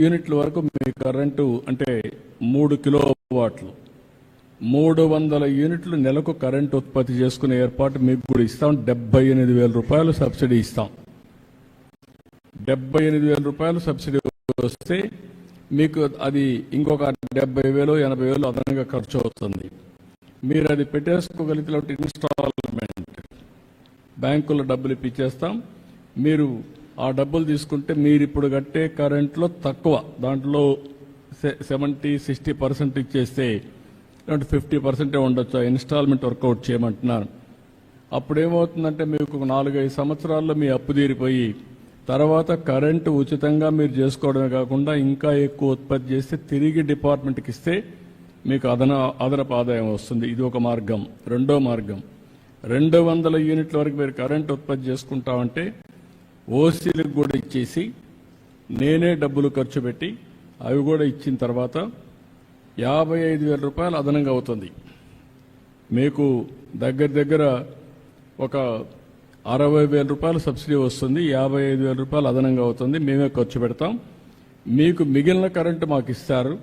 యూనిట్ల వరకు మీ కరెంటు అంటే 3 కిలోవాట్లు 300 యూనిట్లు నెలకు కరెంటు ఉత్పత్తి చేసుకునే ఏర్పాటు మీకు కూడా ఇస్తాం. 78,000 రూపాయలు సబ్సిడీ ఇస్తాం. 78,000 రూపాయలు సబ్సిడీ వస్తే మీకు అది ఇంకొక 70,000 80,000 అదనంగా ఖర్చు అవుతుంది. మీరు అది పెట్టేసుకోగలిగితే ఇన్స్టాల్మెంట్ బ్యాంకులో డబ్బులు ఇప్పించేస్తాం. మీరు ఆ డబ్బులు తీసుకుంటే మీరు ఇప్పుడు కట్టే కరెంట్లో తక్కువ, దాంట్లో 70-60% ఇచ్చేస్తే 50% ఉండొచ్చు. Instalment work out చేయమంటున్నాను. అప్పుడేమవుతుందంటే మీకు 4-5 సంవత్సరాల్లో మీ అప్పు తీరిపోయి తర్వాత కరెంటు ఉచితంగా మీరు చేసుకోవడమే కాకుండా ఇంకా ఎక్కువ ఉత్పత్తి చేస్తే తిరిగి డిపార్ట్మెంట్కి ఇస్తే మీకు అదనపు ఆదాయం వస్తుంది. ఇది ఒక మార్గం. రెండో మార్గం, 200 యూనిట్ల వరకు మీరు కరెంటు ఉత్పత్తి చేసుకుంటామంటే ఓసీలకు కూడా ఇచ్చేసి నేనే డబ్బులు ఖర్చు పెట్టి అవి కూడా ఇచ్చిన తర్వాత 55,000 రూపాయలు అదనంగా అవుతుంది. మీకు దగ్గర ఒక 60,000 రూపాయలు సబ్సిడీ వస్తుంది. 55,000 రూపాయలు అదనంగా అవుతుంది. మేమే ఖర్చు పెడతాం. మీకు మిగిలిన కరెంటు మాకు ఇస్తారు.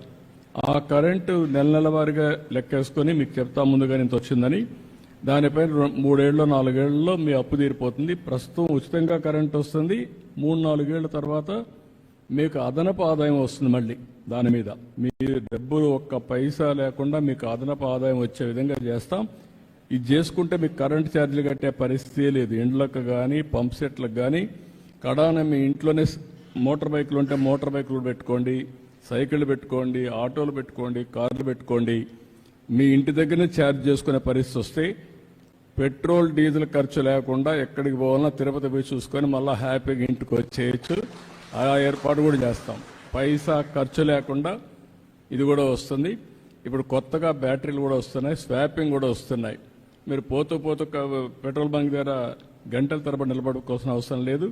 ఆ కరెంటు నెల వారీగా లెక్కేసుకొని మీకు చెప్తా ముందుగానే ఇంత వచ్చిందని. దానిపైన 3 ఏళ్ళు 4 ఏళ్లలో మీ అప్పు తీరిపోతుంది. ప్రస్తుతం ఉచితంగా కరెంటు వస్తుంది. 3-4 ఏళ్ల తర్వాత మీకు అదనపు ఆదాయం వస్తుంది. మళ్ళీ దాని మీద మీ డబ్బులు ఒక్క పైసా లేకుండా మీకు అదనపు ఆదాయం వచ్చే విధంగా చేస్తాం. ఇది చేసుకుంటే మీకు కరెంటు ఛార్జీలు కట్టే పరిస్థితి లేదు. ఇండ్లకు కానీ పంప్ సెట్లకు కానీ కడాన మీ ఇంట్లోనే మోటార్ బైకులు ఉంటే మోటార్ బైకులు పెట్టుకోండి, సైకిళ్ళు పెట్టుకోండి, ఆటోలు పెట్టుకోండి, కార్లు పెట్టుకోండి. మీ ఇంటి దగ్గరనే ఛార్జ్ చేసుకునే పరిస్థితి వస్తే పెట్రోల్ డీజిల్ ఖర్చు లేకుండా ఎక్కడికి పోవాలన్నా తిరుపతి పోయి చూసుకొని మళ్ళీ హ్యాపీగా ఇంటికి వచ్చేయచ్చు. ఆ ఏర్పాటు కూడా చేస్తాం. పైసా ఖర్చు లేకుండా ఇది కూడా వస్తుంది. ఇప్పుడు కొత్తగా బ్యాటరీలు కూడా వస్తున్నాయి, స్వాపింగ్ కూడా వస్తున్నాయి. మీరు పోతూ పెట్రోల్ బంక్ దగ్గర గంటల తరబడి నిలబడుకోవాల్సిన అవసరం లేదు.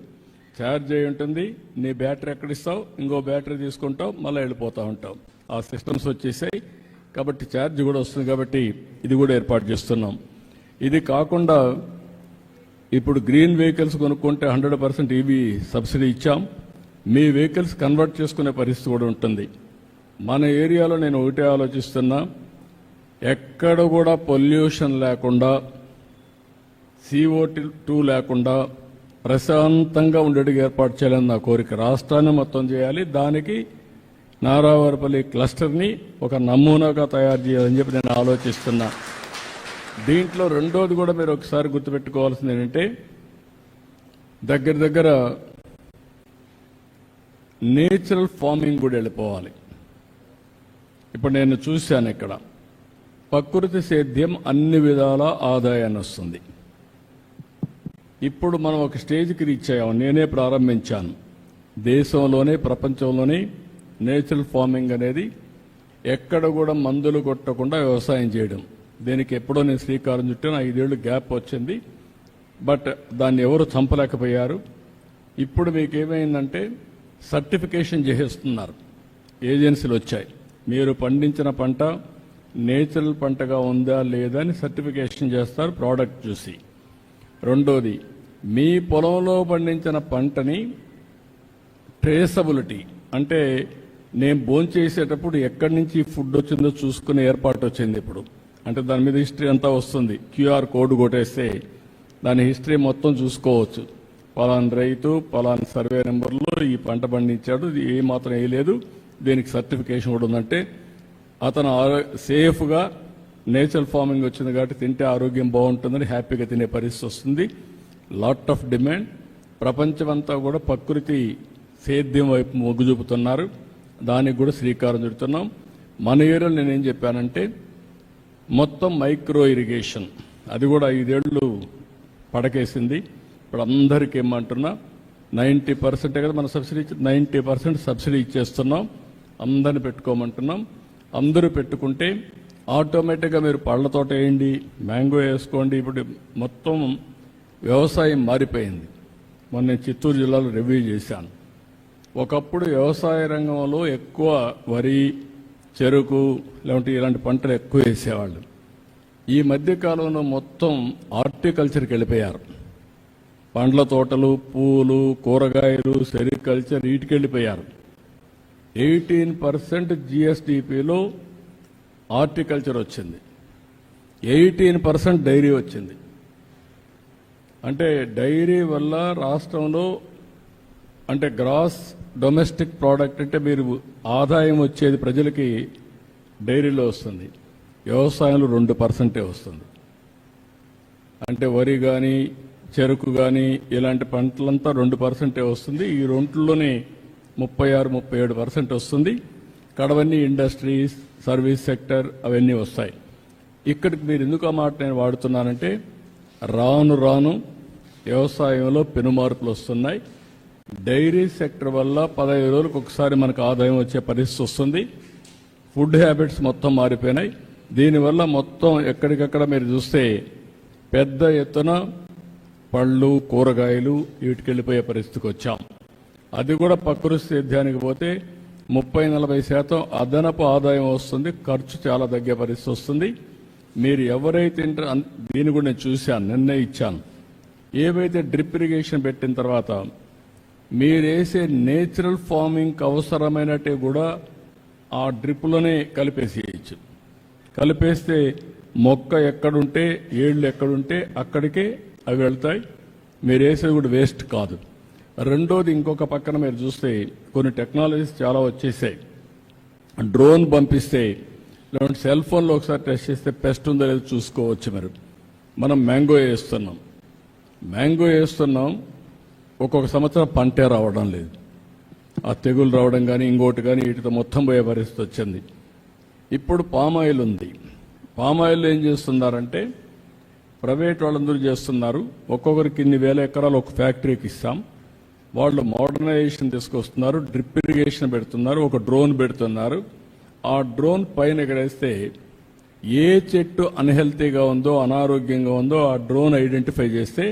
ఛార్జ్ అయి ఉంటుంది. నీ బ్యాటరీ ఎక్కడిస్తావు, ఇంకో బ్యాటరీ తీసుకుంటావు, మళ్ళీ వెళ్ళిపోతూ ఉంటావు. ఆ సిస్టమ్స్ వచ్చేసాయి కాబట్టి ఛార్జ్ కూడా వస్తుంది. కాబట్టి ఇది కూడా ఏర్పాటు చేస్తున్నాం. ఇది కాకుండా ఇప్పుడు గ్రీన్ వెహికల్స్ కొనుక్కుంటే 100% ఈవీ సబ్సిడీ ఇచ్చాం. మీ వెహికల్స్ కన్వర్ట్ చేసుకునే పరిస్థితి కూడా ఉంటుంది. మన ఏరియాలో నేను ఒకటే ఆలోచిస్తున్నా, ఎక్కడ కూడా పొల్యూషన్ లేకుండా, CO2 లేకుండా ప్రశాంతంగా ఉండేట్టుగా ఏర్పాటు చేయాలని నా కోరిక. రాష్ట్రాన్ని మొత్తం చేయాలి. దానికి నారావారిపల్లి క్లస్టర్ని ఒక నమూనాగా తయారు చేయాలని చెప్పి నేను ఆలోచిస్తున్నా. దీంట్లో రెండోది కూడా మీరు ఒకసారి గుర్తుపెట్టుకోవాల్సింది ఏంటంటే దగ్గర నేచురల్ ఫార్మింగ్ కూడా వెళ్ళిపోవాలి. ఇప్పుడు నేను చూశాను ఇక్కడ ప్రకృతి సేద్యం అన్ని విధాల ఆదాయాన్ని వస్తుంది. ఇప్పుడు మనం ఒక స్టేజ్కి రీచ్ అయ్యాం. నేనే ప్రారంభించాను. దేశంలోనే ప్రపంచంలోనే నేచురల్ ఫార్మింగ్ అనేది ఎక్కడ కూడా మందులు కొట్టకుండా వ్యవసాయం చేయడం. దీనికి ఎప్పుడో నేను శ్రీకారం చుట్టాను. 5 ఏళ్ళు గ్యాప్ వచ్చింది. బట్ దాన్ని ఎవరు చంపలేకపోయారు. ఇప్పుడు మీకేమైందంటే సర్టిఫికేషన్ చేసేస్తున్నారు. ఏజెన్సీలు వచ్చాయి. మీరు పండించిన పంట నేచురల్ పంటగా ఉందా లేదా అని సర్టిఫికేషన్ చేస్తారు ప్రోడక్ట్ చూసి. రెండోది, మీ పొలంలో పండించిన పంటని ట్రేసబిలిటీ అంటే నేను భోంచేసేటప్పుడు ఎక్కడి నుంచి ఫుడ్ వచ్చిందో చూసుకునే ఏర్పాటు వచ్చింది. ఇప్పుడు అంటే దాని మీద హిస్టరీ అంతా వస్తుంది. QR కోడ్ కొట్టేస్తే దాని హిస్టరీ మొత్తం చూసుకోవచ్చు. పలానా రైతు పలానా సర్వే నెంబర్లో ఈ పంట పండించాడు, ఏ మాత్రం వేయలేదు, దీనికి సర్టిఫికేషన్ కూడా ఉందంటే అతను సేఫ్గా నేచురల్ ఫార్మింగ్ వచ్చింది కాబట్టి తింటే ఆరోగ్యం బాగుంటుందని హ్యాపీగా తినే పరిస్థితి వస్తుంది. Lot of demand. ప్రపంచమంతా కూడా ప్రకృతి సేద్యం వైపు మొగ్గు చూపుతున్నారు. దానికి కూడా శ్రీకారం చుడుతున్నాం. మన ఏరియాలో నేనేం చెప్పానంటే మొత్తం మైక్రో ఇరిగేషన్ అది కూడా 5 ఏళ్ళు పడకేసింది. ఇప్పుడు అందరికీ ఏమంటున్నా 90% కదా మన సబ్సిడీ 90% సబ్సిడీ ఇచ్చేస్తున్నాం. అందరిని పెట్టుకోమంటున్నాం. అందరూ పెట్టుకుంటే ఆటోమేటిక్గా మీరు పళ్ళ తోట వేయండి, మ్యాంగో వేసుకోండి. ఇప్పుడు మొత్తం వ్యవసాయం మారిపోయింది. మొన్న నేను చిత్తూరు జిల్లాలో రివ్యూ చేశాను. ఒకప్పుడు వ్యవసాయ రంగంలో ఎక్కువ వరి, చెరుకు లేదంటే ఇలాంటి పంటలు ఎక్కువ వేసేవాళ్ళు. ఈ మధ్యకాలంలో మొత్తం హార్టికల్చర్కి వెళ్ళిపోయారు. పండ్ల తోటలు, పూలు, కూరగాయలు, సెరికల్చర్ వీటికి వెళ్ళిపోయారు. 18% జిఎస్డిపిలో హార్టికల్చర్ వచ్చింది, 18% డైరీ వచ్చింది. అంటే డైరీ వల్ల రాష్ట్రంలో అంటే గ్రాస్ డొమెస్టిక్ ప్రోడక్ట్ అంటే మీరు ఆదాయం వచ్చేది ప్రజలకి డైరీలో వస్తుంది, వ్యవసాయంలో 2% వస్తుంది. అంటే వరి కానీ చెరుకు కానీ ఇలాంటి పంటలంతా 2% వస్తుంది. ఈ రెండులోనే 36-37% వస్తుంది. కడవన్నీ ఇండస్ట్రీస్, సర్వీస్ సెక్టర్ అవన్నీ వస్తాయి. ఇక్కడికి మీరు ఎందుకు ఆ మాట నేను వాడుతున్నానంటే రాను రాను వ్యవసాయంలో పెనుమార్పులు వస్తున్నాయి. డైరీ సెక్టర్ వల్ల 15 రోజులకు ఒకసారి మనకు ఆదాయం వచ్చే పరిస్థితి వస్తుంది. ఫుడ్ హ్యాబిట్స్ మొత్తం మారిపోయినాయి. దీనివల్ల మొత్తం ఎక్కడికక్కడ మీరు చూస్తే పెద్ద ఎత్తున పళ్ళు కూరగాయలు వీటికి వెళ్ళిపోయే పరిస్థితికి వచ్చాం. అది కూడా ప్రకృతి సేద్యానికి పోతే 30-40% అదనపు ఆదాయం వస్తుంది, ఖర్చు చాలా తగ్గే పరిస్థితి వస్తుంది. మీరు ఎవరైతే దీన్ని కూడా నేను చూశాను, నిన్నే ఇచ్చాను. ఏవైతే డ్రిప్ ఇరిగేషన్ పెట్టిన తర్వాత మీరేసే నేచురల్ ఫార్మింగ్కి అవసరమైనట్టే కూడా ఆ డ్రిప్లోనే కలిపేసేయచ్చు. కలిపేస్తే మొక్క ఎక్కడుంటే ఏళ్ళు ఎక్కడుంటే అక్కడికే అవి వెళ్తాయి. మీరు వేసేది కూడా వేస్ట్ కాదు. రెండోది ఇంకొక పక్కన మీరు చూస్తే కొన్ని టెక్నాలజీస్ చాలా వచ్చేసాయి. డ్రోన్ పంపిస్తే లేదంటే సెల్ ఫోన్లో ఒకసారి టెస్ట్ చేస్తే పెస్ట్ ఉందో లేదో చూసుకోవచ్చు. మనం మ్యాంగో వేస్తున్నాం, ఒక్కొక్క సంవత్సరం పంటే రావడం లేదు. ఆ తెగులు రావడం కానీ ఇంకోటి కానీ వీటితో మొత్తం పోయే పరిస్థితి వచ్చింది. ఇప్పుడు పామాయిల్ ఉంది. పామాయిల్లో ఏం చేస్తున్నారంటే ప్రైవేట్ వాళ్ళందరూ చేస్తున్నారు. ఒక్కొక్కరికి ఇన్ని వేల ఎకరాలు ఒక ఫ్యాక్టరీకి ఇస్తాం. వాళ్ళు మోడర్నైజేషన్ తీసుకొస్తున్నారు, డ్రిప్ ఇరిగేషన్ పెడుతున్నారు, ఒక డ్రోన్ పెడుతున్నారు. ఆ డ్రోన్ పైన ఎక్కడేస్తే ఏ చెట్టు అన్హెల్తీగా ఉందో అనారోగ్యంగా ఉందో ఆ డ్రోన్ ఐడెంటిఫై చేస్తే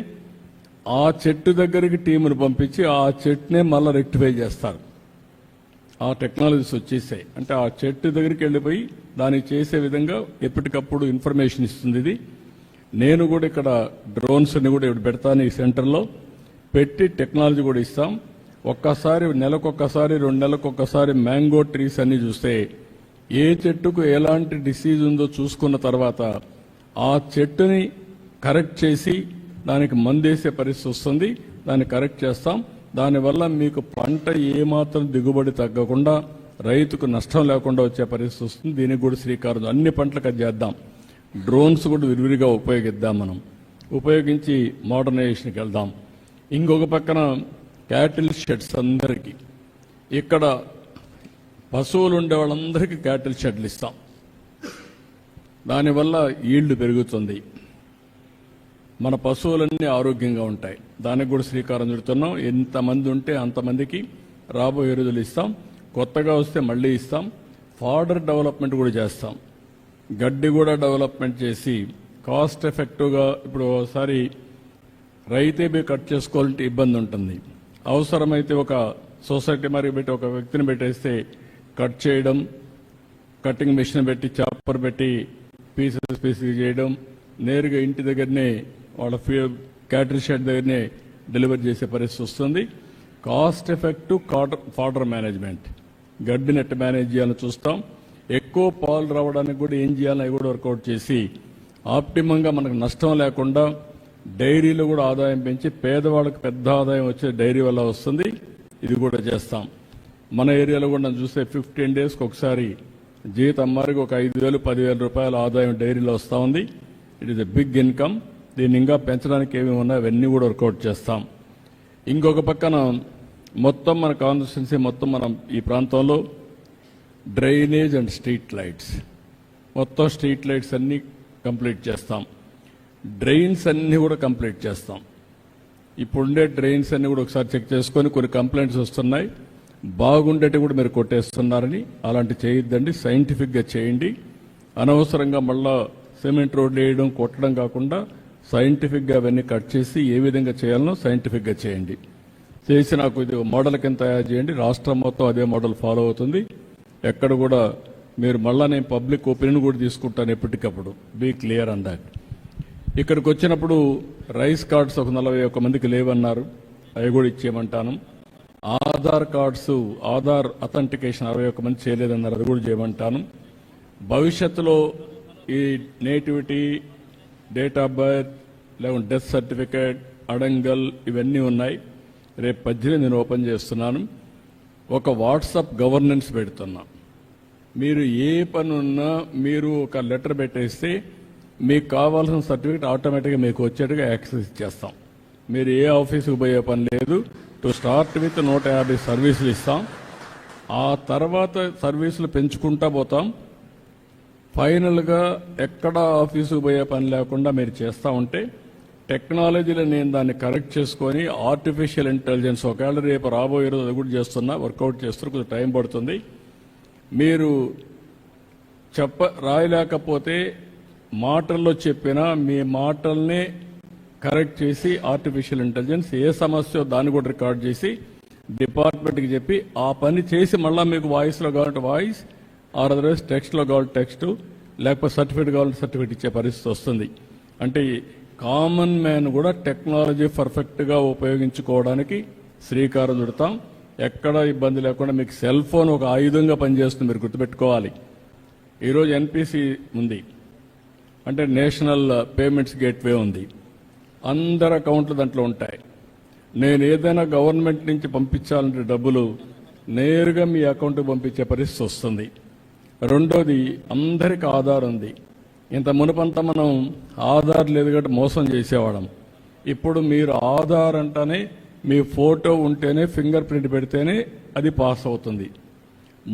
ఆ చెట్టు దగ్గరికి టీమును పంపించి ఆ చెట్టునే మళ్ళీ రెక్టిఫై చేస్తారు. ఆ టెక్నాలజీస్ వచ్చేసాయి. అంటే ఆ చెట్టు దగ్గరికి వెళ్ళిపోయి దానికి చేసే విధంగా ఎప్పటికప్పుడు ఇన్ఫర్మేషన్ ఇస్తుంది. ఇది నేను కూడా ఇక్కడ డ్రోన్స్ని కూడా ఇప్పుడు పెడతాను. ఈ సెంటర్లో పెట్టి టెక్నాలజీ కూడా ఇస్తాం. ఒక్కసారి నెలకొక్కసారి 2 నెలలకొక్కసారి మ్యాంగో ట్రీస్ అన్ని చూస్తే ఏ చెట్టుకు ఎలాంటి డిసీజ్ ఉందో చూసుకున్న తర్వాత ఆ చెట్టుని కరెక్ట్ చేసి దానికి మందేసే పరిస్థితి వస్తుంది. దాన్ని కరెక్ట్ చేస్తాం. దానివల్ల మీకు పంట ఏమాత్రం దిగుబడి తగ్గకుండా రైతుకు నష్టం లేకుండా వచ్చే పరిస్థితి వస్తుంది. దీనికి కూడా శ్రీకారం అన్ని పంటలకు అది చేద్దాం. డ్రోన్స్ కూడా విరివిరిగా ఉపయోగిద్దాం. మనం ఉపయోగించి మోడర్నైజేషన్కి వెళ్దాం. ఇంకొక పక్కన క్యాటిల్ షెడ్స్ అందరికీ, ఇక్కడ పశువులు ఉండే వాళ్ళందరికీ క్యాటిల్ షెడ్లు ఇస్తాం. దానివల్ల ఈల్డ్ పెరుగుతుంది, మన పశువులన్నీ ఆరోగ్యంగా ఉంటాయి. దానికి కూడా శ్రీకారం చుడుతున్నాం. ఎంతమంది ఉంటే అంతమందికి రాబోయే రోజులు ఇస్తాం. కొత్తగా వస్తే మళ్ళీ ఇస్తాం. ఫాడర్ డెవలప్మెంట్ కూడా చేస్తాం. గడ్డి కూడా డెవలప్మెంట్ చేసి కాస్ట్ ఎఫెక్టివ్గా ఇప్పుడు ఒకసారి రైతే పోయి కట్ చేసుకోవాలంటే ఇబ్బంది ఉంటుంది. అవసరమైతే ఒక సొసైటీ మరి పెట్టి ఒక వ్యక్తిని పెట్టేస్తే కట్ చేయడం, కటింగ్ మిషన్ పెట్టి చాపర్ పెట్టి పీసెస్ చేయడం, నేరుగా ఇంటి దగ్గరనే వాళ్ళ క్యాటరీ షెడ్ దగ్గరనే డెలివరీ చేసే పరిస్థితి వస్తుంది. కాస్ట్ ఎఫెక్టివ్ ఫాడర్ మేనేజ్మెంట్, గడ్డి నెట్ మేనేజ్ చేయాలని చూస్తాం. ఎక్కువ పాలు రావడానికి కూడా ఏం చేయాలని అవి కూడా వర్కౌట్ చేసి ఆప్టిమంగా మనకు నష్టం లేకుండా డైరీలో కూడా ఆదాయం పెంచి పేదవాళ్ళకి పెద్ద ఆదాయం వచ్చే డైరీ వల్ల వస్తుంది. ఇది కూడా చేస్తాం. మన ఏరియాలో కూడా చూస్తే 15 డేస్కి ఒకసారి జీతమ్మారికి ఒక 5,000-10,000 రూపాయల ఆదాయం డైరీలో వస్తూ ఉంది. It is a big income. దీన్ని ఇంకా పెంచడానికి ఏమేమి ఉన్నాయో అవన్నీ కూడా వర్కౌట్ చేస్తాం. ఇంకొక పక్కన మొత్తం మన కాన్స్టిట్యున్సీ మొత్తం మనం ఈ ప్రాంతంలో డ్రైనేజ్ అండ్ స్ట్రీట్ లైట్స్, మొత్తం స్ట్రీట్ లైట్స్ అన్నీ కంప్లీట్ చేస్తాం. డ్రైన్స్ అన్నీ కూడా కంప్లీట్ చేస్తాం. ఇప్పుడుండే డ్రైన్స్ అన్నీ కూడా ఒకసారి చెక్ చేసుకొని కొన్ని కంప్లైంట్స్ వస్తున్నాయి, బాగుండేటి కూడా మీరు కొట్టేస్తున్నారని. అలాంటి చేయొద్దండి, సైంటిఫిక్గా చేయండి. అనవసరంగా మళ్ళా సిమెంట్ రోడ్లు వేయడం కొట్టడం కాకుండా సైంటిఫిక్గా అవన్నీ కట్ చేసి ఏ విధంగా చేయాలనో సైంటిఫిక్గా చేయండి. చేసి నాకు ఇది మోడల్ కింద తయారు చేయండి. రాష్ట్రం మొత్తం అదే మోడల్ ఫాలో అవుతుంది. ఎక్కడ కూడా మీరు మళ్ళా నేను పబ్లిక్ ఒపీనియన్ కూడా తీసుకుంటాను ఎప్పటికప్పుడు. Be clear on that. ఇక్కడికి వచ్చినప్పుడు రైస్ కార్డ్స్ ఒక 41 మందికి లేవన్నారు, అవి కూడా ఇచ్చేయమంటాను. ఆధార్ కార్డ్స్, ఆధార్ అథెంటికేషన్ 61 మంది చేయలేదన్నారు, అది కూడా చేయమంటాను. భవిష్యత్తులో ఈ నేటివిటీ, డేట్ ఆఫ్ బర్త్, లేకుంటే డెత్ సర్టిఫికేట్, అడంగల్ ఇవన్నీ ఉన్నాయి. రేపు 18 నేను ఓపెన్ చేస్తున్నాను. ఒక వాట్సాప్ గవర్నెన్స్ పెడుతున్నా. మీరు ఏ పని ఉన్నా మీరు ఒక లెటర్ పెట్టేస్తే మీకు కావాల్సిన సర్టిఫికేట్ ఆటోమేటిక్గా మీకు వచ్చేట్టుగా యాక్సెస్ ఇచ్చేస్తాం. మీరు ఏ ఆఫీసుకు పోయే పని లేదు. టు స్టార్ట్ విత్ 150 సర్వీసులు ఇస్తాం. ఆ తర్వాత సర్వీసులు పెంచుకుంటా పోతాం. ఫైనల్గా ఎక్కడ ఆఫీసుకు పోయే పని లేకుండా మీరు చేస్తూ ఉంటే టెక్నాలజీలో నేను దాన్ని కరెక్ట్ చేసుకొని ఆర్టిఫిషియల్ ఇంటెలిజెన్స్ ఒకవేళ రేపు రాబోయే రోజు అది కూడా చేస్తున్నా, వర్కౌట్ చేస్తున్నా, కొంచెం టైం పడుతుంది. మీరు రాయలేకపోతే మాటల్లో చెప్పినా మీ మాటల్ని కరెక్ట్ చేసి ఆర్టిఫిషియల్ ఇంటెలిజెన్స్ ఏ సమస్య దాన్ని కూడా రికార్డ్ చేసి డిపార్ట్మెంట్కి చెప్పి ఆ పని చేసి మళ్ళీ మీకు వాయిస్లో కావాలంటే వాయిస్, ఆర్ అదర్వైజ్ టెక్స్ట్లో కావాలి టెక్స్ట్, లేకపోతే సర్టిఫికేట్ కావాలంటే సర్టిఫికేట్ ఇచ్చే పరిస్థితి వస్తుంది. అంటే కామన్ మ్యాన్ కూడా టెక్నాలజీ పర్ఫెక్ట్గా ఉపయోగించుకోవడానికి శ్రీకారం చుడతాం. ఎక్కడ ఇబ్బంది లేకుండా మీకు సెల్ ఫోన్ ఒక ఆయుధంగా పనిచేస్తుంది, మీరు గుర్తుపెట్టుకోవాలి. ఈరోజు ఎన్పిసి ఉంది, అంటే నేషనల్ పేమెంట్స్ గేట్వే ఉంది. అందరి అకౌంట్లు దాంట్లో ఉంటాయి. నేను ఏదైనా గవర్నమెంట్ నుంచి పంపించాలంటే డబ్బులు నేరుగా మీ అకౌంట్కి పంపించే పరిస్థితి వస్తుంది. రెండోది, అందరికి ఆధార్ ఉంది. ఇంత మునుపంతా మనం ఆధార్ లేదు కాబట్టి మోసం చేసేవాళ్ళం. ఇప్పుడు మీరు ఆధార్ అంటేనే మీ ఫోటో ఉంటేనే, ఫింగర్ ప్రింట్ పెడితేనే అది పాస్ అవుతుంది.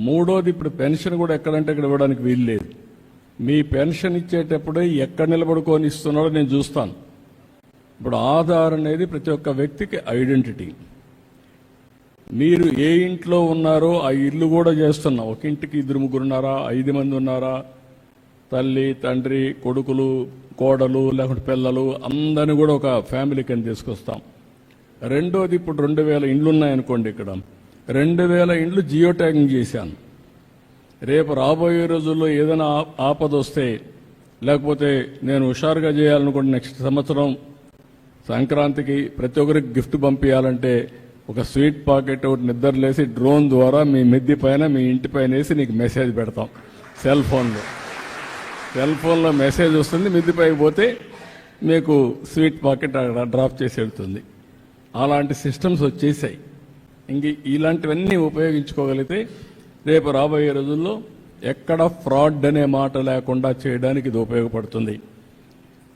మూడోది, ఇప్పుడు పెన్షన్ కూడా ఎక్కడంటే ఇక్కడ ఇవ్వడానికి వీలు లేదు. మీ పెన్షన్ ఇచ్చేటప్పుడే ఎక్కడ నిలబడుకొని ఇస్తున్నారో నేను చూస్తాను. ఇప్పుడు ఆధార్ అనేది ప్రతి ఒక్క వ్యక్తికి ఐడెంటిటీ. మీరు ఏ ఇంట్లో ఉన్నారో ఆ ఇల్లు కూడా చేస్తున్నాం. ఒక ఇంటికి 2-3 ఉన్నారా, 5 మంది ఉన్నారా, తల్లి, తండ్రి, కొడుకులు, కోడలు, లేకుంటే పిల్లలు, అందరినీ కూడా ఒక ఫ్యామిలీ కింద తీసుకొస్తాం. రెండోది, ఇప్పుడు 2000 ఇండ్లు ఉన్నాయనుకోండి. ఇక్కడ 2000 ఇండ్లు జియో ట్యాగింగ్ చేశాను. రేపు రాబోయే రోజుల్లో ఏదైనా ఆపద వస్తే, లేకపోతే నేను హుషారుగా చేయాలనుకుంటే నెక్స్ట్ సంవత్సరం సంక్రాంతికి ప్రతి ఒక్కరికి గిఫ్ట్ పంపించాలంటే ఒక స్వీట్ పాకెట్ ఒకటి నిద్రలేసి డ్రోన్ ద్వారా మీ మిద్ది పైన, మీ ఇంటి పైన వేసి నీకు మెసేజ్ పెడతాం. సెల్ ఫోన్లో మెసేజ్ వస్తుంది, మిద్ది పైకి పోతే మీకు స్వీట్ పాకెట్ అక్కడ డ్రాప్ చేసి వెళ్తుంది. అలాంటి సిస్టమ్స్ వచ్చేసాయి. ఇంక ఇలాంటివన్నీ ఉపయోగించుకోగలిగితే రేపు రాబోయే రోజుల్లో ఎక్కడ ఫ్రాడ్ అనే మాట లేకుండా చేయడానికి ఇది ఉపయోగపడుతుంది.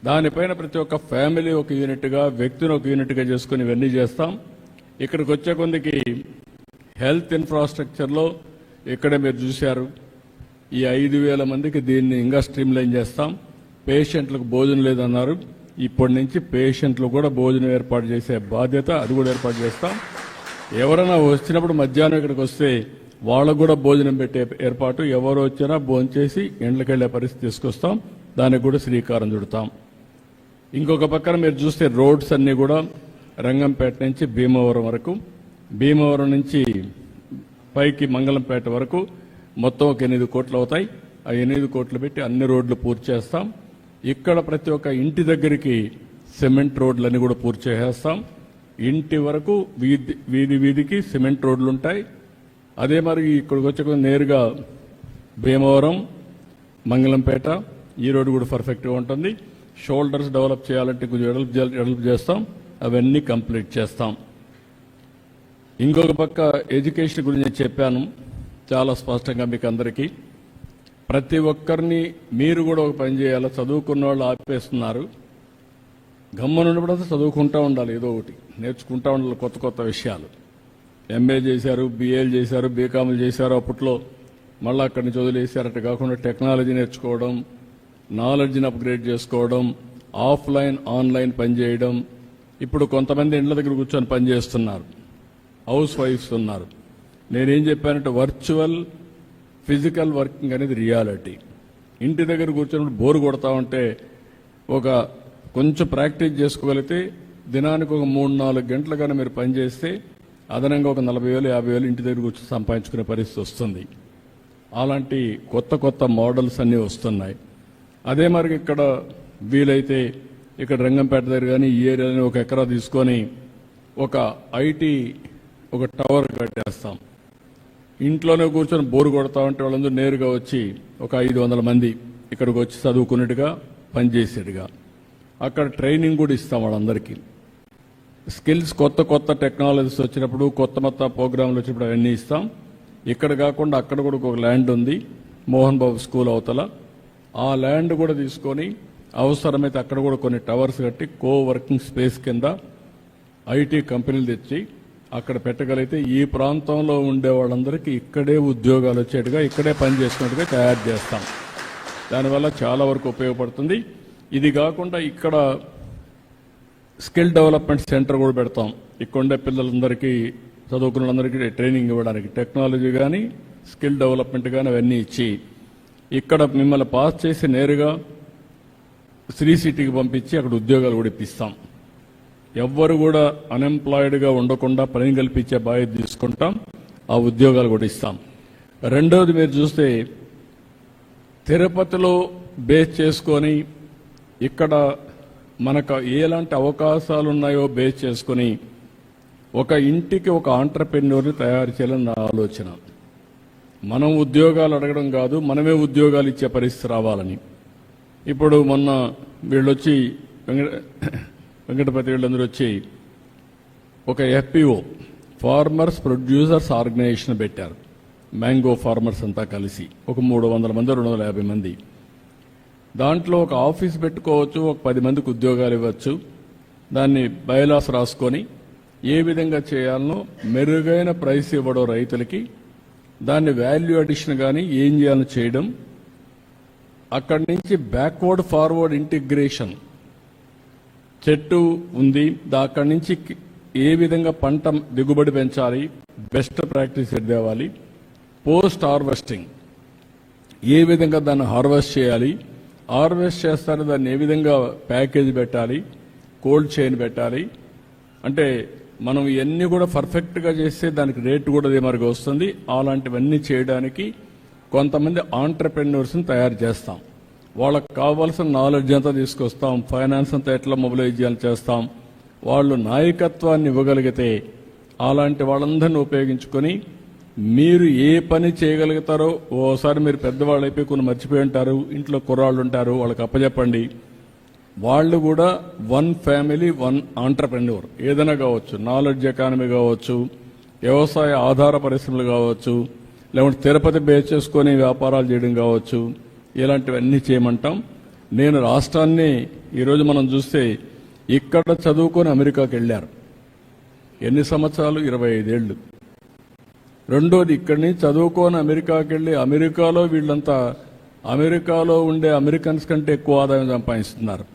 దానిపైన ప్రతి ఒక్క ఫ్యామిలీ ఒక యూనిట్గా, వ్యక్తిని ఒక యూనిట్గా చేసుకుని ఇవన్నీ చేస్తాం. ఇక్కడికి వచ్చే కొందికి హెల్త్ ఇన్ఫ్రాస్ట్రక్చర్లో ఇక్కడే మీరు చూశారు, ఈ 5,000 మందికి దీన్ని ఇంకా స్ట్రీమ్లైన్ చేస్తాం. పేషెంట్లకు భోజనం లేదన్నారు, ఇప్పటి నుంచి పేషెంట్లు కూడా భోజనం ఏర్పాటు చేసే బాధ్యత అది కూడా ఏర్పాటు చేస్తాం. ఎవరైనా వచ్చినప్పుడు మధ్యాహ్నం ఇక్కడికి వస్తే వాళ్ళకు కూడా భోజనం పెట్టే ఏర్పాటు, ఎవరు వచ్చినా భోజనం చేసి ఇండ్లకి వెళ్లే పరిస్థితి తీసుకొస్తాం. దానికి కూడా శ్రీకారం చుడతాం. ఇంకొక పక్కన మీరు చూస్తే రోడ్స్ అన్నీ కూడా రంగంపేట నుంచి భీమవరం వరకు, భీమవరం నుంచి పైకి మంగళంపేట వరకు మొత్తం ఒక 8 కోట్లు అవుతాయి. ఆ 8 కోట్లు పెట్టి అన్ని రోడ్లు పూర్తి చేస్తాం. ఇక్కడ ప్రతి ఒక్క ఇంటి దగ్గరికి సిమెంట్ రోడ్లన్నీ కూడా పూర్తి చేసేస్తాం. ఇంటి వరకు వీధికి సిమెంట్ రోడ్లు ఉంటాయి. అదే మరి ఇక్కడికి వచ్చే నేరుగా భీమవరం, మంగళంపేట ఈ రోడ్డు కూడా పర్ఫెక్ట్గా ఉంటుంది. షోల్డర్స్ డెవలప్ చేయాలంటే కొంచెం డెవలప్ చేస్తాం, అవన్నీ కంప్లీట్ చేస్తాం. ఇంకొక పక్క ఎడ్యుకేషన్ గురించి చెప్పాను చాలా స్పష్టంగా మీకు అందరికీ. ప్రతి ఒక్కరిని మీరు కూడా ఒక పని చేయాలి. చదువుకున్న వాళ్ళు ఆపేస్తున్నారు, గమ్మనున్నప్పుడంతా చదువుకుంటూ ఉండాలి, ఏదో ఒకటి నేర్చుకుంటూ ఉండాలి, కొత్త కొత్త విషయాలు. ఎంఏ చేశారు, బిఏలు చేశారు, బీకామ్లు చేశారు, అప్పట్లో మళ్ళీ అక్కడి నుంచి వదిలేశారు. అట్లా కాకుండా టెక్నాలజీ నేర్చుకోవడం, నాలెడ్జ్ని అప్గ్రేడ్ చేసుకోవడం, ఆఫ్లైన్ ఆన్లైన్ పనిచేయడం. ఇప్పుడు కొంతమంది ఇండ్ల దగ్గర కూర్చొని పనిచేస్తున్నారు, హౌస్ వైఫ్స్ ఉన్నారు. నేనేం చెప్పానంటే వర్చువల్ ఫిజికల్ వర్కింగ్ అనేది రియాలిటీ. ఇంటి దగ్గర కూర్చొని బోరు కొడతా ఉంటే ఒక కొంచెం ప్రాక్టీస్ చేసుకోగలిగితే దినానికి ఒక 3-4 గంటలు కానీ మీరు పనిచేస్తే అదనంగా ఒక 40,000 50,000 ఇంటి దగ్గర కూర్చొని సంపాదించుకునే పరిస్థితి వస్తుంది. అలాంటి కొత్త కొత్త మోడల్స్ అన్నీ వస్తున్నాయి. అదే మరి ఇక్కడ వీలైతే ఇక్కడ రంగంపేట దగ్గర కానీ ఈ ఏరియాలో ఒక ఎకరా తీసుకొని ఒక ఐటీ ఒక టవర్ కట్టేస్తాం. ఇంట్లోనే కూర్చొని బోరు కొడతా ఉంటే వాళ్ళందరూ నేరుగా వచ్చి ఒక 500 మంది ఇక్కడికి వచ్చి చదువుకునేట్టుగా పనిచేసేట్టుగా అక్కడ ట్రైనింగ్ కూడా ఇస్తాం వాళ్ళందరికీ. స్కిల్స్ కొత్త టెక్నాలజీస్ వచ్చినప్పుడు కొత్త ప్రోగ్రాంలు వచ్చినప్పుడు అవన్నీ ఇస్తాం. ఇక్కడ కాకుండా అక్కడ కూడా ఒక ల్యాండ్ ఉంది మోహన్ బాబు స్కూల్ అవతల. ఆ ల్యాండ్ కూడా తీసుకొని అవసరమైతే అక్కడ కూడా కొన్ని టవర్స్ కట్టి వర్కింగ్ స్పేస్ కింద ఐటీ కంపెనీలు తెచ్చి అక్కడ పెట్టగలిగితే ఈ ప్రాంతంలో ఉండే వాళ్ళందరికీ ఇక్కడే ఉద్యోగాలు వచ్చేట్టుగా ఇక్కడే పని చేసుకున్నట్టుగా తయారు చేస్తాం. దానివల్ల చాలా వరకు ఉపయోగపడుతుంది. ఇది కాకుండా ఇక్కడ స్కిల్ డెవలప్మెంట్ సెంటర్ కూడా పెడతాం. ఇక్కడ ఉండే పిల్లలందరికీ చదువుకున్న వాళ్ళందరికీ ట్రైనింగ్ ఇవ్వడానికి టెక్నాలజీ కానీ స్కిల్ డెవలప్మెంట్ కానీ అవన్నీ ఇచ్చి ఇక్కడ మిమ్మల్ని పాస్ చేసి నేరుగా శ్రీ సిటీకి పంపించి అక్కడ ఉద్యోగాలు కూడా ఇప్పిస్తాం. ఎవ్వరు కూడా అన్ఎంప్లాయిడ్గా ఉండకుండా పని కల్పించే బాధ్యత తీసుకుంటాం. ఆ ఉద్యోగాలు కూడా ఇస్తాం. రెండవది మీరు చూస్తే తిరుపతిలో బేస్ చేసుకొని ఇక్కడ మనకు ఎలాంటి అవకాశాలు ఉన్నాయో బేస్ చేసుకొని ఒక ఇంటికి ఒక ఆంటర్ప్రెన్యూర్ని తయారు చేయాలని నా ఆలోచన. మనం ఉద్యోగాలు అడగడం కాదు, మనమే ఉద్యోగాలు ఇచ్చే పరిస్థితి రావాలని. ఇప్పుడు మొన్న వీళ్ళొచ్చి వెంకటపతి వీళ్ళందరూ వచ్చి ఒక ఎఫ్పిఓ ఫార్మర్స్ ప్రొడ్యూసర్స్ ఆర్గనైజేషన్ పెట్టారు. మ్యాంగో ఫార్మర్స్ అంతా కలిసి ఒక 300 మంది 250 మంది. దాంట్లో ఒక ఆఫీస్ పెట్టుకోవచ్చు, ఒక 10 మందికి ఉద్యోగాలు ఇవ్వచ్చు. దాన్ని బైలాస్ రాసుకొని ఏ విధంగా చేయాలనో మెరుగైన ప్రైస్ ఇవ్వడం రైతులకి, దాన్ని వాల్యూ అడిషన్ కానీ ఏం చేయాలో చేయడం, అక్కడి నుంచి బ్యాక్వర్డ్ ఫార్వర్డ్ ఇంటిగ్రేషన్. చెట్టు ఉంది, అక్కడి నుంచి ఏ విధంగా పంట దిగుబడి పెంచాలి, బెస్ట్ ప్రాక్టీస్ తేవాలి, పోస్ట్ హార్వెస్టింగ్ ఏ విధంగా దాన్ని హార్వెస్ట్ చేయాలి, హార్వెస్ట్ చేస్తారు దాన్ని ఏ విధంగా ప్యాకేజ్ పెట్టాలి, కోల్డ్ చైన్ పెట్టాలి. అంటే మనం ఇవన్నీ కూడా పర్ఫెక్ట్గా చేస్తే దానికి రేటు కూడా అదే మరిగా వస్తుంది. అలాంటివన్నీ చేయడానికి కొంతమంది ఆంటర్ప్రెన్యూర్స్ని తయారు చేస్తాం. వాళ్ళకు కావాల్సిన నాలెడ్జ్ అంతా తీసుకొస్తాం, ఫైనాన్స్ అంతా ఎట్లా మొబిలైజ్ చేయాలని చేస్తాం. వాళ్ళు నాయకత్వాన్ని ఇవ్వగలిగితే అలాంటి వాళ్ళందరినీ ఉపయోగించుకొని మీరు ఏ పని చేయగలుగుతారో, ఓసారి మీరు పెద్దవాళ్ళు అయిపోయి కొన్ని మర్చిపోయి ఉంటారు, ఇంట్లో కుర్రాళ్ళు ఉంటారు, వాళ్ళకి అప్పచెప్పండి. వాళ్ళు కూడా 1 ఫ్యామిలీ 1 ఆంటర్ప్రెన్యూర్ ఏదైనా కావచ్చు, నాలెడ్జ్ ఎకానమీ కావచ్చు, వ్యవసాయ ఆధార పరిశ్రమలు కావచ్చు, లేకుంటే తిరుపతి బేస్ చేసుకొని వ్యాపారాలు చేయడం కావచ్చు, ఇలాంటివన్నీ చేయమంటాం. నేను రాష్ట్రాన్ని ఈరోజు మనం చూస్తే ఇక్కడ చదువుకొని అమెరికాకి వెళ్ళారు. ఎన్ని సంవత్సరాలు? 25 ఏళ్ళు. రెండోది ఇక్కడి నుంచి చదువుకొని అమెరికాకి వెళ్ళి అమెరికాలో వీళ్ళంతా అమెరికాలో ఉండే అమెరికన్స్ కంటే ఎక్కువ ఆదాయం సంపాదిస్తున్నారు.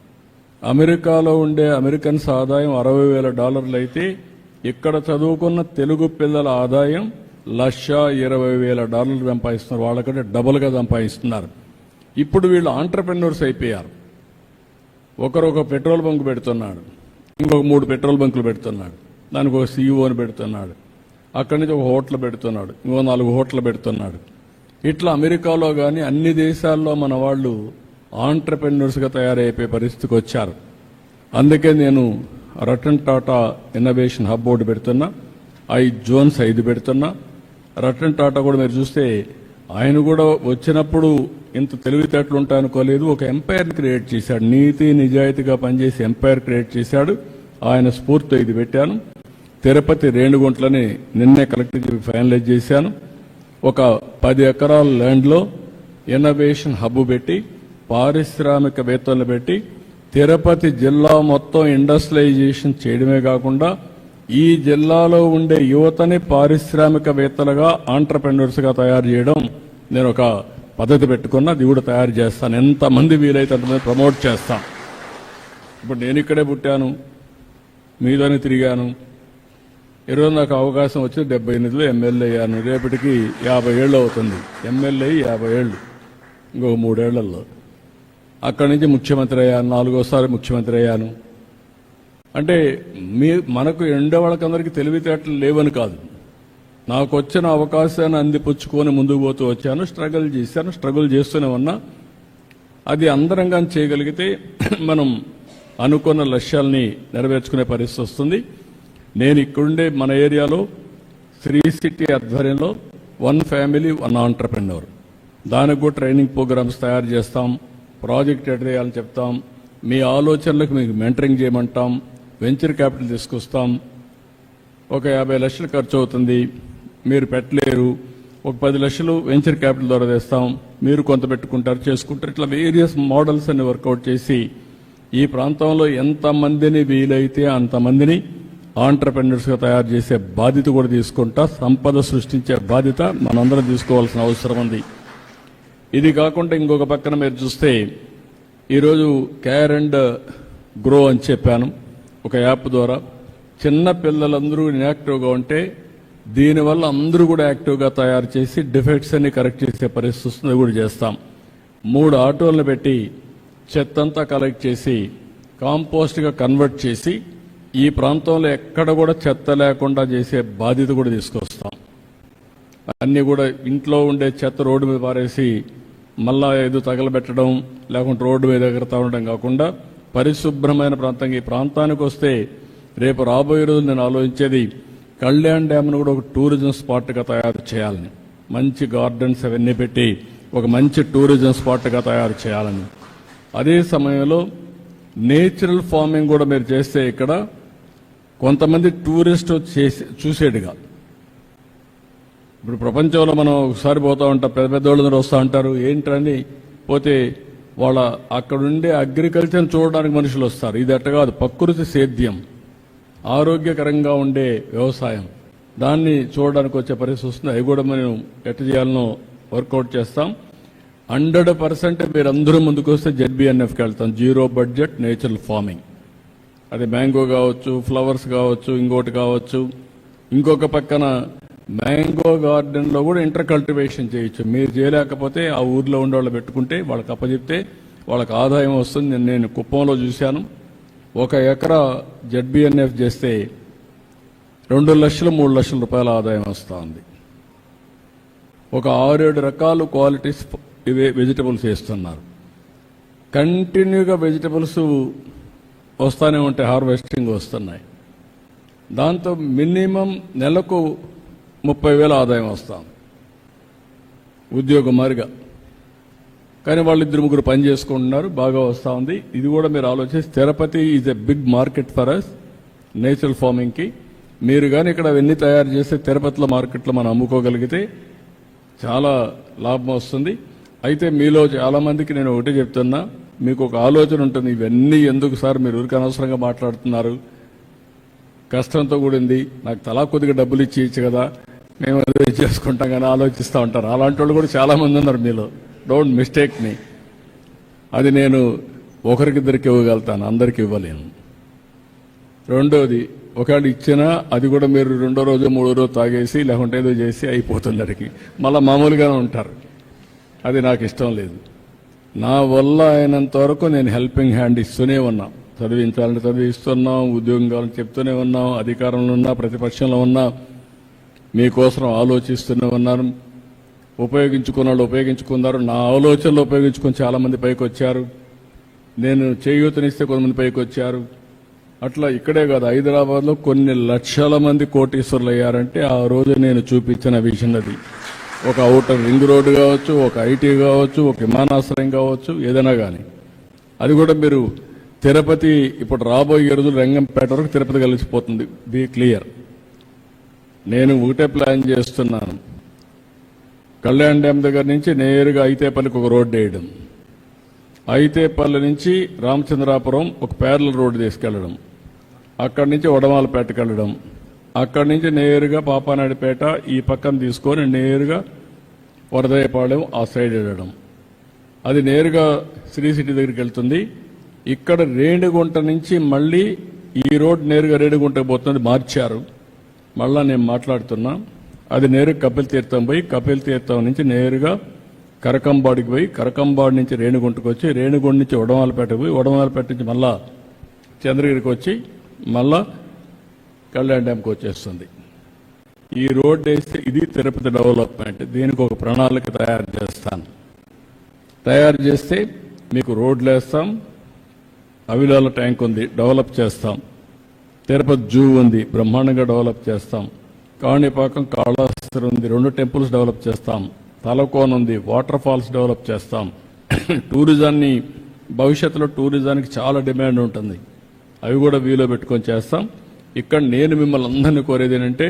అమెరికాలో ఉండే అమెరికన్స్ ఆదాయం $60,000 అయితే ఇక్కడ చదువుకున్న తెలుగు పిల్లల ఆదాయం $1,20,000 సంపాదిస్తున్నారు. వాళ్ళకంటే డబుల్గా సంపాదిస్తున్నారు. ఇప్పుడు వీళ్ళు ఆంటర్ప్రెన్యూర్స్ అయిపోయారు. ఒకరు ఒక పెట్రోల్ బంక్ పెడుతున్నాడు, ఇంకొక 3 పెట్రోల్ బంకులు పెడుతున్నాడు, దానికి ఒక సీఈఓని పెడుతున్నాడు, అక్కడి నుంచి ఒక హోటల్ పెడుతున్నాడు, ఇంకో 4 హోటల్ పెడుతున్నాడు. ఇట్లా అమెరికాలో కానీ అన్ని దేశాల్లో మన వాళ్ళు ఆంటర్ప్రెన్యూర్స్గా తయారైపోయే పరిస్థితికి వచ్చారు. అందుకే నేను Ratan Tata innovation hub board పెడుతున్నా, 5 జోన్స్ 5 పెడుతున్నా. రతన్ టాటా కూడా మీరు చూస్తే ఆయన కూడా వచ్చినప్పుడు ఇంత తెలివితేటలు ఉంటాయనుకోలేదు. ఒక ఎంపైర్ క్రియేట్ చేశాడు, నీతి నిజాయితీగా పనిచేసి ఎంపైర్ క్రియేట్ చేశాడు. ఆయన స్ఫూర్తితో ఇది పెట్టాను. తిరుపతి రేణిగుంట్లని నిన్నే కలెక్టర్ ఫైనలైజ్ చేశాను. ఒక 10 ఎకరాల ల్యాండ్లో ఇన్నోవేషన్ హబ్ పెట్టి పారిశ్రామికవేత్తలను పెట్టి తిరుపతి జిల్లా మొత్తం ఇండస్ట్రియలైజేషన్ చేయడమే కాకుండా ఈ జిల్లాలో ఉండే యువతని పారిశ్రామికవేత్తలుగా ఆంటర్ప్రెన్యూర్స్గా తయారు చేయడం నేను ఒక పద్ధతి పెట్టుకున్నా. అది కూడా తయారు చేస్తాను. ఎంతమంది వీలైతే అంతమంది ప్రమోట్ చేస్తాను. ఇప్పుడు నేను ఇక్కడే పుట్టాను, మీదనే తిరిగాను. ఈరోజు నాకు అవకాశం వచ్చి 78లో ఎమ్మెల్యే అయ్యాను. రేపటికి 50 ఏళ్ళు అవుతుంది. ఎమ్మెల్యే 50 ఏళ్ళు, ఇంకో 3 ఏళ్లలో. అక్కడి నుంచి ముఖ్యమంత్రి అయ్యాను, 4వసారి ముఖ్యమంత్రి అయ్యాను. అంటే మనకు ఎండే వాళ్ళకందరికీ తెలివితేటలు లేవని కాదు, నాకు వచ్చిన అవకాశాన్ని అందిపుచ్చుకొని ముందుకు పోతూ వచ్చాను. స్ట్రగుల్ చేశాను, స్ట్రగుల్ చేస్తూనే ఉన్నా. అది అందరం కానీ చేయగలిగితే మనం అనుకున్న లక్ష్యాలని నెరవేర్చుకునే పరిస్థితి వస్తుంది. నేను ఇక్కడుండే మన ఏరియాలో శ్రీ సిటీ ఆధ్వర్యంలో 1 ఫ్యామిలీ 1 ఆంటర్ప్రెన్యూర్, దానికి కూడా ట్రైనింగ్ ప్రోగ్రామ్స్ తయారు చేస్తాం, ప్రాజెక్ట్ ఎట్ చేయాలని చెప్తాం, మీ ఆలోచనలకు మీకు మెంటరింగ్ చేయమంటాం, వెంచర్ క్యాపిటల్ తీసుకొస్తాం. ఒక 50 లక్షలు ఖర్చు అవుతుంది, మీరు పెట్టలేరు, ఒక 10 లక్షలు వెంచర్ క్యాపిటల్ ద్వారా తెస్తాం, మీరు కొంత పెట్టుకుంటారు, చేసుకుంటారు. ఇట్లా వేరియస్ మోడల్స్ అన్ని వర్కౌట్ చేసి ఈ ప్రాంతంలో ఎంతమందిని వీలైతే అంతమందిని ఆంటర్ప్రెన్యూర్స్గా తయారు చేసే బాధ్యత కూడా తీసుకుంటా, సంపద సృష్టించే బాధ్యత మనందరం తీసుకోవాల్సిన అవసరం ఉంది. ఇది కాకుండా ఇంకొక పక్కన మీరు చూస్తే ఈరోజు కేర్ అండ్ గ్రో అని చెప్పాను, ఒక యాప్ ద్వారా చిన్న పిల్లలందరూ ఇన్యాక్టివ్గా ఉంటే దీనివల్ల అందరూ కూడా యాక్టివ్గా తయారు చేసి డిఫెక్ట్స్ అన్ని కరెక్ట్ చేసే పరిస్థితి వస్తుంది, కూడా చేస్తాం. 3 ఆటోలను పెట్టి చెత్తంతా కలెక్ట్ చేసి కాంపోస్ట్గా కన్వర్ట్ చేసి ఈ ప్రాంతంలో ఎక్కడ కూడా చెత్త లేకుండా చేసే బాధ్యత కూడా తీసుకొస్తాం. అన్నీ కూడా ఇంట్లో ఉండే చెత్త రోడ్డు మీద పారేసి మళ్ళా ఏదో తగలబెట్టడం లేకుంటే రోడ్డు మీద ఎగరతా ఉండడం కాకుండా పరిశుభ్రమైన ప్రాంతంగా ఈ ప్రాంతానికి వస్తే రేపు రాబోయే రోజు నేను ఆలోచించేది కళ్యాణ్ డ్యామ్ను కూడా ఒక టూరిజం స్పాట్గా తయారు చేయాలని, మంచి గార్డెన్స్ అవన్నీ పెట్టి ఒక మంచి టూరిజం స్పాట్గా తయారు చేయాలని. అదే సమయంలో నేచురల్ ఫార్మింగ్ కూడా మీరు చేస్తే ఇక్కడ కొంతమంది టూరిస్ట్ చేసి చూసేట్టుగా, ఇప్పుడు ప్రపంచంలో మనం ఒకసారి పోతూ ఉంటాం, పెద్ద పెద్ద వాళ్ళందరూ వస్తూ ఉంటారు, ఏంటని పోతే వాళ్ళ అక్కడుండే అగ్రికల్చర్ చూడడానికి మనుషులు వస్తారు. ఇది అట్ట కాదు, ప్రకృతి సేద్యం, ఆరోగ్యకరంగా ఉండే వ్యవసాయం, దాన్ని చూడడానికి వచ్చే పరిస్థితి వస్తుంది. అవి కూడా మనం ఎట్ట చేయాలనో వర్కౌట్ చేస్తాం. 100% మీరందరూ ముందుకు వస్తే ZBNFకి వెళ్తాం, జీరో బడ్జెట్ నేచురల్ ఫార్మింగ్. అది మ్యాంగో కావచ్చు, ఫ్లవర్స్ కావచ్చు, ఇంకోటి కావచ్చు. ఇంకొక పక్కన మ్యాంగో గార్డెన్లో కూడా ఇంటర్ కల్టివేషన్ చేయొచ్చు. మీరు చేయలేకపోతే ఆ ఊర్లో ఉండే వాళ్ళు పెట్టుకుంటే వాళ్ళకి అప్పచెప్తే వాళ్ళకి ఆదాయం వస్తుంది. నేను కుప్పంలో చూశాను, 1 ఎకరా ZBNF చేస్తే 2 లక్షలు 3 లక్షల రూపాయల ఆదాయం వస్తూ ఉంది. ఒక 6-7 రకాల క్వాలిటీస్ ఇవే వెజిటబుల్స్ వేస్తున్నారు. కంటిన్యూగా వెజిటబుల్స్ వస్తూనే ఉంటాయి, హార్వెస్టింగ్ వస్తున్నాయి. దాంతో మినిమం నెలకు 30,000 ఆదాయం వస్తాం ఉద్యోగం మారిగా. కానీ వాళ్ళు 2-3 పని చేసుకుంటున్నారు, బాగా వస్తూ ఉంది. ఇది కూడా మీరు ఆలోచిస్తే Tirupati is a big market for us natural ఫార్మింగ్కి. మీరు కానీ ఇక్కడ అవన్నీ తయారు చేస్తే తిరుపతిలో మార్కెట్లో మనం అమ్ముకోగలిగితే చాలా లాభం వస్తుంది. అయితే మీలో చాలామందికి నేను ఒకటే చెప్తున్నా, మీకు ఒక ఆలోచన ఉంటుంది, ఇవన్నీ ఎందుకు సార్ మీరు ఊరికి అనవసరంగా మాట్లాడుతున్నారు, కష్టంతో కూడింది, నాకు తలా కొద్దిగా డబ్బులు ఇచ్చి కదా మేము అదే చేసుకుంటాం కానీ ఆలోచిస్తూ ఉంటారు. అలాంటి వాళ్ళు కూడా చాలామంది ఉన్నారు మీలో, డోంట్ మిస్టేక్ మీ. అది నేను ఒకరికిద్దరికి ఇవ్వగలుగుతాను, అందరికి ఇవ్వలేను. రెండోది, ఒకవేళ ఇచ్చినా అది కూడా మీరు 2వ రోజు 3వ రోజు తాగేసి లేకుంటే ఏదో చేసి అయిపోతుందరికి మళ్ళీ మామూలుగానే ఉంటారు. అది నాకు ఇష్టం లేదు. నా వల్ల అయినంత వరకు నేను హెల్పింగ్ హ్యాండ్ ఇస్తూనే ఉన్నా, చదివించాలని చదివిస్తున్నాం, ఉద్యోగం కావాలని చెప్తూనే ఉన్నాం, అధికారంలో ఉన్నా ప్రతిపక్షంలో ఉన్నా మీకోసం ఆలోచిస్తూనే ఉన్నాను. ఉపయోగించుకున్న వాళ్ళు ఉపయోగించుకున్నారు, నా ఆలోచనలు ఉపయోగించుకొని చాలామంది పైకి వచ్చారు. నేను చేయూతనిస్తే కొంతమంది పైకి వచ్చారు. అట్లా ఇక్కడే కాదు, హైదరాబాద్లో కొన్ని లక్షల మంది కోటీశ్వరులు అయ్యారంటే ఆ రోజు నేను చూపించిన విజన్ అది. ఒక ఔటర్ రింగ్ రోడ్డు కావచ్చు, ఒక ఐటీ కావచ్చు, ఒక విమానాశ్రయం కావచ్చు, ఏదైనా కానీ. అది కూడా మీరు తిరుపతి ఇప్పుడు రాబోయే రోజులు రంగంపేట వరకు తిరుపతి కలిసిపోతుంది, బీ క్లియర్. నేను ఒకటే ప్లాన్ చేస్తున్నాను, కళ్యాణ్ డ్యామ్ దగ్గర నుంచి నేరుగా ఐతేపల్లికి ఒక రోడ్డు వేయడం, ఐతేపల్లి నుంచి రామచంద్రాపురం ఒక ప్యారలల్ రోడ్డు తీసుకెళ్లడం, అక్కడి నుంచి వడమాలపేటకి వెళ్ళడం, అక్కడి నుంచి నేరుగా పాపానాయుడుపేట ఈ పక్కన తీసుకొని నేరుగా వరదయ్యపాళెం ఆ సైడ్ వెళ్ళడం. అది నేరుగా శ్రీ సిటీ దగ్గరికి వెళ్తుంది. ఇక్కడ రేణిగుంట నుంచి మళ్ళీ ఈ రోడ్ నేరుగా రేణిగుంటకు పోతుంది, మార్చారు. మళ్ళా నేను మాట్లాడుతున్నా, అది నేరుగా కపిల్ తీర్థం పోయి కపిల్ తీర్థం నుంచి నేరుగా కరకంబాడికి పోయి కరకంబాడి నుంచి రేణిగుంటకు వచ్చి రేణిగుంట నుంచి వడమాలపేటకు పోయి వడమాలపేట నుంచి మళ్ళా చంద్రగిరికి వచ్చి మళ్ళా కళ్యాణ్ డ్యామ్కి వచ్చేస్తుంది. ఈ రోడ్ వేస్తే ఇది తిరుపతి డెవలప్మెంట్. దీనికి ఒక ప్రణాళిక తయారు చేస్తాను. తయారు చేస్తే మీకు రోడ్లు వేస్తాం, అవిలాల ట్యాంక్ ఉంది డెవలప్ చేస్తాం, తిరుపతి జూ ఉంది బ్రహ్మాండంగా డెవలప్ చేస్తాం, కాణిపాకం కాళహస్తి ఉంది, 2 టెంపుల్స్ డెవలప్ చేస్తాం. తలకోన ఉంది, వాటర్ ఫాల్స్ డెవలప్ చేస్తాం. టూరిజాన్ని భవిష్యత్తులో టూరిజానికి చాలా డిమాండ్ ఉంటుంది, అవి కూడా వీలో పెట్టుకొని చేస్తాం. ఇక్కడ నేను మిమ్మల్ని అందరినీ కోరేది ఏంటంటే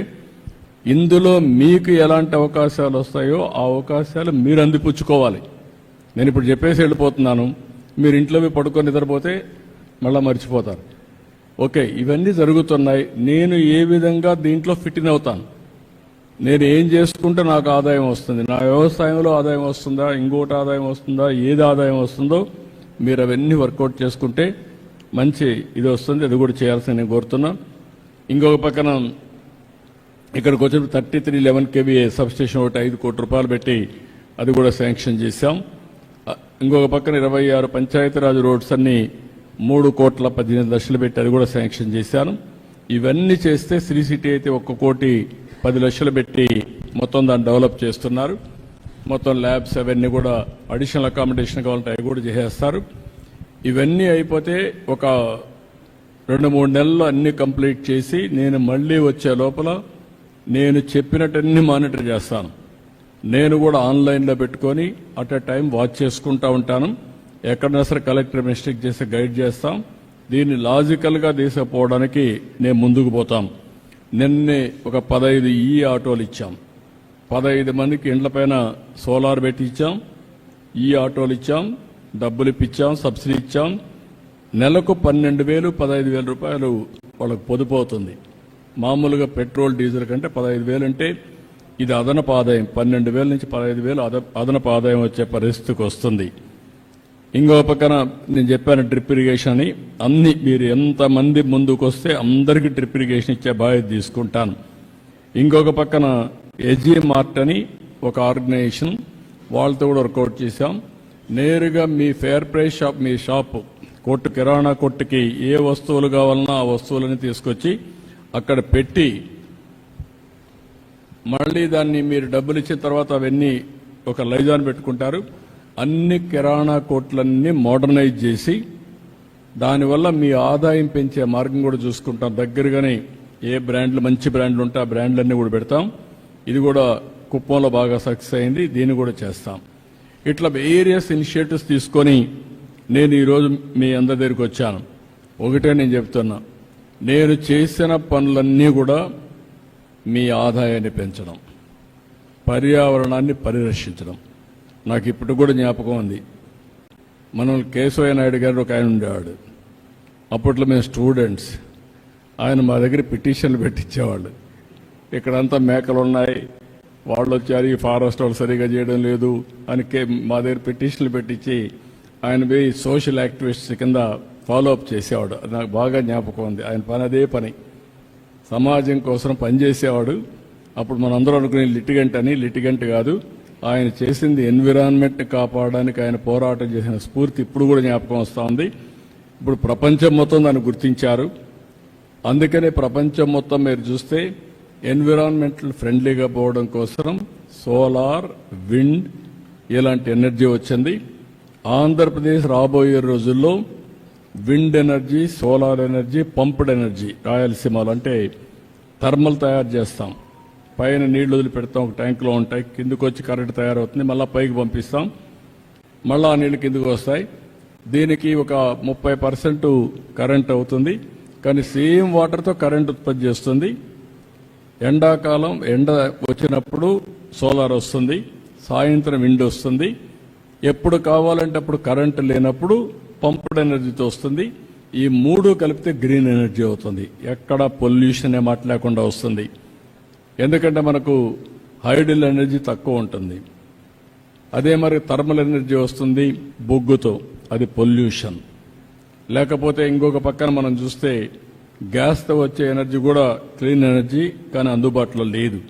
ఇందులో మీకు ఎలాంటి అవకాశాలు వస్తాయో ఆ అవకాశాలు మీరు అందిపుచ్చుకోవాలి. నేను ఇప్పుడు చెప్పేసి వెళ్ళిపోతున్నాను, మీరు ఇంట్లో పోయి పడుకొని నిద్రపోతే మళ్ళీ మర్చిపోతారు. ఓకే, ఇవన్నీ జరుగుతున్నాయి. నేను ఏ విధంగా దీంట్లో ఫిట్ ఇన్ అవుతాను, నేను ఏం చేసుకుంటే నాకు ఆదాయం వస్తుంది, నా వ్యవసాయంలో ఆదాయం వస్తుందా, ఇంకోటి ఆదాయం వస్తుందా, ఏది ఆదాయం వస్తుందో మీరు అవన్నీ వర్కౌట్ చేసుకుంటే మంచి ఇది వస్తుంది. అది కూడా చేయాల్సి నేను కోరుతున్నా. ఇంకొక పక్కన ఇక్కడికి వచ్చిన 3311 kVA సబ్స్టేషన్ ఒకటి 5 కోట్ల రూపాయలు పెట్టి అది కూడా శాంక్షన్ చేశాం. ఇంకొక పక్కన 26 పంచాయతీరాజ్ రోడ్స్ అన్ని 3,18,00,000 పెట్టి అది కూడా శాంక్షన్ చేశాను. ఇవన్నీ చేస్తే శ్రీ సిటీ అయితే 1,10,00,000 పెట్టి మొత్తం దాన్ని డెవలప్ చేస్తున్నారు. మొత్తం ల్యాబ్స్ అవన్నీ కూడా అడిషనల్ అకామిడేషన్ కావాలంటే అవి కూడా చేసేస్తారు. ఇవన్నీ అయిపోతే ఒక 2-3 నెలల్లో అన్ని కంప్లీట్ చేసి నేను మళ్ళీ వచ్చే లోపల నేను చెప్పినట్టన్నీ మానిటర్ చేస్తాను. నేను కూడా ఆన్లైన్లో పెట్టుకొని అట్ ఎ టైం వాచ్ చేసుకుంటా ఉంటాను. ఎక్కడైనా సరే కలెక్టర్ మిస్టేక్ చేస్తే గైడ్ చేస్తాం. దీన్ని లాజికల్గా తీసుకుపోవడానికి నేను ముందుకు పోతాం. నిన్నే ఒక 15 ఆటోలు ఇచ్చాం, 15 మందికి ఇండ్లపైన సోలార్ పెట్టి ఇచ్చాం, ఆటోలు ఇచ్చాం, డబ్బులు ఇప్పించాం, సబ్సిడీ ఇచ్చాం. నెలకు 12,000 15,000 రూపాయలు వాళ్ళకు పొదుపు అవుతుంది. మామూలుగా పెట్రోల్ డీజిల్ కంటే 15,000 అంటే ఇది అదనపు ఆదాయం. 12,000 నుంచి 15,000 అదనపు ఆదాయం వచ్చే పరిస్థితికి వస్తుంది. ఇంకో పక్కన నేను చెప్పాను డ్రిప్ ఇరిగేషన్ అని, అన్ని మీరు ఎంతమంది ముందుకు వస్తే అందరికీ డ్రిప్ ఇరిగేషన్ ఇచ్చే బాధ్యత తీసుకుంటాను. ఇంకొక పక్కన ఎస్జీ మార్ట్ అని ఒక ఆర్గనైజేషన్, వాళ్ళతో కూడా వర్కౌట్ చేశాం. నేరుగా మీ ఫేర్ ప్రైస్ షాప్, మీ షాపు కొట్టు, కిరాణా కొట్టుకి ఏ వస్తువులు కావాలన్నా ఆ వస్తువులని తీసుకొచ్చి అక్కడ పెట్టి మళ్ళీ దాన్ని మీరు డబ్బులు ఇచ్చిన తర్వాత అవన్నీ ఒక లైజాన్ పెట్టుకుంటారు. అన్ని కిరాణా కొట్లన్నీ మోడర్నైజ్ చేసి దానివల్ల మీ ఆదాయం పెంచే మార్గం కూడా చూసుకుంటాం. దగ్గరగానే ఏ బ్రాండ్లు మంచి బ్రాండ్లు ఉంటే ఆ బ్రాండ్లన్నీ కూడా పెడతాం. ఇది కూడా కుప్పంలో బాగా సక్సెస్ అయింది, దీన్ని కూడా చేస్తాం. ఇట్లా వేరియస్ ఇనిషియేటివ్స్ తీసుకొని నేను ఈరోజు మీ అందరి దగ్గరికి వచ్చాను. ఒకటే నేను చెప్తున్నా, నేను చేసిన పనులన్నీ కూడా మీ ఆదాయాన్ని పెంచడం, పర్యావరణాన్ని పరిరక్షించడం. నాకు ఇప్పుడు కూడా జ్ఞాపకం ఉంది, మనం కేశవయ్య నాయుడు గారు ఒక ఆయన ఉండేవాడు. అప్పట్లో మేము స్టూడెంట్స్, ఆయన మా దగ్గర పిటిషన్లు పెట్టించేవాళ్ళు. ఇక్కడంతా మేకలు ఉన్నాయి, వాళ్ళు వచ్చారు, ఈ ఫారెస్ట్ వాళ్ళు సరిగా చేయడం లేదు అని మా దగ్గర పిటిషన్లు పెట్టించి ఆయన పోయి సోషల్ యాక్టివిస్ట్ కింద ఫాలో అప్ చేసేవాడు. నాకు బాగా జ్ఞాపకం ఉంది. ఆయన పని అదే పని, సమాజం కోసం పనిచేసేవాడు. అప్పుడు మనందరూ అనుకునే లిటిగెంట్ కాదు, ఆయన చేసింది ఎన్విరాన్మెంట్ని కాపాడడానికి ఆయన పోరాటం చేసిన స్ఫూర్తి ఇప్పుడు కూడా జ్ఞాపకం వస్తూ ఉంది. ఇప్పుడు ప్రపంచం మొత్తం దాన్ని గుర్తించారు. అందుకనే ప్రపంచం మొత్తం మీరు చూస్తే ఎన్విరాన్మెంటల్ ఫ్రెండ్లీగా పోవడం కోసం సోలార్, విండ్ ఇలాంటి ఎనర్జీ వచ్చింది. ఆంధ్రప్రదేశ్ రాబోయే రోజుల్లో wind energy, solar energy, pumped energy, రాయలసీమలో అంటే థర్మల్ తయారు చేస్తాం. పైన నీళ్లు వదిలిపెడతాం, ఒక ట్యాంకులో ఉంటాయి, కిందకు వచ్చి కరెంట్ తయారవుతుంది, మళ్ళీ పైకి పంపిస్తాం, మళ్ళీ ఆ నీళ్లు కిందకు వస్తాయి. దీనికి ఒక 30% కరెంట్ అవుతుంది, కానీ సేమ్ వాటర్తో కరెంట్ ఉత్పత్తి చేస్తుంది. ఎండాకాలం ఎండ వచ్చినప్పుడు సోలార్ వస్తుంది, సాయంత్రం విండ్ వస్తుంది. ఎప్పుడు కావాలంటే అప్పుడు కరెంటు లేనప్పుడు పంప్డ్ ఎనర్జీతో వస్తుంది. ఈ 3 కలిపితే గ్రీన్ ఎనర్జీ అవుతుంది. ఎక్కడ పొల్యూషన్ ఏ మాట లేకుండా వస్తుంది. ఎందుకంటే మనకు హైడల్ ఎనర్జీ తక్కువ ఉంటుంది. అదే మరి థర్మల్ ఎనర్జీ వస్తుంది బొగ్గుతో, అది పొల్యూషన్. లేకపోతే ఇంకొక పక్కన మనం చూస్తే గ్యాస్తో వచ్చే ఎనర్జీ కూడా క్లీన్ ఎనర్జీ, కానీ అందుబాటులో లేదు.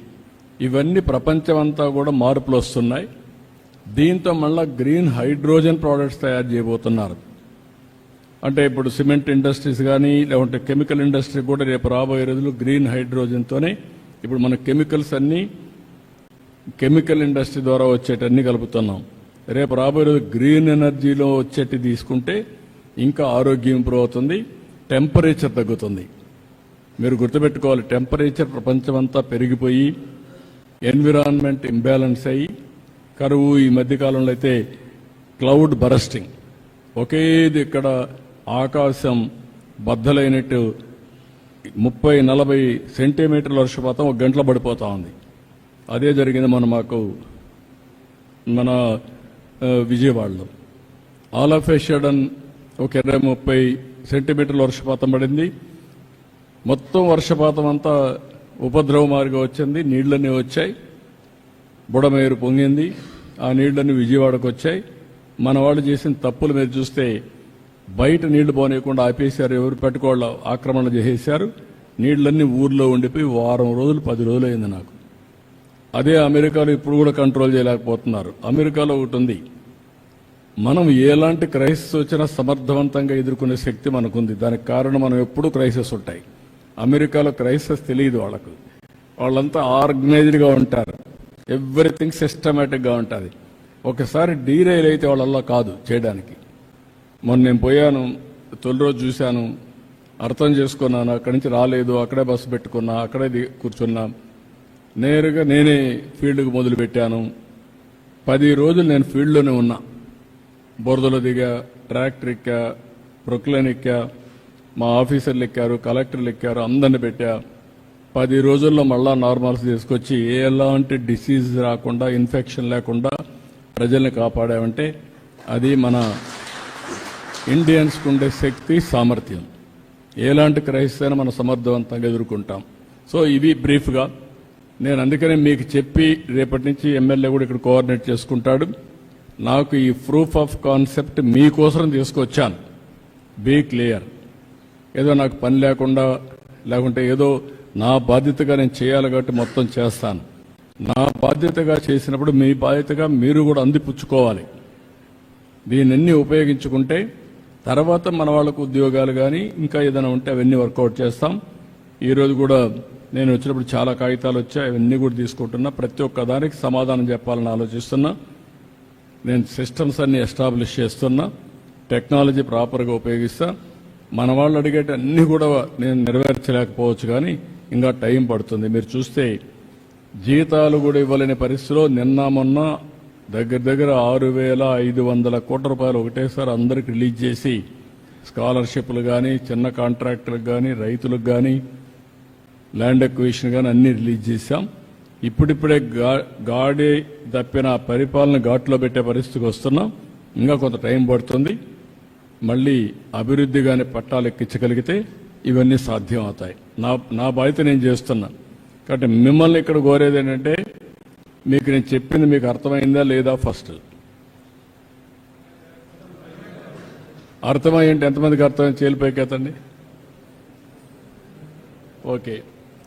ఇవన్నీ ప్రపంచమంతా కూడా మార్పులు వస్తున్నాయి. దీంతో మళ్ళా గ్రీన్ హైడ్రోజన్ ప్రోడక్ట్స్ తయారు చేయబోతున్నారు. అంటే ఇప్పుడు సిమెంట్ ఇండస్ట్రీస్ కానీ లేకుంటే కెమికల్ ఇండస్ట్రీ కూడా రేపు రాబోయే రోజులు గ్రీన్ హైడ్రోజన్తోనే ఇప్పుడు మన కెమికల్స్ అన్నీ కెమికల్ ఇండస్ట్రీ ద్వారా వచ్చేటన్నీ కలుపుతున్నాం. రేపు రాబోయే రోజు గ్రీన్ ఎనర్జీలో వచ్చేటి తీసుకుంటే ఇంకా ఆరోగ్యం ఇంప్రూవ్ అవుతుంది, టెంపరేచర్ తగ్గుతుంది. మీరు గుర్తుపెట్టుకోవాలి, టెంపరేచర్ ప్రపంచమంతా పెరిగిపోయి ఎన్విరాన్మెంట్ ఇంబ్యాలెన్స్ అయ్యి కరువు, ఈ మధ్యకాలంలో అయితే క్లౌడ్ బరస్టింగ్, ఒకేది ఇక్కడ ఆకాశం బద్దలైనట్టు 30-40 సెంటీమీటర్ల వర్షపాతం ఒక గంటలో పడిపోతా ఉంది. అదే జరిగింది మన విజయవాడలో. ఆల్ ఆఫ్ ఏ సడన్ ఒక 20-30 సెంటీమీటర్ల వర్షపాతం పడింది. మొత్తం వర్షపాతం అంతా ఉపద్రవమారిగా వచ్చింది. నీళ్లన్నీ వచ్చాయి, బుడమేరు పొంగింది. ఆ నీళ్లన్నీ విజయవాడకు వచ్చాయి. మన వాళ్ళు చేసిన తప్పులు మీరు చూస్తే బయట నీళ్లు పోనీయకుండా ఆపేశారు. ఎవరు పెట్టుకోళ్ళ ఆక్రమణ చేసేశారు. నీళ్లన్నీ ఊర్లో ఉండిపోయి వారం రోజులు 10 రోజులు అయింది నాకు. అదే అమెరికాలో ఇప్పుడు కూడా కంట్రోల్ చేయలేకపోతున్నారు. అమెరికాలో ఒకటి ఉంది, మనం ఎలాంటి క్రైసిస్ వచ్చినా సమర్థవంతంగా ఎదుర్కొనే శక్తి మనకుంది. దానికి కారణం మనం ఎప్పుడూ క్రైసిస్ ఉంటాయి. అమెరికాలో క్రైసిస్ తెలియదు వాళ్ళకు. వాళ్ళంతా ఆర్గనైజ్డ్గా ఉంటారు, ఎవ్రీథింగ్ సిస్టమేటిక్గా ఉంటుంది. ఒకసారి డీరైల్ అయితే వాళ్ళల్లా కాదు చేయడానికి. మొన్న నేను పోయాను, తొలి రోజు చూశాను, అర్థం చేసుకున్నాను. అక్కడి నుంచి రాలేదు, అక్కడే బస్సు పెట్టుకున్నా, అక్కడే కూర్చున్నా. నేరుగా నేనే ఫీల్డ్కి మొదలుపెట్టాను. 10 రోజులు నేను ఫీల్డ్లోనే ఉన్నా. బురదలో దిగా, ట్రాక్టర్ ఎక్కా, ప్రొక్లైన్ ఎక్కా, మా ఆఫీసర్లు ఎక్కారు, కలెక్టర్లు ఎక్కారు, అందరిని పెట్టా. 10 రోజుల్లో మళ్ళా నార్మల్స్ తీసుకొచ్చి ఎలాంటి డిసీజ్ రాకుండా, ఇన్ఫెక్షన్ లేకుండా ప్రజల్ని కాపాడామంటే అది మన ఇండియన్స్కు ఉండే శక్తి, సామర్థ్యం. ఎలాంటి క్రైసిస్ అయినా మనం సమర్థవంతంగా ఎదుర్కొంటాం. సో ఇవి బ్రీఫ్గా నేను అందుకనే మీకు చెప్పి రేపటి నుంచి ఎమ్మెల్యే కూడా ఇక్కడ కోఆర్డినేట్ చేసుకుంటాడు. నాకు ఈ ప్రూఫ్ ఆఫ్ కాన్సెప్ట్ మీకోసం తీసుకొచ్చాను. Be clear. ఏదో నాకు పని లేకుండా, లేకుంటే ఏదో నా బాధ్యతగా నేను చేయాలి కాబట్టి మొత్తం చేస్తాను. నా బాధ్యతగా చేసినప్పుడు మీ బాధ్యతగా మీరు కూడా అందిపుచ్చుకోవాలి. దీన్ని ఉపయోగించుకుంటే తర్వాత మన వాళ్ళకు ఉద్యోగాలు కానీ ఇంకా ఏదైనా ఉంటే అవన్నీ వర్కౌట్ చేస్తాం. ఈరోజు కూడా నేను వచ్చినప్పుడు చాలా కాగితాలు వచ్చాయి, అవన్నీ కూడా తీసుకుంటున్నా. ప్రతి ఒక్క దానికి సమాధానం చెప్పాలని ఆలోచిస్తున్నా. నేను సిస్టమ్స్ అన్ని ఎస్టాబ్లిష్ చేస్తున్నా, టెక్నాలజీ ప్రాపర్గా ఉపయోగిస్తా. మన వాళ్ళు అడిగేటి అన్నీ కూడా నేను నెరవేర్చలేకపోవచ్చు, కానీ ఇంకా టైం పడుతుంది. మీరు చూస్తే జీతాలు కూడా ఇవ్వలేని పరిస్థితిలో నిన్న మొన్న దగ్గర 6,500 కోట్ల రూపాయలు ఒకటేసారి అందరికి రిలీజ్ చేసి స్కాలర్షిప్లు కానీ, చిన్న కాంట్రాక్టులకు కానీ, రైతులకు కానీ, ల్యాండ్ ఎక్విజిషన్ కానీ అన్నీ రిలీజ్ చేశాం. ఇప్పుడిప్పుడే గాడి తప్పిన పరిపాలన ఘాట్లో పెట్టే పరిస్థితికి వస్తున్నాం. ఇంకా కొంత టైం పడుతుంది. మళ్ళీ అభివృద్ధి కానీ పట్టాలు ఎక్కించగలిగితే ఇవన్నీ సాధ్యం అవుతాయి. నా బాధ్యత నేను చేస్తున్నా. కాబట్టి మిమ్మల్ని ఇక్కడ కోరేది ఏంటంటే, మీకు నేను చెప్పింది మీకు అర్థమైందా లేదా? ఫస్ట్ అర్థమయ్యంటే ఎంతమందికి అర్థమైంది? చేలిపోయి ఎత్తండి. ఓకే,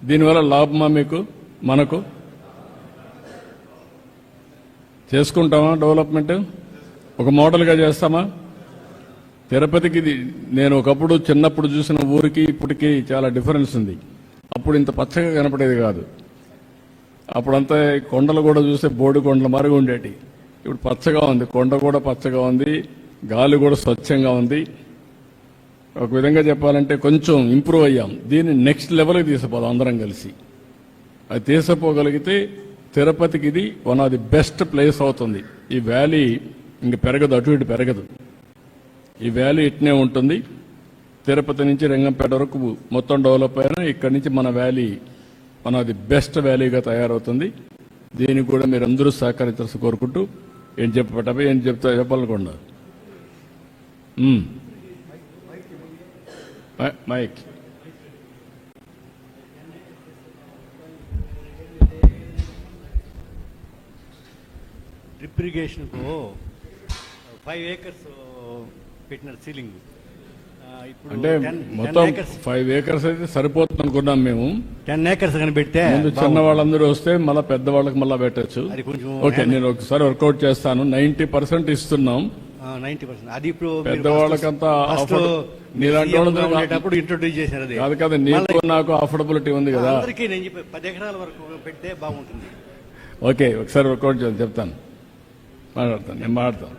దీనివల్ల లాభమా మీకు? మనకు చేసుకుంటామా? డెవలప్మెంట్ ఒక మోడల్గా చేస్తామా? తిరుపతికి నేను ఒకప్పుడు చిన్నప్పుడు చూసిన ఊరికి ఇప్పటికీ చాలా డిఫరెన్స్ ఉంది. అప్పుడు ఇంత పచ్చగా కనపడేది కాదు. అప్పుడంతా కొండలు కూడా చూస్తే బోడి కొండల మారిగా ఉండేటి. ఇప్పుడు పచ్చగా ఉంది, కొండ కూడా పచ్చగా ఉంది, గాలి కూడా స్వచ్ఛంగా ఉంది. ఒక విధంగా చెప్పాలంటే కొంచెం ఇంప్రూవ్ అయ్యాం. దీన్ని నెక్స్ట్ లెవెల్కి తీసుకుపోదాం అందరం కలిసి. అది తీసుకుపోగలిగితే తిరుపతికి ఇది one of the best place అవుతుంది. ఈ వ్యాలీ ఇంక పెరగదు, అటు ఇటు పెరగదు. ఈ వ్యాలీ ఇట్నే ఉంటుంది. తిరుపతి నుంచి రంగంపేట వరకు మొత్తం డెవలప్ అయినా ఇక్కడి నుంచి మన valley one of the best వ్యాలీగా తయారవుతుంది. దీనికి కూడా మీరు అందరూ సహకరించాల్సి కోరుకుంటూ ఏం చెప్పాలనుకోండి. మైక్ డ్రిప్ ఇరిగేషన్కు 5 acres పెట్టినారు సీలింగ్. అంటే మొత్తం 5 acres అయితే సరిపోతుంది అనుకున్నాం మేము. 10 acres కానీ పెడితే ముందు చిన్న వాళ్ళందరూ వస్తే మళ్ళీ పెద్దవాళ్ళకి మళ్ళీ పెట్టచ్చు. ఓకే, నేను ఒకసారి వర్కౌట్ చేస్తాను. 90% ఇస్తున్నాం. 90%. అది ఇప్పుడు పెద్దవాళ్ళకంతా నీలాంటి ఇంట్రొడ్యూస్ చేశారు. అది కాదు కదా, నీకు నాకు అఫోర్డబిలిటీ ఉంది కదా. అందరికీ నేను చెప్పి 10 acres వరకు పెడితే బాగుంటుంది. ఓకే, ఒకసారి వర్కౌట్ చేయాలి, చెప్తాను, మాట్లాడతాను, నేను మాట్లాడతాను.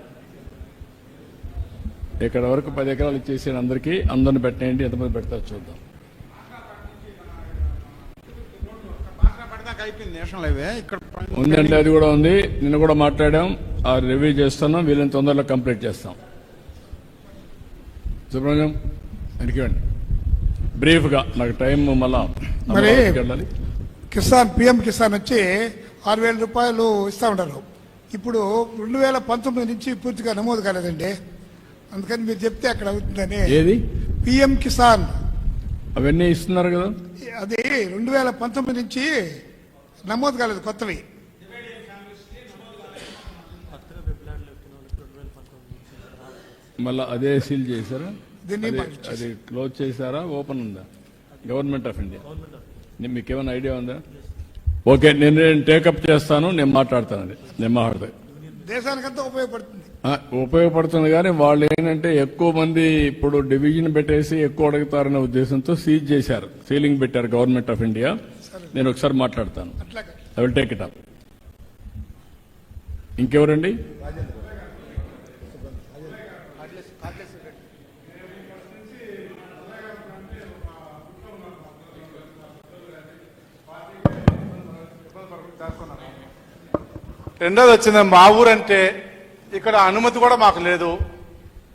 ఇక్కడ వరకు 10 ఎకరాలు ఇచ్చేసి అందరికీ అందరిని పెట్టేయండి. ఎంతమంది పెడతారు చూద్దాం. దాకా అయిపోయింది నేషనల్ హైవే ఇక్కడ ఉందండి, అది కూడా ఉంది. నిన్న కూడా మాట్లాడాం, ఆ రివ్యూ చేస్తున్నాం, వీళ్ళని తొందరలో కంప్లీట్ చేస్తాం. సుబ్రహ్మణ్యం వెనకండి బ్రీఫ్ గా, నాకు టైం మళ్ళా మరి వెళ్ళాలి. కిసాన్ పిఎం కిసాన్ వచ్చి 6,000 రూపాయలు ఇస్తా ఉంటారు. ఇప్పుడు 2019 నుంచి పూర్తిగా నమోదు కాలేదండి. అందుకని మీరు చెప్తే అక్కడ అవుతుందని. ఏది పిఎం కిసాన్ అవన్నీ ఇస్తున్నారు కదా, అది 2019 నుంచి నమోదు కాలేదు కొత్తవి. మళ్ళా అదే సీల్ చేశారా? దీన్ని అది క్లోజ్ చేశారా, ఓపెన్ ఉందా? గవర్నమెంట్ ఆఫ్ ఇండియా మీకు ఏమైనా ఐడియా ఉందా? ఓకే, నేను టేకప్ చేస్తాను, నేను మాట్లాడతాను. అది నేను మాట్లాడతాను. దేశానికంతా ఉపయోగపడుతుంది. ఉపయోగపడుతుంది, కానీ వాళ్ళు ఏంటంటే ఎక్కువ మంది ఇప్పుడు డివిజన్ పెట్టేసి ఎక్కువ అడుగుతారనే ఉద్దేశంతో సీజ్ చేశారు, సీలింగ్ పెట్టారు గవర్నమెంట్ ఆఫ్ ఇండియా. నేను ఒకసారి మాట్లాడతాను. I will take it up. ఇంకెవరండి? రెండోది వచ్చింది, మా ఊరంటే ఇక్కడ అనుమతి కూడా మాకు లేదు.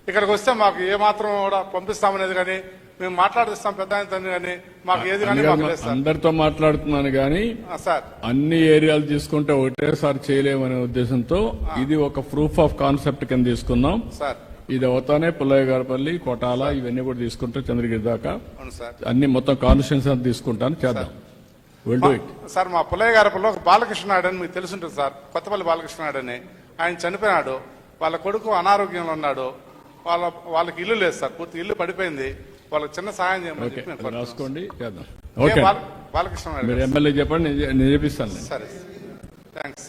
ఇక్కడికి వస్తే మాకు ఏ మాత్రం కూడా పంపిస్తామనేది కానీ, మేము మాట్లాడిస్తాం పెద్ద ఆయనతో కానీ, మాకు ఏది కానీ మాకు లేదు సార్. అందరితో మాట్లాడుతున్నాను కానీ సార్, అన్ని ఏరియాలు తీసుకుంటే ఒకటేసారి చేయలేమనే ఉద్దేశంతో ఇది ఒక ప్రూఫ్ ఆఫ్ కాన్సెప్ట్ కింద తీసుకున్నాం సార్. ఇది అవుతానే పుల్లయ్యగారపల్లి, కొటాల ఇవన్నీ కూడా తీసుకుంటే చంద్రగిరి దాకా అవును సార్. అన్ని మొత్తం కాన్స్టిట్యూన్స్ అంతా తీసుకుంటాను, చేద్దాం. Will do it. సార్, మా పుల్లయ్య గారిలో ఒక బాలకృష్ణ నాయుడు అని మీకు తెలుసుంటుంది సార్, కొత్తపల్లి బాలకృష్ణ నాయుడు అని. ఆయన చనిపోయినాడు, వాళ్ళ కొడుకు అనారోగ్యంలో ఉన్నాడు, వాళ్ళకి ఇల్లు లేదు సార్, పూర్తి ఇల్లు పడిపోయింది. వాళ్ళకి చిన్న సహాయం చేయమని చెప్పి నేను కోరుతున్నాను. రాసుకోండి, చేద్దాం. ఏ ఓకే, బాలకృష్ణ నాయుడు మీరు గారు. ఎమ్మెల్యే చెప్పండి, నేను చేపిస్తాను. సరే, థ్యాంక్స్.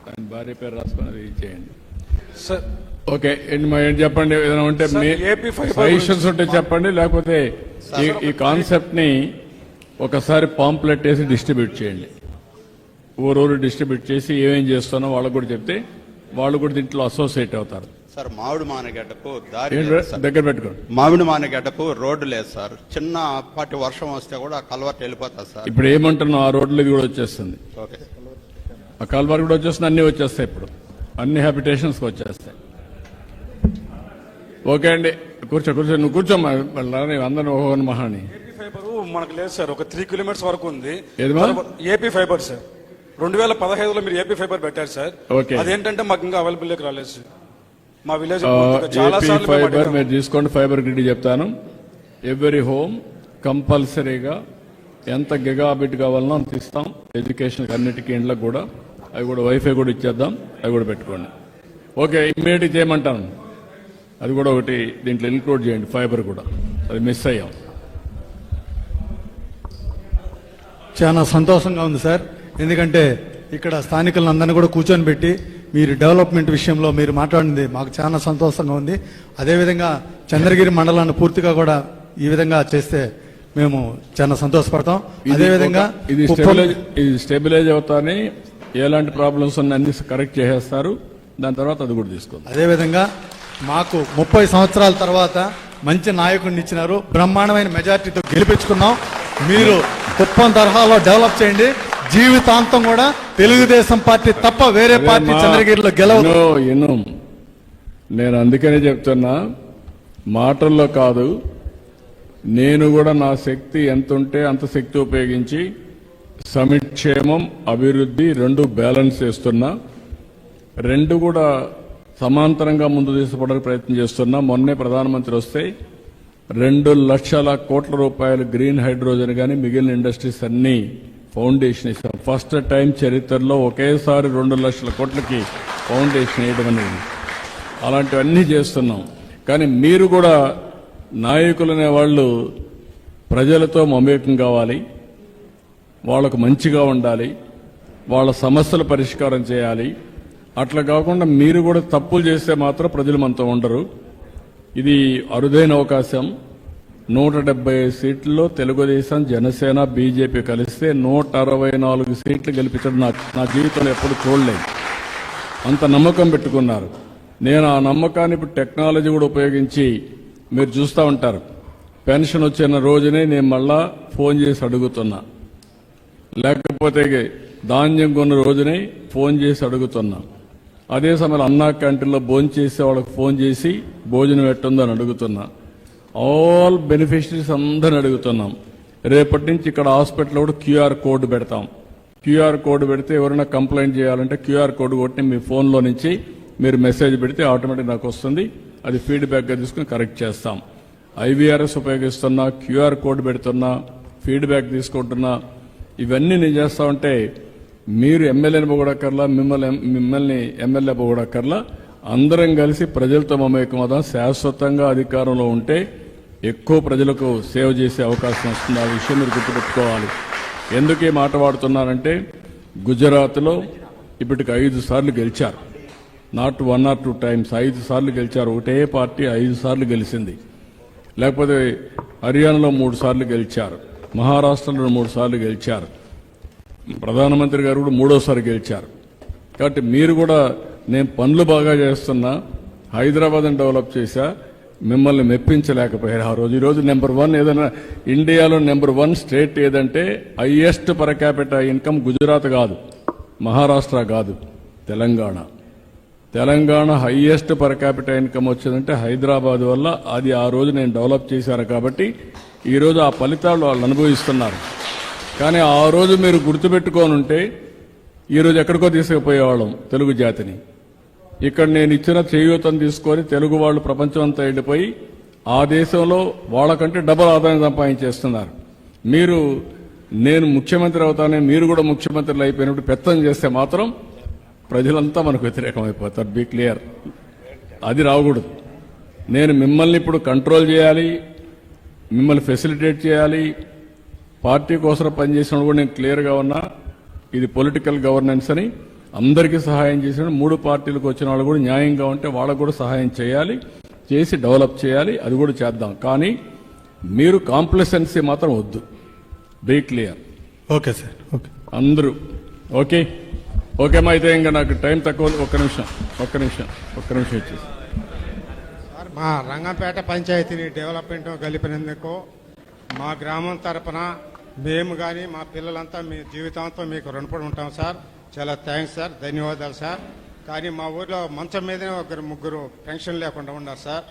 ఆయన భార్య పేరు రాసుకొని అది చేయండి. సార్ ఓకే, ఏంటి చెప్పండి, ఏదైనా ఉంటే సార్, మీ ఏపీ ఫైబర్ సజెషన్స్ ఉంటే చెప్పండి, లేకపోతే ఈ కాన్సెప్ట్ ని ఒకసారి పాంప్లెట్ వేసి డిస్ట్రిబ్యూట్ చేయండి. ఊరూరు డిస్ట్రిబ్యూట్ చేసి ఏమేం చేస్తానో వాళ్ళకు కూడా చెప్తే వాళ్ళు కూడా దీంట్లో అసోసియేట్ అవుతారు. సార్, మామిడి మానగడ్డకు దారి ఏంటి లేదు సార్. దగ్గర పెట్టుకోండి. మామిడి మానగడ్డకు రోడ్డు లేదు సార్. చిన్నపాటి వర్షం వస్తే కూడా కల్వర్ట్ వెళ్ళిపోతుంది సార్. ఇప్పుడు ఏమంటున్నాం, ఆ రోడ్లు ఇది కూడా వచ్చేస్తుంది, ఓకే, ఆ కాల్వార్ కూడా వచ్చేస్తుంది, అన్ని వచ్చేస్తాయి. ఇప్పుడు అన్ని హ్యాబిటేషన్స్ వచ్చేస్తాయి. ఓకే అండి, కూర్చో నువ్వు కూర్చోమ్మా, అందరూ ఓహోన్ మహాని. ఏపీ ఫైబర్ మనకు లేదు సార్, ఒక 3 కిలోమీటర్స్ వరకు ఉంది. ఏదమ్మా? ఏపీ ఫైబర్ సార్, 2015లో మీరు ఏపీ ఫైబర్ పెట్టారు సార్. ఓకే. అదేంటంటే మాకు ఇంకా అవైలబుల్ రాలేదు సార్. మా విలేజ్ ఏపీ ఫైబర్ మీరు తీసుకోండి, ఫైబర్ గ్రిడ్ చెప్తాను. ఎవ్రీ హోమ్ కంపల్సరీగా ఎంత గిగాబిట్ కావాలనో అంత ఇస్తాం. ఎడ్యుకేషన్ అన్నిటికీ ఇండ్లకు కూడా, అవి కూడా వైఫై కూడా ఇచ్చేద్దాం, అవి కూడా పెట్టుకోండి. ఓకే, ఇమ్మీడియట్ చేయమంటాను. అది కూడా ఒకటి దీంట్లో ఇన్క్లూడ్ చేయండి, ఫైబర్ కూడా, అది మిస్ అయ్యాం. చాలా సంతోషంగా ఉంది సార్, ఎందుకంటే ఇక్కడ స్థానికులందరినీ కూడా కూర్చొని పెట్టి మీరు డెవలప్మెంట్ విషయంలో మీరు మాట్లాడింది మాకు చాలా సంతోషంగా ఉంది. అదేవిధంగా చంద్రగిరి మండలాన్ని పూర్తిగా కూడా ఈ విధంగా చేస్తే మేము చాలా సంతోషపడతాం. అదేవిధంగా ఇది స్టెబిలైజ్ అవుతానే, ఎలాంటి ప్రాబ్లమ్స్ ఉన్న అన్ని కరెక్ట్ చేసేస్తారు, దాని తర్వాత అది కూడా తీసుకోండి. అదేవిధంగా మాకు 30 సంవత్సరాల తర్వాత మంచి నాయకుడిని ఇచ్చినారు, బ్రహ్మాండమైన మెజార్టీతో గెలిపించుకున్నాం. మీరు కుప్పం తరహాలో డెవలప్ చేయండి. జీవితాంతం కూడా తెలుగుదేశం పార్టీ తప్ప వేరే పార్టీ చంద్రగిరిలో గెలవదు. నేను అందుకనే చెప్తున్నా, మాటల్లో కాదు, నేను కూడా నా శక్తి ఎంత ఉంటే అంత శక్తి ఉపయోగించి సంక్షేమం అభివృద్ధి రెండు బ్యాలెన్స్ చేస్తున్నా, రెండు కూడా సమాంతరంగా ముందు తీసుకుపోవడానికి ప్రయత్నం చేస్తున్నా. మొన్నే ప్రధానమంత్రి వస్తే 2 లక్షల కోట్ల రూపాయలు గ్రీన్ హైడ్రోజన్ కానీ మిగిలిన ఇండస్ట్రీస్ అన్ని ఫౌండేషన్ ఇస్తాం. ఫస్ట్ టైం చరిత్రలో ఒకేసారి 2 లక్షల కోట్లకి ఫౌండేషన్ వేయడం అనేది, అలాంటివన్నీ చేస్తున్నాం. కానీ మీరు కూడా నాయకులనే వాళ్ళు ప్రజలతో మమేకం కావాలి, వాళ్ళకు మంచిగా ఉండాలి, వాళ్ళ సమస్యల పరిష్కారం చేయాలి. అట్లా కాకుండా మీరు కూడా తప్పులు చేస్తే మాత్రం ప్రజలు మనతో ఉండరు. ఇది అరుదైన అవకాశం. 175 సీట్లలో తెలుగుదేశం, జనసేన, బీజేపీ కలిస్తే 164 సీట్లు గెలిపించడం నా జీవితంలో ఎప్పుడు చూడలేదు. అంత నమ్మకం పెట్టుకున్నారు. నేను ఆ నమ్మకాన్ని ఇప్పుడు టెక్నాలజీ కూడా ఉపయోగించి మీరు చూస్తూ ఉంటారు. పెన్షన్ వచ్చిన రోజునే నేను మళ్ళా ఫోన్ చేసి అడుగుతున్నా, లేకపోతే ధాన్యం కొన్న రోజునే ఫోన్ చేసి అడుగుతున్నా. అదే సమయంలో అన్నా క్యాంటీన్లో భోజనం చేసే వాళ్ళకి ఫోన్ చేసి భోజనం ఎట్టుందని అడుగుతున్నా. ఆల్ బెనిఫిషరీస్ అందరిని అడుగుతున్నాం. రేపటి నుంచి ఇక్కడ హాస్పిటల్లో కూడా క్యూఆర్ కోడ్ పెడతాం. క్యూఆర్ కోడ్ పెడితే ఎవరైనా కంప్లైంట్ చేయాలంటే క్యూఆర్ కోడ్ కొట్టి మీ ఫోన్లో నుంచి మీరు మెసేజ్ పెడితే ఆటోమేటిక్ నాకు వస్తుంది. అది ఫీడ్బ్యాక్గా తీసుకుని కరెక్ట్ చేస్తాం. ఐవీఆర్ఎస్ ఉపయోగిస్తున్నా, క్యూఆర్ కోడ్ పెడుతున్నా, ఫీడ్బ్యాక్ తీసుకుంటున్నా. ఇవన్నీ నేను చేస్తా ఉంటే మీరు ఎమ్మెల్యేని పొగడక్కర్లా, మిమ్మల్ని ఎమ్మెల్యే పొగడక్కర్లా. అందరం కలిసి ప్రజలతో మమేకమవుదాం. శాశ్వతంగా అధికారంలో ఉంటే ఎక్కువ ప్రజలకు సేవ చేసే అవకాశం వస్తుంది. ఆ విషయం మీరు గుర్తుపెట్టుకోవాలి. ఎందుకు ఈ మాట వాడుతున్నారంటే గుజరాత్లో ఇప్పటికి 5 సార్లు గెలిచారు. నాట్ 1 or 2 times, 5 సార్లు గెలిచారు. ఒకటే పార్టీ 5 సార్లు గెలిచింది. లేకపోతే హర్యానాలో 3 సార్లు గెలిచారు, మహారాష్ట్రలో 3 సార్లు గెలిచారు, ప్రధానమంత్రి గారు కూడా 3వసారి గెలిచారు. కాబట్టి మీరు కూడా నేను పనులు బాగా చేస్తున్నా, హైదరాబాద్ని డెవలప్ చేశా, మిమ్మల్ని మెప్పించలేకపోయారు ఆ రోజు. ఈరోజు నెంబర్ 1 ఏదైనా ఇండియాలో నెంబర్ 1 స్టేట్ ఏదంటే highest per capital income Gujarat కాదు, మహారాష్ట్ర కాదు, Telangana. Telangana highest per capital income వచ్చిందంటే హైదరాబాద్ వల్ల. అది ఆ రోజు నేను డెవలప్ చేశాను కాబట్టి ఈరోజు ఆ ఫలితాలు వాళ్ళు అనుభవిస్తున్నారు. కానీ ఆ రోజు మీరు గుర్తుపెట్టుకోనుంటే ఈరోజు ఎక్కడికో తీసుకుపోయేవాళ్ళం తెలుగు జాతిని. ఇక్కడ నేను ఇచ్చిన చేయూతను తీసుకొని తెలుగు వాళ్ళు ప్రపంచం అంతా వెళ్ళిపోయి ఆ దేశంలో వాళ్ళకంటే డబుల్ ఆదాయం సంపాదించేస్తున్నారు. మీరు నేను ముఖ్యమంత్రి అవుతానే మీరు కూడా ముఖ్యమంత్రులు అయిపోయినప్పుడు పెత్తనం చేస్తే మాత్రం ప్రజలంతా మనకు వ్యతిరేకం అయిపోతారు. బీ క్లియర్, అది రాకూడదు. నేను మిమ్మల్ని ఇప్పుడు కంట్రోల్ చేయాలి, మిమ్మల్ని ఫెసిలిటేట్ చేయాలి. పార్టీ కోసం పనిచేసినప్పుడు కూడా నేను క్లియర్గా ఉన్నా. ఇది పొలిటికల్ గవర్నెన్స్ అని అందరికీ సహాయం చేసిన 3 పార్టీలకు వచ్చిన వాళ్ళు కూడా న్యాయంగా ఉంటే వాళ్ళకు కూడా సహాయం చేయాలి, చేసి డెవలప్ చేయాలి. అది కూడా చేద్దాం. కానీ మీరు కాంప్లసెన్సీ మాత్రం వద్దు. Be clear. Okay sir. Okay అందరూ ఓకే. ఓకేమా? అయితే ఇంకా నాకు టైం తక్కువ. ఒక్క నిమిషం ఇచ్చేసి. సార్, మా రంగంపేట పంచాయతీని డెవలప్మెంట్ కలిపినందుకు మా గ్రామం తరపున మేము కానీ మా పిల్లలంతా మీ జీవితాంతం మీకు రుణపడి ఉంటాం సార్. చాలా థ్యాంక్స్ సార్, ధన్యవాదాలు సార్. కానీ మా ఊర్లో మంచం మీదనే 1-3 పెన్షన్ లేకుండా ఉన్నారు సార్.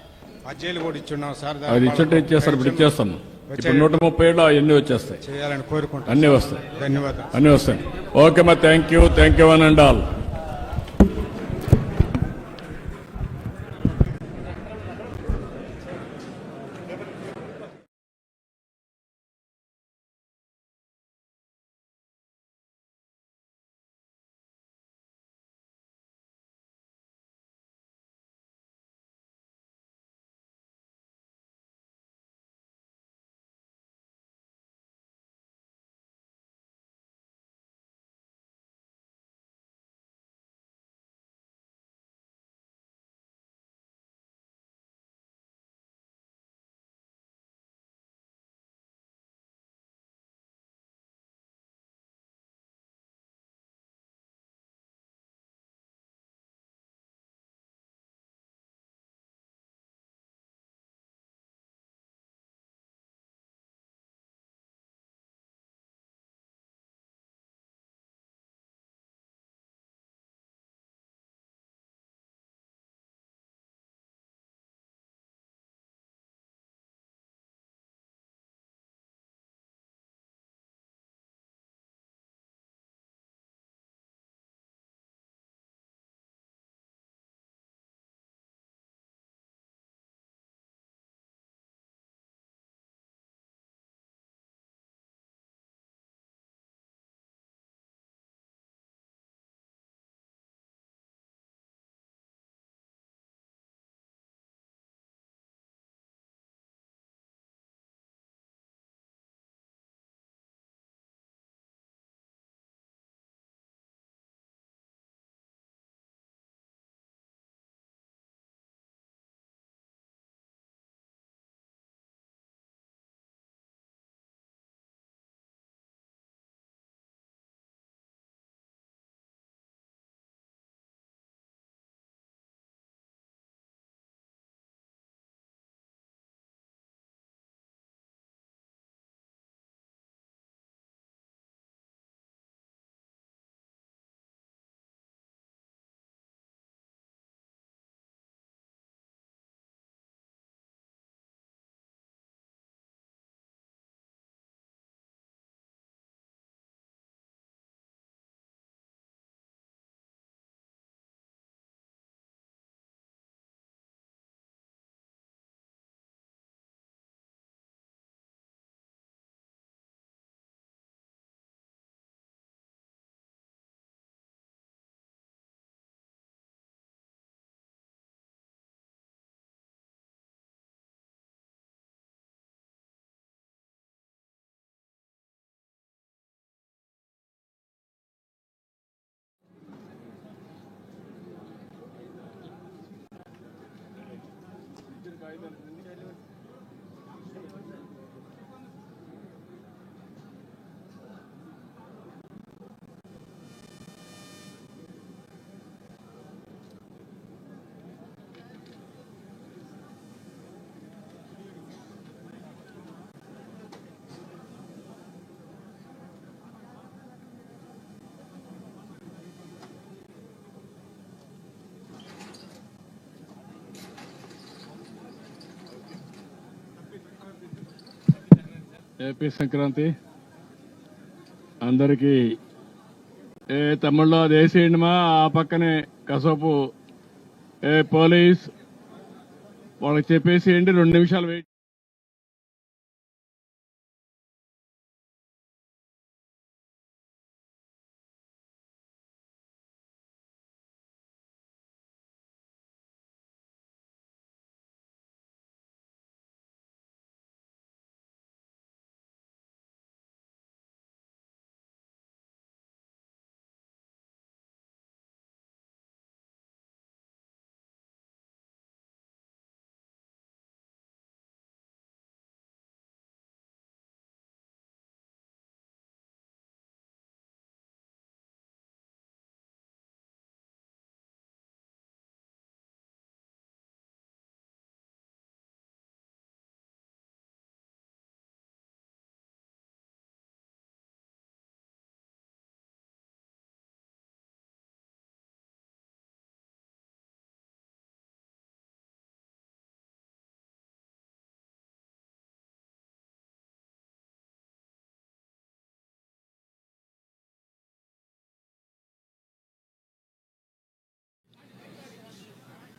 అర్జీలు కూడా ఇచ్చున్నాం సార్. అది ఇచ్చేట్టు ఇచ్చేస్తారు. ఇప్పుడు ఇచ్చేస్తాను. ఇప్పుడు 137 అవన్నీ వచ్చేస్తాయి, చేయాలని కోరుకుంటాం. అన్నీ వస్తాయి, ధన్యవాదాలు. అన్నీ వస్తాయి. ఓకే మా, thank you one and all. AP Sankranti అందరికీ తమిళ్లో అది వేసేయండి మా ఆ పక్కనే కసపు పోలీస్ వాళ్ళకి చెప్పేసేయండి 2 నిమిషాలు వెయిట్.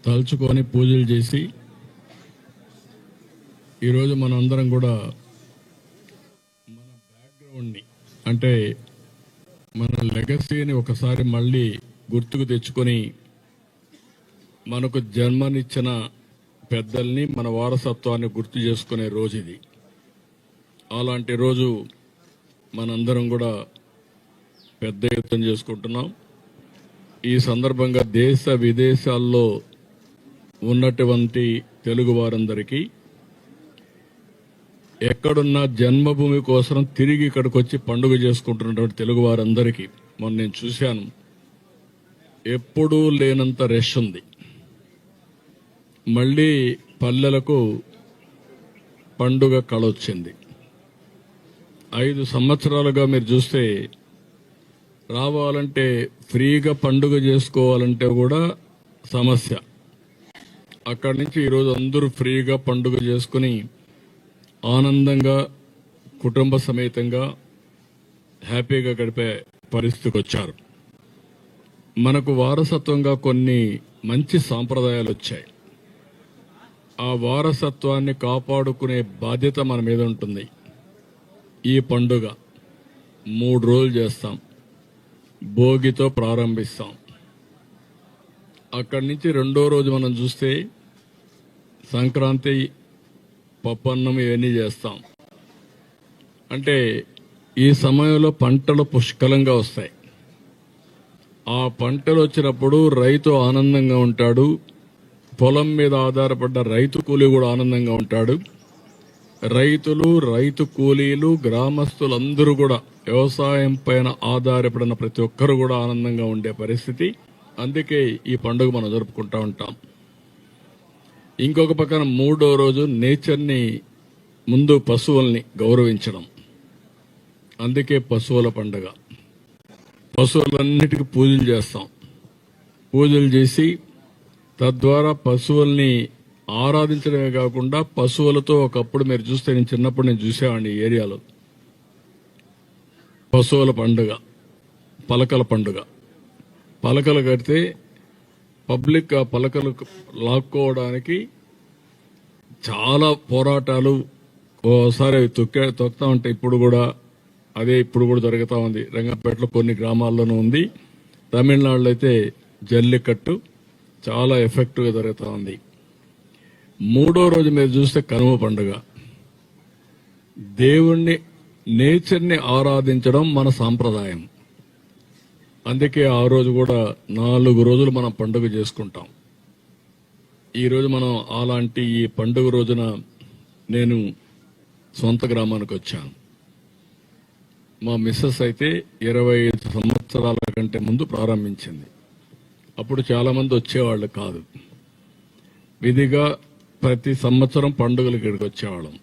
తలుచుకొని పూజలు చేసి ఈరోజు మనం అందరం కూడా మన బ్యాక్గ్రౌండ్ని అంటే మన లెగసీని ఒకసారి మళ్ళీ గుర్తుకు తెచ్చుకొని మనకు జన్మనిచ్చిన పెద్దల్ని మన వారసత్వాన్ని గుర్తు చేసుకునే రోజు ఇది. అలాంటి రోజు మనందరం కూడా పెద్ద ఎత్తున చేసుకుంటున్నాం. ఈ సందర్భంగా దేశ విదేశాల్లో ఉన్నటువంటి తెలుగు వారందరికీ ఎక్కడున్న జన్మభూమి కోసం తిరిగి ఇక్కడికి వచ్చి పండుగ చేసుకుంటున్నటువంటి తెలుగు వారందరికీ మొన్న నేను చూశాను, ఎప్పుడూ లేనంత రష్ ఉంది. మళ్ళీ పల్లెలకు పండుగ కళ వచ్చింది. 5 సంవత్సరాలుగా మీరు చూస్తే రావాలంటే ఫ్రీగా పండుగ చేసుకోవాలంటే కూడా సమస్య. అక్కడి నుంచి ఈరోజు అందరూ ఫ్రీగా పండుగ చేసుకుని ఆనందంగా కుటుంబ సమేతంగా హ్యాపీగా గడిపే పరిస్థితికి వచ్చారు. మనకు వారసత్వంగా కొన్ని మంచి సాంప్రదాయాలు వచ్చాయి. ఆ వారసత్వాన్ని కాపాడుకునే బాధ్యత మన మీద ఉంటుంది. ఈ పండుగ 3 రోజులు చేస్తాం. భోగితో ప్రారంభిస్తాం. అక్కడి నుంచి 2వ రోజు మనం చూస్తే సంక్రాంతి, పప్పన్నం ఇవన్నీ చేస్తాం. అంటే ఈ సమయంలో పంటలు పుష్కలంగా వస్తాయి. ఆ పంటలు వచ్చినప్పుడు రైతు ఆనందంగా ఉంటాడు. పొలం మీద ఆధారపడ్డ రైతు కూలీ కూడా ఆనందంగా ఉంటాడు. రైతులు, రైతు కూలీలు, గ్రామస్తులందరూ కూడా వ్యవసాయం పైన ఆధారపడిన ప్రతి ఒక్కరు కూడా ఆనందంగా ఉండే పరిస్థితి. అందుకే ఈ పండుగ మనం జరుపుకుంటా ఉంటాం. ఇంకొక పక్కన 3వ రోజు నేచర్ని, ముందు పశువుల్ని గౌరవించడం. అందుకే పశువుల పండుగ. పశువులన్నిటికీ పూజలు చేస్తాం. పూజలు చేసి తద్వారా పశువుల్ని ఆరాధించడమే కాకుండా పశువులతో ఒకప్పుడు మీరు చూస్తే, నేను చిన్నప్పుడు నేను చూసేవాడిని ఈ ఏరియాలో, పశువుల పండుగ, పలకల పండుగ. పలకలు కడితే పబ్లిక్ ఆ పలకలు లాక్కోవడానికి చాలా పోరాటాలు, ఓసారి తొక్కుతా ఉంటాయి. ఇప్పుడు కూడా జరుగుతూ ఉంది. రంగంపేటలో కొన్ని గ్రామాల్లోనూ ఉంది. తమిళనాడులో అయితే జల్లికట్టు చాలా ఎఫెక్టివ్గా జరుగుతూ ఉంది. 3వ రోజు మీరు చూస్తే కనుమ పండుగ. దేవుణ్ణి, నేచర్ని ఆరాధించడం మన సాంప్రదాయం. అందుకే ఆ రోజు కూడా 4 రోజులు మనం పండుగ చేసుకుంటాం. ఈరోజు మనం అలాంటి ఈ పండుగ రోజున నేను సొంత గ్రామానికి వచ్చాను. మా మిస్సెస్ అయితే 25 సంవత్సరాల కంటే ముందు ప్రారంభించింది. అప్పుడు చాలా మంది వచ్చేవాళ్ళు కాదు. విధిగా ప్రతి సంవత్సరం పండుగలు ఇక్కడికి వచ్చేవాళ్ళం.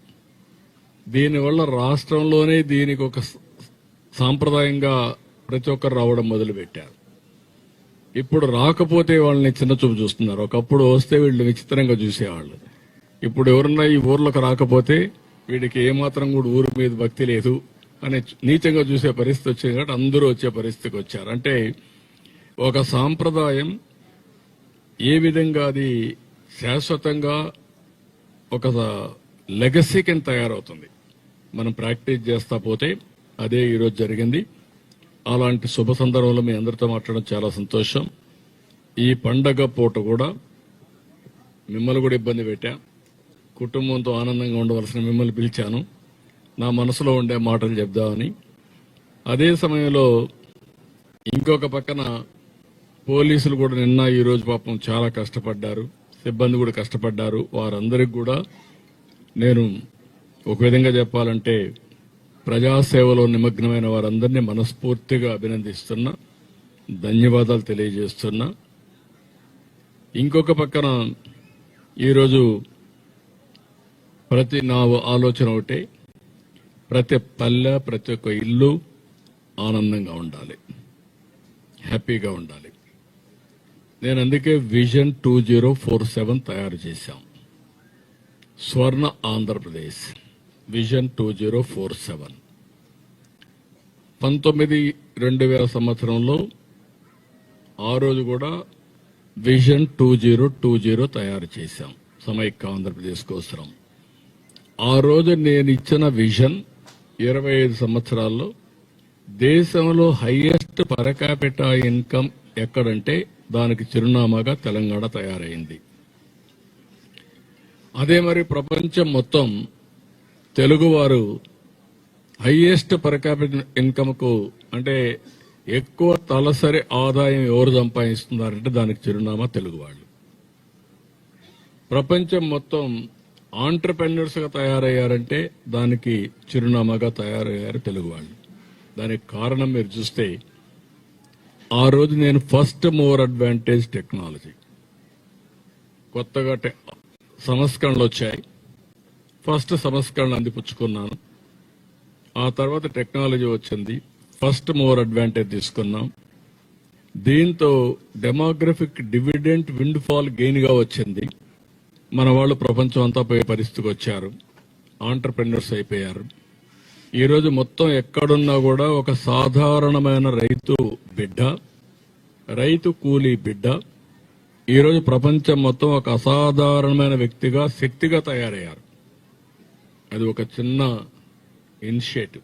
దీనివల్ల రాష్ట్రంలోనే దీనికి ఒక సాంప్రదాయంగా ప్రతి ఒక్కరు రావడం మొదలుపెట్టారు. ఇప్పుడు రాకపోతే వాళ్ళని చిన్నచూపు చూస్తున్నారు. ఒకప్పుడు వస్తే వీళ్ళు విచిత్రంగా చూసేవాళ్ళు. ఇప్పుడు ఎవరన్నా ఈ ఊర్లోకి రాకపోతే వీడికి ఏమాత్రం కూడా ఊరి మీద భక్తి లేదు అని నీచంగా చూసే పరిస్థితి వచ్చింది కాబట్టి అందరూ వచ్చే పరిస్థితికి వచ్చారు. అంటే ఒక సాంప్రదాయం ఏ విధంగా అది శాశ్వతంగా ఒక లెగసీ కింద తయారవుతుంది మనం ప్రాక్టీస్ చేస్తా పోతే. అదే ఈరోజు జరిగింది. అలాంటి శుభ సందర్భంలో మీ అందరితో మాట్లాడడం చాలా సంతోషం. ఈ పండగ పూట కూడా మిమ్మల్ని కూడా ఇబ్బంది పెట్టా, కుటుంబంతో ఆనందంగా ఉండవలసిన మిమ్మల్ని పిలిచాను, నా మనసులో ఉండే మాటలు చెప్దామని. అదే సమయంలో ఇంకొక పక్కన పోలీసులు కూడా నిన్న ఈరోజు పాపం చాలా కష్టపడ్డారు, సిబ్బంది కూడా కష్టపడ్డారు. వారందరికీ కూడా నేను ఒక విధంగా చెప్పాలంటే ప్రజాసేవలో నిమగ్నమైన వారందరినీ మనస్ఫూర్తిగా అభినందిస్తున్నా, ధన్యవాదాలు తెలియజేస్తున్నా. ఇంకొక పక్కన ఈరోజు నా ఆలోచన ఒకటే, ప్రతి పల్లె ప్రతి ఒక్క ఇల్లు ఆనందంగా ఉండాలి, హ్యాపీగా ఉండాలి. నేను అందుకే విజన్ 2047 తయారు చేశాం. స్వర్ణ ఆంధ్రప్రదేశ్ విజన్ 2047 2000 సంవత్సరంలో ఆ రోజు కూడా విజన్ 2020 తయారు చేశాం సమైక్య ఆంధ్రప్రదేశ్ కోసం. ఆ రోజు నేను ఇచ్చిన విజన్ 25 సంవత్సరాల్లో దేశంలో హైయెస్ట్ పర్ క్యాపిటా ఇన్కమ్ ఎక్కడంటే దానికి చిరునామాగా తెలంగాణ తయారైంది. అదే మరి ప్రపంచం మొత్తం తెలుగువారు హైయెస్ట్ పర్ క్యాపిటల్ ఇన్కమ్ కు అంటే ఎక్కువ తలసరి ఆదాయం ఎవరు సంపాదిస్తున్నారంటే దానికి చిరునామా తెలుగు వాళ్ళు. ప్రపంచం మొత్తం ఆంటర్‌ప్రెన్యూర్స్ గా తయారయ్యారంటే దానికి చిరునామాగా తయారయ్యారు తెలుగు వాళ్ళు. దానికి కారణం మీరు చూస్తే ఆ రోజు నేను ఫస్ట్ మూవర్ అడ్వాంటేజ్ టెక్నాలజీ కొత్తగా సంస్కరణలు వచ్చాయి. ఫస్ట్ సంస్కరణ అందిపుచ్చుకున్నాను. ఆ తర్వాత టెక్నాలజీ వచ్చింది, ఫస్ట్ మూవర్ అడ్వాంటేజ్ తీసుకున్నాం. దీంతో demographic dividend wind fall gain గా వచ్చింది. మన వాళ్ళు ప్రపంచం అంతా పోయే పరిస్థితికి వచ్చారు, ఆంటర్‌ప్రెన్యూర్స్ అయిపోయారు. ఈరోజు మొత్తం ఎక్కడున్నా కూడా ఒక సాధారణమైన రైతు బిడ్డ, రైతు కూలీ బిడ్డ ఈరోజు ప్రపంచం మొత్తం ఒక అసాధారణమైన వ్యక్తిగా, శక్తిగా తయారయ్యారు. అది ఒక చిన్న ఇనిషియేటివ్.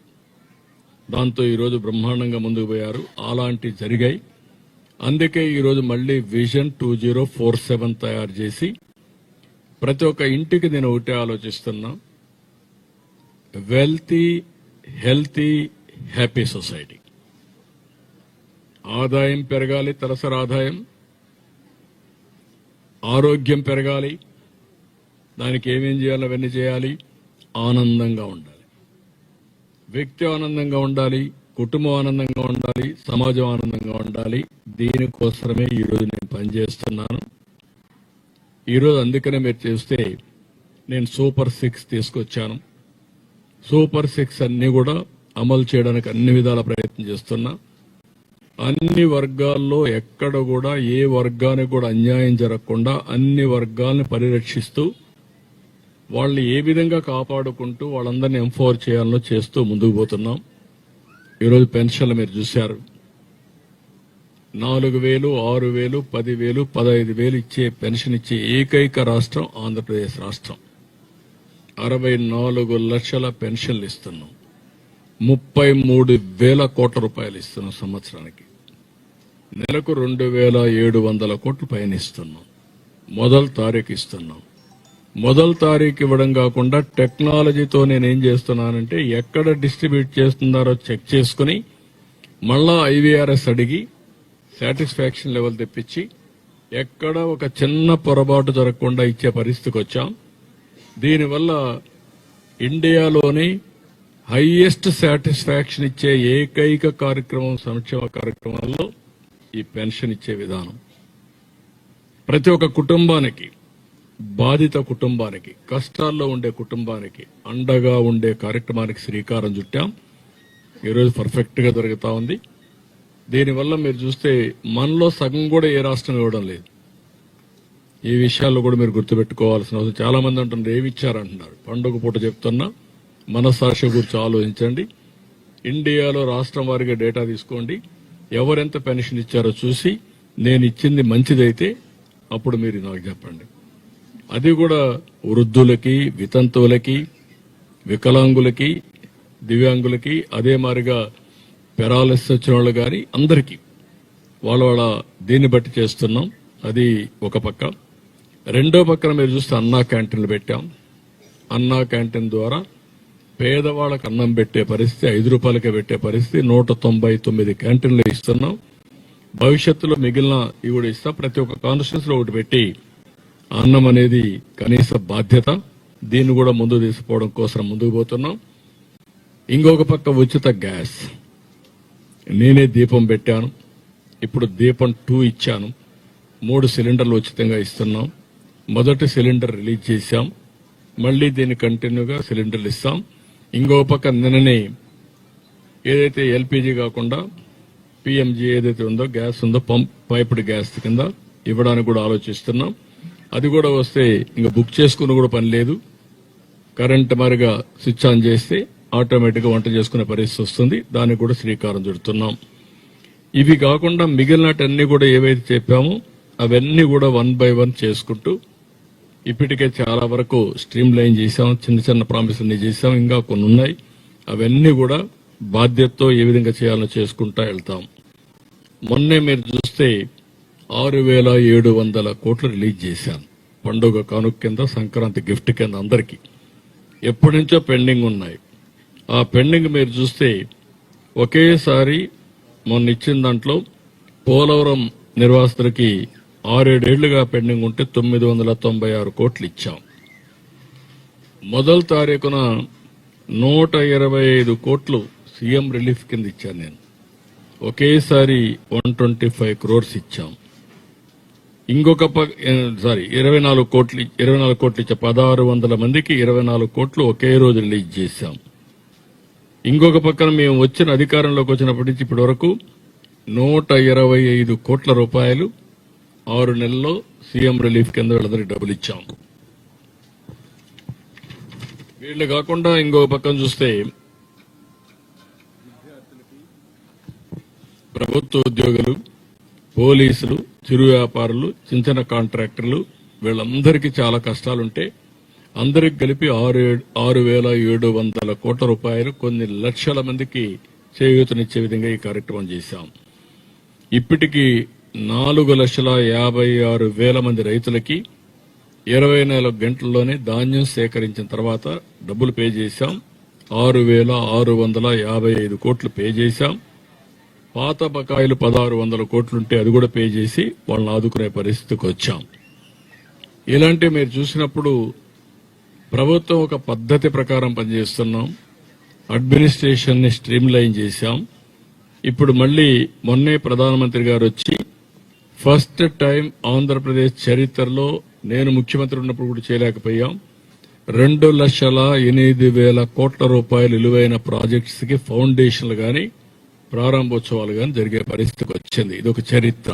దాంతో ఈరోజు బ్రహ్మాండంగా ముందుకు పోయారు. అలాంటి జరిగాయి. అందుకే ఈరోజు మళ్లీ విజన్ 2047 తయారు చేసి ప్రతి ఒక్క ఇంటికి నేను ఒకటే ఆలోచిస్తున్నా, వెల్తీ హెల్తీ హ్యాపీ సొసైటీ. ఆదాయం పెరగాలి, తలసరి ఆదాయం, ఆరోగ్యం పెరగాలి. దానికి ఏమేం చేయాలో అవన్నీ చేయాలి. ఆనందంగా ఉండాలి, వ్యక్తి ఆనందంగా ఉండాలి, కుటుంబం ఆనందంగా ఉండాలి, సమాజం ఆనందంగా ఉండాలి. దీనికోసమే ఈరోజు నేను పనిచేస్తున్నాను. ఈరోజు అందుకనే మీరు చూస్తే నేను సూపర్ 6 తీసుకొచ్చాను. సూపర్ 6 అన్ని కూడా అమలు చేయడానికి అన్ని విధాల ప్రయత్నం చేస్తున్నా. అన్ని వర్గాల్లో ఎక్కడ కూడా ఏ వర్గానికి కూడా అన్యాయం జరగకుండా అన్ని వర్గాలను పరిరక్షిస్తూ వాళ్ళని ఏ విధంగా కాపాడుకుంటూ వాళ్ళందరినీ ఎంపవర్ చేయాలో చేస్తూ ముందుకు పోతున్నాం. ఈరోజు పెన్షన్లు మీరు చూశారు, 4,000, 6,000, 10,000, 15,000 ఇచ్చే పెన్షన్ ఇచ్చే ఏకైక రాష్ట్రం ఆంధ్రప్రదేశ్ రాష్ట్రం. 64 లక్షల పెన్షన్లు ఇస్తున్నాం. 33,000 కోట్ల రూపాయలు ఇస్తున్నాం సంవత్సరానికి. నెలకు 2,700 కోట్లు పైన ఇస్తున్నాం. మొదటి తారీఖు ఇస్తున్నాం. మొదటి తారీఖు ఇవ్వడం కాకుండా టెక్నాలజీతో నేనేం చేస్తున్నానంటే ఎక్కడ డిస్ట్రిబ్యూట్ చేస్తున్నారో చెక్ చేసుకుని మళ్ళా IVRS అడిగి సాటిస్ఫాక్షన్ లెవెల్ తెప్పించి ఎక్కడ ఒక చిన్న పొరపాటు జరగకుండా ఇచ్చే పరిస్థితికి వచ్చాం. దీనివల్ల ఇండియాలోనే హైయెస్ట్ సాటిస్ఫాక్షన్ ఇచ్చే ఏకైక కార్యక్రమం సంక్షేమ కార్యక్రమాల్లో ఈ పెన్షన్ ఇచ్చే విధానం. ప్రతి ఒక్క కుటుంబానికి, బాధిత కుటుంబానికి, కష్టాల్లో ఉండే కుటుంబానికి అండగా ఉండే కార్యక్రమానికి శ్రీకారం చుట్టాం. ఈరోజు పర్ఫెక్ట్ గా జరుగుతా ఉంది. దీనివల్ల మీరు చూస్తే మనలో సగం కూడా ఏ రాష్ట్రం ఇవ్వడం లేదు. ఈ విషయాల్లో కూడా మీరు గుర్తుపెట్టుకోవాల్సిన అవసరం. చాలా మంది అంటున్నారు ఏమి ఇచ్చారంటున్నారు. పండుగ పూట చెప్తున్నా మనస్సాక్షి గురించి ఆలోచించండి. ఇండియాలో రాష్ట్రం వారిగా డేటా తీసుకోండి. ఎవరెంత పెన్షన్ ఇచ్చారో చూసి నేను ఇచ్చింది మంచిదైతే అప్పుడు మీరు నాకు చెప్పండి. అది కూడా వృద్ధులకి, వితంతువులకి, వికలాంగులకి, దివ్యాంగులకి, అదే మారిగా పెరాలసిస్ వచ్చిన వాళ్ళు కానీ అందరికీ వాళ్ళ దీన్ని బట్టి చేస్తున్నాం. అది ఒక పక్క. రెండో పక్కన మీరు చూస్తే అన్నా క్యాంటీన్లు పెట్టాం. అన్నా క్యాంటీన్ ద్వారా పేదవాళ్ళకు అన్నం పెట్టే పరిస్థితి, 5 రూపాయలకే పెట్టే పరిస్థితి 199 క్యాంటీన్లు ఇస్తున్నాం. భవిష్యత్తులో మిగిలిన ఇవి కూడా ఇస్తాం. ప్రతి ఒక్క కాన్స్టిట్యూన్స్ లో ఒకటి పెట్టి అన్నం అనేది కనీస బాధ్యత, దీన్ని కూడా ముందు తీసుకుపోవడం కోసం ముందుకు పోతున్నాం. ఇంకొక పక్క ఉచిత గ్యాస్, నేనే దీపం పెట్టాను. ఇప్పుడు దీపం 2 ఇచ్చాను. 3 సిలిండర్లు ఉచితంగా ఇస్తున్నాం. మొదటి సిలిండర్ రిలీజ్ చేశాం. మళ్లీ దీన్ని కంటిన్యూగా సిలిండర్లు ఇస్తాం. ఇంకో పక్క నిన్ననే ఏదైతే ఎల్పీజీ కాకుండా పిఎంజీ ఏదైతే ఉందో గ్యాస్ ఉందో పైప్డ్ గ్యాస్ కింద ఇవ్వడానికి కూడా ఆలోచిస్తున్నాం. అది కూడా వస్తే ఇంకా బుక్ చేసుకుని కూడా పని లేదు. కరెంట్ మరిగా స్విచ్ ఆన్ చేస్తే ఆటోమేటిక్ గా వంట చేసుకునే పరిస్థితి వస్తుంది. దానికి కూడా శ్రీకారం చుడుతున్నాం. ఇవి కాకుండా మిగిలినటన్నీ కూడా ఏవైతే చెప్పామో అవన్నీ కూడా 1 by 1 చేసుకుంటూ ఇప్పటికే చాలా వరకు స్ట్రీమ్ లైన్ చేశాం. చిన్న చిన్న ప్రామిసులు చేశాం. ఇంకా కొన్ని ఉన్నాయి. అవన్నీ కూడా బాధ్యతతో ఏ విధంగా చేయాలో చేసుకుంటా వెళ్తాం. మొన్నే మీరు చూస్తే 6,700 కోట్లు రిలీజ్ చేశాను. పండుగ కానుక కింద, సంక్రాంతి గిఫ్ట్ కింద అందరికీ. ఎప్పటి నుంచో పెండింగ్ ఉన్నాయి. ఆ పెండింగ్ మీరు చూస్తే ఒకేసారి మొన్న ఇచ్చిన దాంట్లో పోలవరం నిర్వాసితులకి 6-7 ఏళ్లుగా పెండింగ్ ఉంటే 996 కోట్లు ఇచ్చాం. మొదటి తారీఖున 125 కోట్లు సీఎం రిలీఫ్ కింద ఇచ్చాను నేను. ఒకేసారి 125 crores ఇచ్చాం. ఇంకొక 24 కోట్లు ఇచ్చా. 1600 మందికి 24 కోట్లు ఒకే రోజు రిలీజ్ చేశాం. ఇంకొక పక్కన మేము వచ్చిన అధికారంలోకి వచ్చినప్పటి నుంచి ఇప్పటి వరకు 125 కోట్ల రూపాయలు 6 నెలల్లో సీఎం రిలీఫ్ కింద వీళ్ళందరికీ డబ్బులు ఇచ్చాం. వీళ్ళు కాకుండా ఇంకొక పక్కన చూస్తే ప్రభుత్వ ఉద్యోగులు, పోలీసులు, చిరు వ్యాపారులు, చిన్న చిన్న కాంట్రాక్టర్లు వీళ్ళందరికీ చాలా కష్టాలుంటే అందరికి కలిపి 6,700 కోట్ల రూపాయలు కొన్ని లక్షల మందికి చేయూతనిచ్చే విధంగా ఈ కార్యక్రమం చేశాం. ఇప్పటికీ 4,56,000 మంది రైతులకి 24 గంటల్లోనే ధాన్యం సేకరించిన తర్వాత డబ్బులు పే చేశాం. 6,655 కోట్లు పే చేశాం. పాత బకాయిలు 1,600 కోట్లుంటే అది కూడా పే చేసి వాళ్ళని ఆదుకునే పరిస్థితికి వచ్చాం. ఇలాంటి మీరు చూసినప్పుడు ప్రభుత్వం ఒక పద్ధతి ప్రకారం పనిచేస్తున్నాం. అడ్మినిస్ట్రేషన్ ని స్ట్రీమ్ లైన్ చేశాం. ఇప్పుడు మళ్లీ మొన్నే ప్రధానమంత్రి గారు వచ్చి ఫస్ట్ టైం ఆంధ్రప్రదేశ్ చరిత్రలో నేను ముఖ్యమంత్రి ఉన్నప్పుడు కూడా చేయలేకపోయాం 2,08,000 కోట్ల రూపాయలు విలువైన ప్రాజెక్ట్స్ కి ఫౌండేషన్లు గాని ప్రారంభోత్సవాలు గాని జరిగే పరిస్థితికి వచ్చింది. ఇది ఒక చరిత్ర.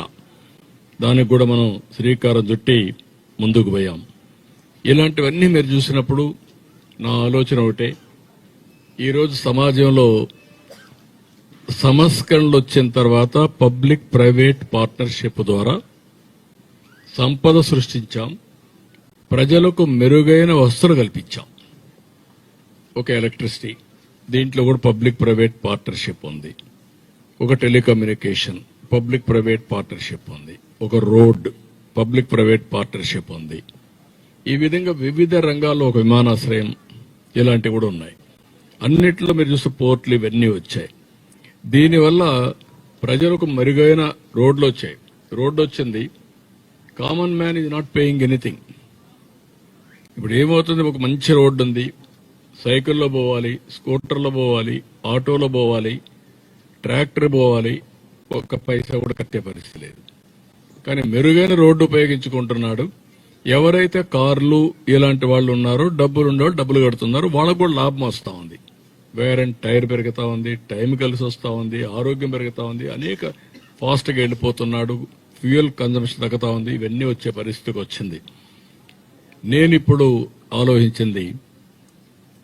దానికి కూడా మనం శ్రీకారం చుట్టి ముందుకు పోయాం. ఇలాంటివన్నీ మీరు చూసినప్పుడు నా ఆలోచన ఒకటే, ఈరోజు సమాజంలో సంస్కరణలు వచ్చిన తర్వాత పబ్లిక్ ప్రైవేట్ పార్ట్నర్షిప్ ద్వారా సంపద సృష్టించాం. ప్రజలకు మెరుగైన వసతులు కల్పించాం. ఒక ఎలక్ట్రిసిటీ, దీంట్లో కూడా పబ్లిక్ ప్రైవేట్ పార్ట్నర్షిప్ ఉంది. ఒక టెలికమ్యూనికేషన్, పబ్లిక్ ప్రైవేట్ పార్ట్నర్షిప్ ఉంది. ఒక రోడ్, పబ్లిక్ ప్రైవేట్ పార్ట్నర్షిప్ ఉంది. ఈ విధంగా వివిధ రంగాల్లో ఒక విమానాశ్రయం, ఇలాంటివి కూడా ఉన్నాయి. అన్నిట్లో మీరు చూస్తే పోర్ట్లు ఇవన్నీ వచ్చాయి. దీనివల్ల ప్రజలకు మెరుగైన రోడ్లు వచ్చాయి. రోడ్డు వచ్చింది, common man is not paying anything. ఇప్పుడు ఏమవుతుంది, ఒక మంచి రోడ్డు ఉంది, సైకిల్లో పోవాలి, స్కూటర్లో పోవాలి, ఆటోలో పోవాలి, ట్రాక్టర్ పోవాలి, ఒక్క పైసా కూడా కట్టే పరిస్థితి లేదు. కానీ మెరుగైన రోడ్డు ఉపయోగించుకుంటున్నాడు. ఎవరైతే కార్లు ఇలాంటి వాళ్ళు ఉన్నారో, డబ్బులు ఉండేవాళ్ళు డబ్బులు కడుతున్నారు, వాళ్ళకు కూడా లాభం వస్తూ ఉంది. వేర్ అండ్ టైర్ పెరుగుతా ఉంది, టైం కలిసి వస్తూ ఉంది, ఆరోగ్యం పెరుగుతా ఉంది, అనేక ఫాస్ట్గా వెళ్ళిపోతున్నాడు, ఫ్యూయల్ కన్జంప్షన్ తగ్గుతా ఉంది. ఇవన్నీ వచ్చే పరిస్థితికి వచ్చింది. నేనిప్పుడు ఆలోచించింది,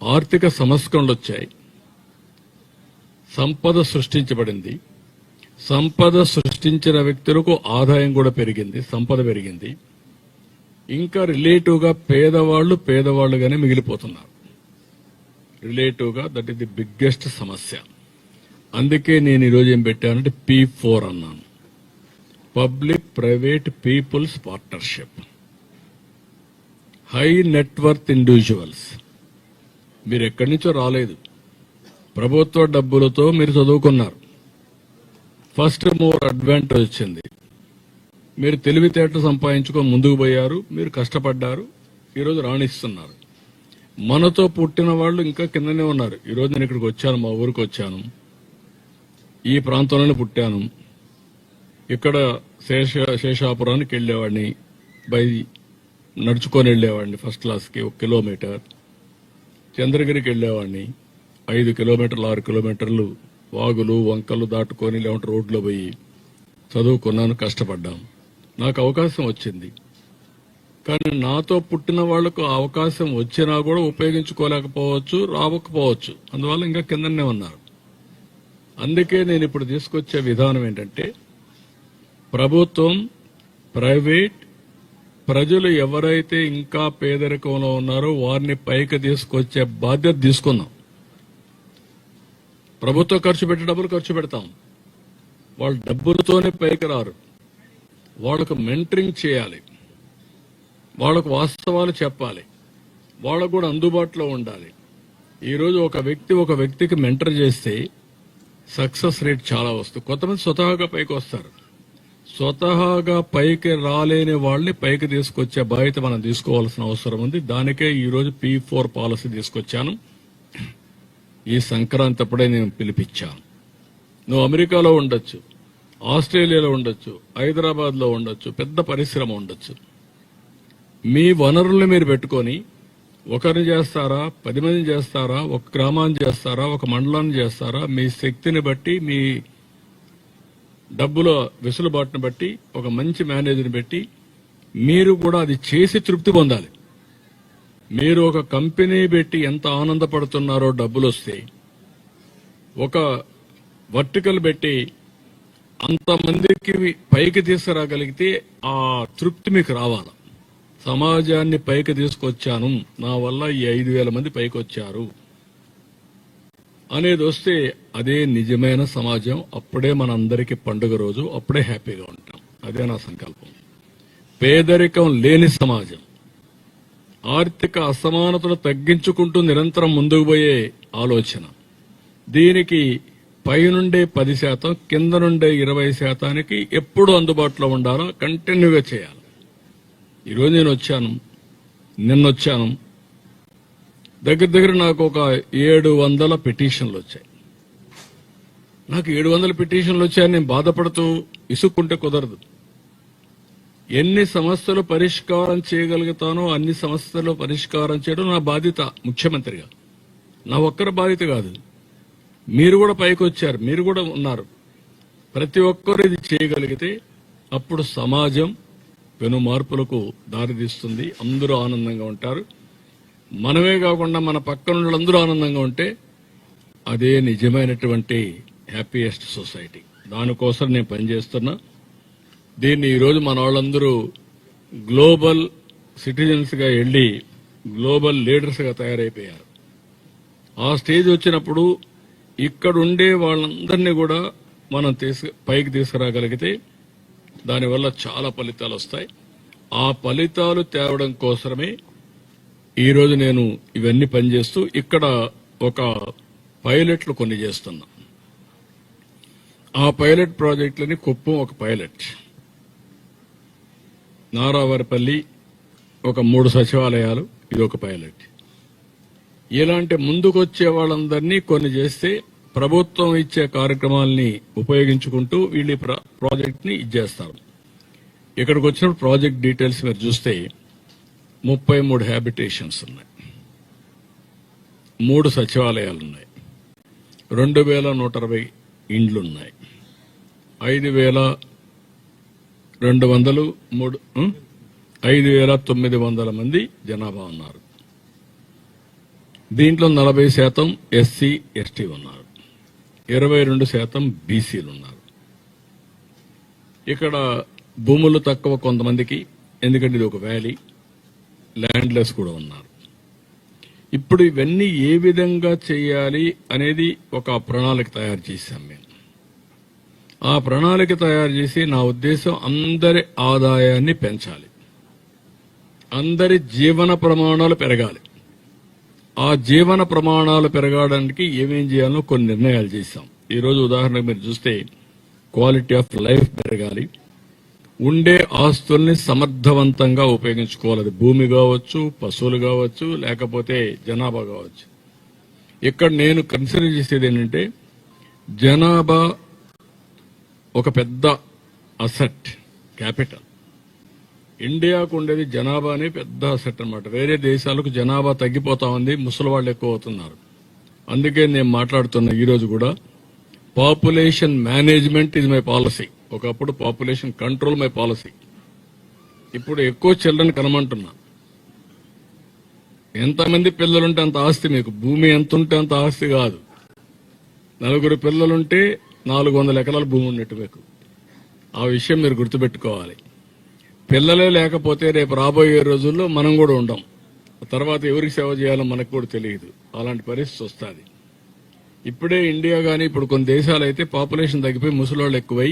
ఆర్థిక సంస్కరణలు వచ్చాయి, సంపద సృష్టించబడింది. సంపద సృష్టించిన వ్యక్తులకు ఆదాయం కూడా పెరిగింది, సంపద పెరిగింది. ఇంకా రిలేటివ్గా పేదవాళ్లుగానే మిగిలిపోతున్నారు. రిలేటివ్గా దట్ ఈస్ ది బిగ్గెస్ట్ సమస్య. అందుకే నేను ఈరోజు ఏం పెట్టానంటే P4 అన్నాను, public private peoples partnership. High net worth individuals, మీరు ఎక్కడి నుంచో రాలేదు, ప్రభుత్వ డబ్బులతో మీరు చదువుకున్నారు. ఫస్ట్ మూవర్ అడ్వాంటేజ్ వచ్చింది. మీరు తెలివితేటలు సంపాదించుకొని ముందుకు పోయారు, మీరు కష్టపడ్డారు, ఈరోజు రాణిస్తున్నారు. మనతో పుట్టిన వాళ్ళు ఇంకా కిందనే ఉన్నారు. ఈరోజు నేను ఇక్కడికి వచ్చాను, మా ఊరికి వచ్చాను, ఈ ప్రాంతంలోనే పుట్టాను. ఇక్కడ శేషాపురానికి వెళ్లేవాడిని, నడుచుకొని వెళ్లేవాడిని ఫస్ట్ క్లాస్కి 1 కిలోమీటర్. చంద్రగిరికి వెళ్లేవాడిని 5 కిలోమీటర్లు 6 కిలోమీటర్లు వాగులు వంకలు దాటుకొని లేకుంటే రోడ్లో పోయి చదువుకున్నాను, కష్టపడ్డాను. నాకు అవకాశం వచ్చింది. కానీ నాతో పుట్టిన వాళ్లకు అవకాశం వచ్చినా కూడా ఉపయోగించుకోలేకపోవచ్చు, రావకపోవచ్చు. అందువల్ల ఇంకా కిందనే ఉన్నారు. అందుకే నేను ఇప్పుడు తీసుకొచ్చే విధానం ఏంటంటే, ప్రభుత్వం, ప్రైవేట్, ప్రజలు ఎవరైతే ఇంకా పేదరికంలో ఉన్నారో వారిని పైకి తీసుకొచ్చే బాధ్యత తీసుకుందాం. ప్రభుత్వం ఖర్చు పెట్టే డబ్బులు ఖర్చు పెడతాం, వాళ్ళు డబ్బులతోనే పైకి రారు. వాళ్లకు మెంటరింగ్ చేయాలి, వాళ్లకు వాస్తవాలు చెప్పాలి, వాళ్లకు కూడా అందుబాటులో ఉండాలి. ఈరోజు ఒక వ్యక్తికి మెంటర్ చేస్తే సక్సెస్ రేట్ చాలా వస్తుంది. కొంతమంది స్వతహాగా పైకి వస్తారు. స్వతహాగా పైకి రాలేని వాళ్ళని పైకి తీసుకొచ్చే బాధ్యత మనం తీసుకోవాల్సిన అవసరం ఉంది. దానికే ఈరోజు P4 పాలసీ తీసుకొచ్చాను. ఈ సంక్రాంతి అప్పుడే నేను పిలిపించాను. నువ్వు అమెరికాలో ఉండొచ్చు, ఆస్ట్రేలియాలో ఉండొచ్చు, హైదరాబాద్ లో ఉండొచ్చు, పెద్ద పరిశ్రమ ఉండొచ్చు. మీ వనరుల్ని మీరు పెట్టుకొని ఒకరిని చేస్తారా, 10 మందిని చేస్తారా, ఒక గ్రామాన్ని చేస్తారా, ఒక మండలాన్ని చేస్తారా, మీ శక్తిని బట్టి, మీ డబ్బుల వెసులుబాటును బట్టి ఒక మంచి మేనేజర్ని పెట్టి మీరు కూడా అది చేసి తృప్తి పొందాలి. మీరు ఒక కంపెనీ పెట్టి ఎంత ఆనందపడుతున్నారో డబ్బులు వస్తే, ఒక వర్టికల్ పెట్టి అంతమందికి పైకి తీసుకురాగలిగితే ఆ తృప్తి మీకు రావాలి. సమాజాన్ని పైకి తీసుకొచ్చాను, నా వల్ల ఈ 5,000 మంది పైకి వచ్చారు అనేది వస్తే అదే నిజమైన సమాజం. అప్పుడే మనందరికీ పండుగ రోజు, అప్పుడే హ్యాపీగా ఉంటాం. అదే నా సంకల్పం. పేదరికం లేని సమాజం, ఆర్థిక అసమానతలు తగ్గించుకుంటూ నిరంతరం ముందుకు పోయే ఆలోచన. దీనికి పైనుండే 10%, కింద నుండే 20% ఎప్పుడు అందుబాటులో ఉండాలో కంటిన్యూగా చేయాలి. ఈరోజు నేను వచ్చాను, నిన్నొచ్చాను, దగ్గర నాకు ఒక 700 పిటిషన్లు వచ్చాయి. నాకు 700 పిటిషన్లు వచ్చాయని నేను బాధపడుతూ ఇసుక్కుంటే కుదరదు. ఎన్ని సమస్యలు పరిష్కారం చేయగలుగుతానో అన్ని సమస్యలు పరిష్కారం చేయడం నా బాధ్యత ముఖ్యమంత్రిగా. నా ఒక్కరి బాధ్యత కాదు. మీరు కూడా పైకి వచ్చారు, మీరు కూడా ఉన్నారు. ప్రతి ఒక్కరు ఇది చేయగలిగితే అప్పుడు సమాజం పెను మార్పులకు దారితీస్తుంది. అందరూ ఆనందంగా ఉంటారు. మనమే కాకుండా మన పక్కన అందరూ ఆనందంగా ఉంటే అదే నిజమైనటువంటి హ్యాపీయెస్ట్ సొసైటీ. దానికోసం నేను పనిచేస్తున్నా. దీన్ని ఈరోజు మన వాళ్ళందరూ గ్లోబల్ సిటిజన్స్ గా వెళ్లి గ్లోబల్ లీడర్స్ గా తయారైపోయారు. ఆ స్టేజ్ వచ్చినప్పుడు ఇక్కడ ఉండే వాళ్ళందరినీ కూడా మనం పైకి తీసుకురాగలిగితే దానివల్ల చాలా ఫలితాలు వస్తాయి. ఆ ఫలితాలు తేవడం కోసమే ఈరోజు నేను ఇవన్నీ పనిచేస్తూ ఇక్కడ ఒక పైలట్లు కొన్ని చేస్తున్నా. ఆ పైలట్ ప్రాజెక్టులని కుప్పం ఒక పైలట్, నారావారిపల్లి ఒక 3 సచివాలయాలు, ఇది ఒక పైలట్. ఇలాంటి ముందుకొచ్చే వాళ్ళందరినీ కొన్ని చేస్తే ప్రభుత్వం ఇచ్చే కార్యక్రమాలని ఉపయోగించుకుంటూ వీళ్ళు ప్రాజెక్ట్ ని ఇచ్చేస్తారు. ఇక్కడికి వచ్చినప్పుడు ప్రాజెక్ట్ డీటెయిల్స్ మీరు చూస్తే 33 హ్యాబిటేషన్స్ ఉన్నాయి, 3 సచివాలయాలున్నాయి, 2,160 ఇండ్లున్నాయి, 5,900 మంది జనాభా ఉన్నారు. దీంట్లో 40% ఎస్సీ ఎస్టీ ఉన్నారు, 22% బీసీలు ఉన్నారు. ఇక్కడ భూములు తక్కువ కొంతమందికి, ఎందుకంటే ఇది ఒక వ్యాలీ, ల్యాండ్లెస్ కూడా ఉన్నారు. ఇప్పుడు ఇవన్నీ ఏ విధంగా చేయాలి అనేది ఒక ప్రణాళిక తయారు చేశాం మేము. ఆ ప్రణాళిక తయారు చేసి నా ఉద్దేశం అందరి ఆదాయాన్ని పెంచాలి, అందరి జీవన ప్రమాణాలు పెరగాలి. ఆ జీవన ప్రమాణాలు పెరగడానికి ఏమేం చేయాలో కొన్ని నిర్ణయాలు చేశాం. ఈరోజు ఉదాహరణకు మీరు చూస్తే క్వాలిటీ ఆఫ్ లైఫ్ పెరగాలి, ఉండే ఆస్తుల్ని సమర్థవంతంగా ఉపయోగించుకోవాలి. అది భూమి కావచ్చు, పశువులు కావచ్చు, లేకపోతే జనాభా కావచ్చు. ఇక్కడ నేను కన్సిడర్ చేసేది ఏంటంటే జనాభా ఒక పెద్ద అసెట్, క్యాపిటల్. ఇండియాకు ఉండేది జనాభానే పెద్ద అసెట్ అన్నమాట. వేరే దేశాలకు జనాభా తగ్గిపోతా ఉంది, ముసలి వాళ్ళు ఎక్కువ అవుతున్నారు. అందుకే నేను మాట్లాడుతున్నా ఈరోజు కూడా population management is my policy. ఒకప్పుడు పాపులేషన్ కంట్రోల్ మై పాలసీ. ఇప్పుడు ఎక్కువ చిల్డ్రన్ కనమంటున్నా. ఎంతమంది పిల్లలుంటే అంత ఆస్తి మీకు. భూమి ఎంత ఉంటే అంత ఆస్తి కాదు. 4 పిల్లలుంటే 400 ఎకరాల భూమి ఉన్నట్టు మీకు. ఆ విషయం మీరు గుర్తుపెట్టుకోవాలి. పిల్లలే లేకపోతే రేపు రాబోయే రోజుల్లో మనం కూడా ఉండం. తర్వాత ఎవరికి సేవ చేయాలో మనకు కూడా తెలియదు. అలాంటి పరిస్థితి వస్తుంది. ఇప్పుడే ఇండియా కానీ ఇప్పుడు కొన్ని దేశాలు అయితే పాపులేషన్ తగ్గిపోయి ముసలోళ్ళు ఎక్కువై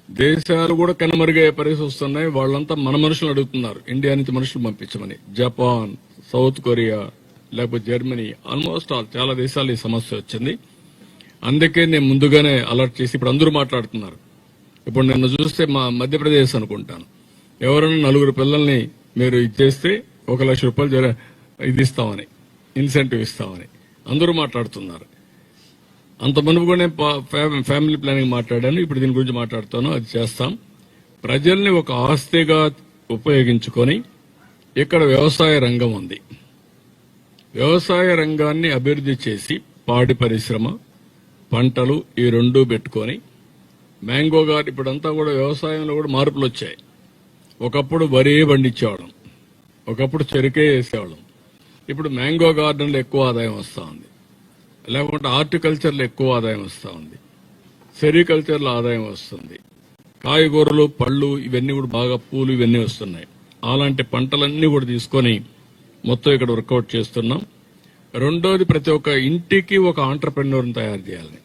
దేశాలు కూడా కనుమరుగయ్యే పరిస్థితి వస్తున్నాయి. వాళ్ళంతా మన మనుషులు అడుగుతున్నారు ఇండియా నుంచి మనుషులు పంపించమని. జపాన్, సౌత్ కొరియా, లేకపోతే జర్మనీ, ఆల్మోస్ట్ ఆల్ చాలా దేశాలు ఈ సమస్య వచ్చింది. అందుకే నేను ముందుగానే అలర్ట్ చేసి ఇప్పుడు అందరూ మాట్లాడుతున్నారు. ఇప్పుడు నిన్న చూస్తే మా మధ్యప్రదేశ్ అనుకుంటాను, ఎవరైనా 4 పిల్లల్ని మీరు ఇచ్చేస్తే 1 లక్ష రూపాయలు ఇది ఇస్తామని, ఇన్సెంటివ్ ఇస్తామని అందరూ మాట్లాడుతున్నారు. అంత మునుపు కూడా నేను ఫ్యామిలీ ప్లానింగ్ మాట్లాడాను. ఇప్పుడు దీని గురించి మాట్లాడుతాను. అది చేస్తాం. ప్రజల్ని ఒక ఆస్తిగా ఉపయోగించుకొని ఇక్కడ వ్యవసాయ రంగం ఉంది. వ్యవసాయ రంగాన్ని అభివృద్ధి చేసి పాడి పరిశ్రమ, పంటలు ఈ 2 పెట్టుకొని మ్యాంగో గార్డెన్ ఇప్పుడంతా కూడా వ్యవసాయంలో కూడా మార్పులు వచ్చాయి. ఒకప్పుడు వరి పండించేవాళ్ళం, ఒకప్పుడు చెరుకే వేసేవాళ్ళం. ఇప్పుడు మ్యాంగో గార్డెన్లో ఎక్కువ ఆదాయం వస్తూ ఉంది, లేకుంటే హార్టికల్చర్లో ఎక్కువ ఆదాయం వస్తూ ఉంది, సెరికల్చర్లో ఆదాయం వస్తుంది, కాయగూరలు, పళ్ళు ఇవన్నీ కూడా బాగా, పూలు ఇవన్నీ వస్తున్నాయి. అలాంటి పంటలన్నీ కూడా తీసుకొని మొత్తం ఇక్కడ వర్కౌట్ చేస్తున్నాం. రెండోది, ప్రతి ఒక్క ఇంటికి ఒక ఆంటర్ప్రెన్యూర్ని తయారు చేయాలని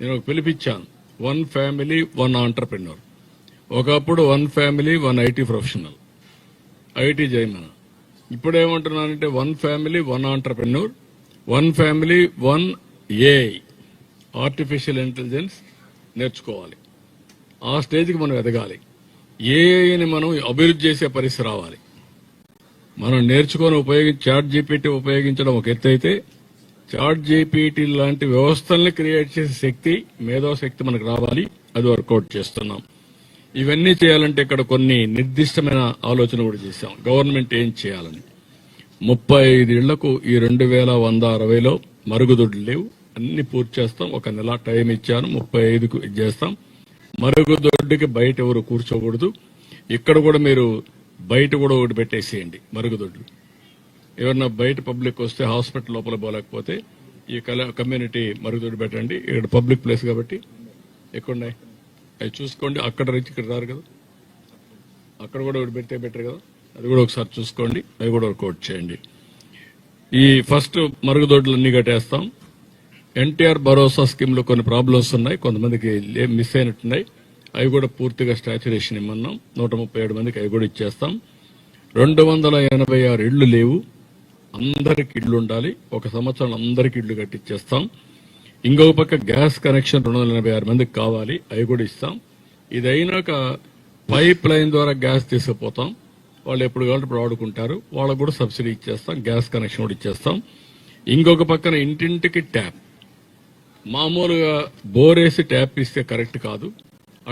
నేను ఒక పిలిపించాను. 1 ఫ్యామిలీ 1 ఆంటర్ప్రెన్యూర్. ఒకప్పుడు 1 ఫ్యామిలీ 1 ఐటీ ప్రొఫెషనల్, ఐటీ చేయమన. ఇప్పుడు ఏమంటున్నానంటే 1 family 1 entrepreneur, 1 family 1 AI, artificial intelligence నేర్చుకోవాలి. ఆ స్టేజ్కి మనం ఎదగాలి. ఏఐని మనం అభివృద్ధి చేసే పరిస్థితి రావాలి. మనం నేర్చుకొని చాట్ జీపీటీ ఉపయోగించడం ఒక ఎత్తు అయితే, చాట్ జీపీటీ లాంటి వ్యవస్థల్ని క్రియేట్ చేసే శక్తి, మేధోశక్తి మనకు రావాలి. అది వర్కౌట్ చేస్తున్నాం. ఇవన్నీ చేయాలంటే ఇక్కడ కొన్ని నిర్దిష్టమైన ఆలోచన కూడా చేశాం. గవర్నమెంట్ ఏం చేయాలని 35 ఇళ్లకు ఈ 2160లో మరుగుదొడ్లు లేవు, అన్ని పూర్తి చేస్తాం. 1 నెల టైం ఇచ్చాను, 35కు చేస్తాం. మరుగుదొడ్డికి బయట ఎవరు కూర్చోకూడదు. ఇక్కడ కూడా మీరు బయట కూడా ఒకటి పెట్టేసేయండి మరుగుదొడ్లు. ఎవరన్నా బయట పబ్లిక్ వస్తే హాస్పిటల్ లోపల పోలేకపోతే ఈ కమ్యూనిటీ మరుగుదొడ్డి పెట్టండి. ఇక్కడ పబ్లిక్ ప్లేస్ కాబట్టి ఎక్కడున్నాయి అవి చూసుకోండి. అక్కడ రీచ్ ఇక్కడ రారు కదా, అక్కడ కూడా ఒకటి పెడితే బెటర్ కదా. అది కూడా ఒకసారి చూసుకోండి, అవి కూడా వర్కౌట్ చేయండి. ఈ ఫస్ట్ మరుగుదొడ్లన్నీ కట్టేస్తాం. ఎన్టీఆర్ భరోసా స్కీమ్ లో కొన్ని ప్రాబ్లమ్స్ ఉన్నాయి, కొంతమందికి మిస్ అయినట్టున్నాయి. అవి కూడా పూర్తిగా స్టాచ్యురేషన్ ఇమ్మన్నాం. 137 మందికి అవి కూడా ఇచ్చేస్తాం. 286 ఇళ్లు లేవు, అందరికి ఇళ్లు ఉండాలి. 1 సంవత్సరం అందరికి ఇళ్లు కట్టిచ్చేస్తాం. ఇంకొక పక్క గ్యాస్ కనెక్షన్ 286 మందికి కావాలి, అవి కూడా ఇస్తాం. ఇది అయినాక పైప్ లైన్ ద్వారా గ్యాస్ తీసుకుపోతాం. వాళ్ళు ఎప్పుడు కావాలంటే ఇప్పుడు వాడుకుంటారు. వాళ్ళకు కూడా సబ్సిడీ ఇచ్చేస్తాం, గ్యాస్ కనెక్షన్ కూడా ఇచ్చేస్తాం. ఇంకొక పక్కన ఇంటింటికి ట్యాప్, మామూలుగా బోరేసి ట్యాప్ ఇస్తే కరెక్ట్ కాదు.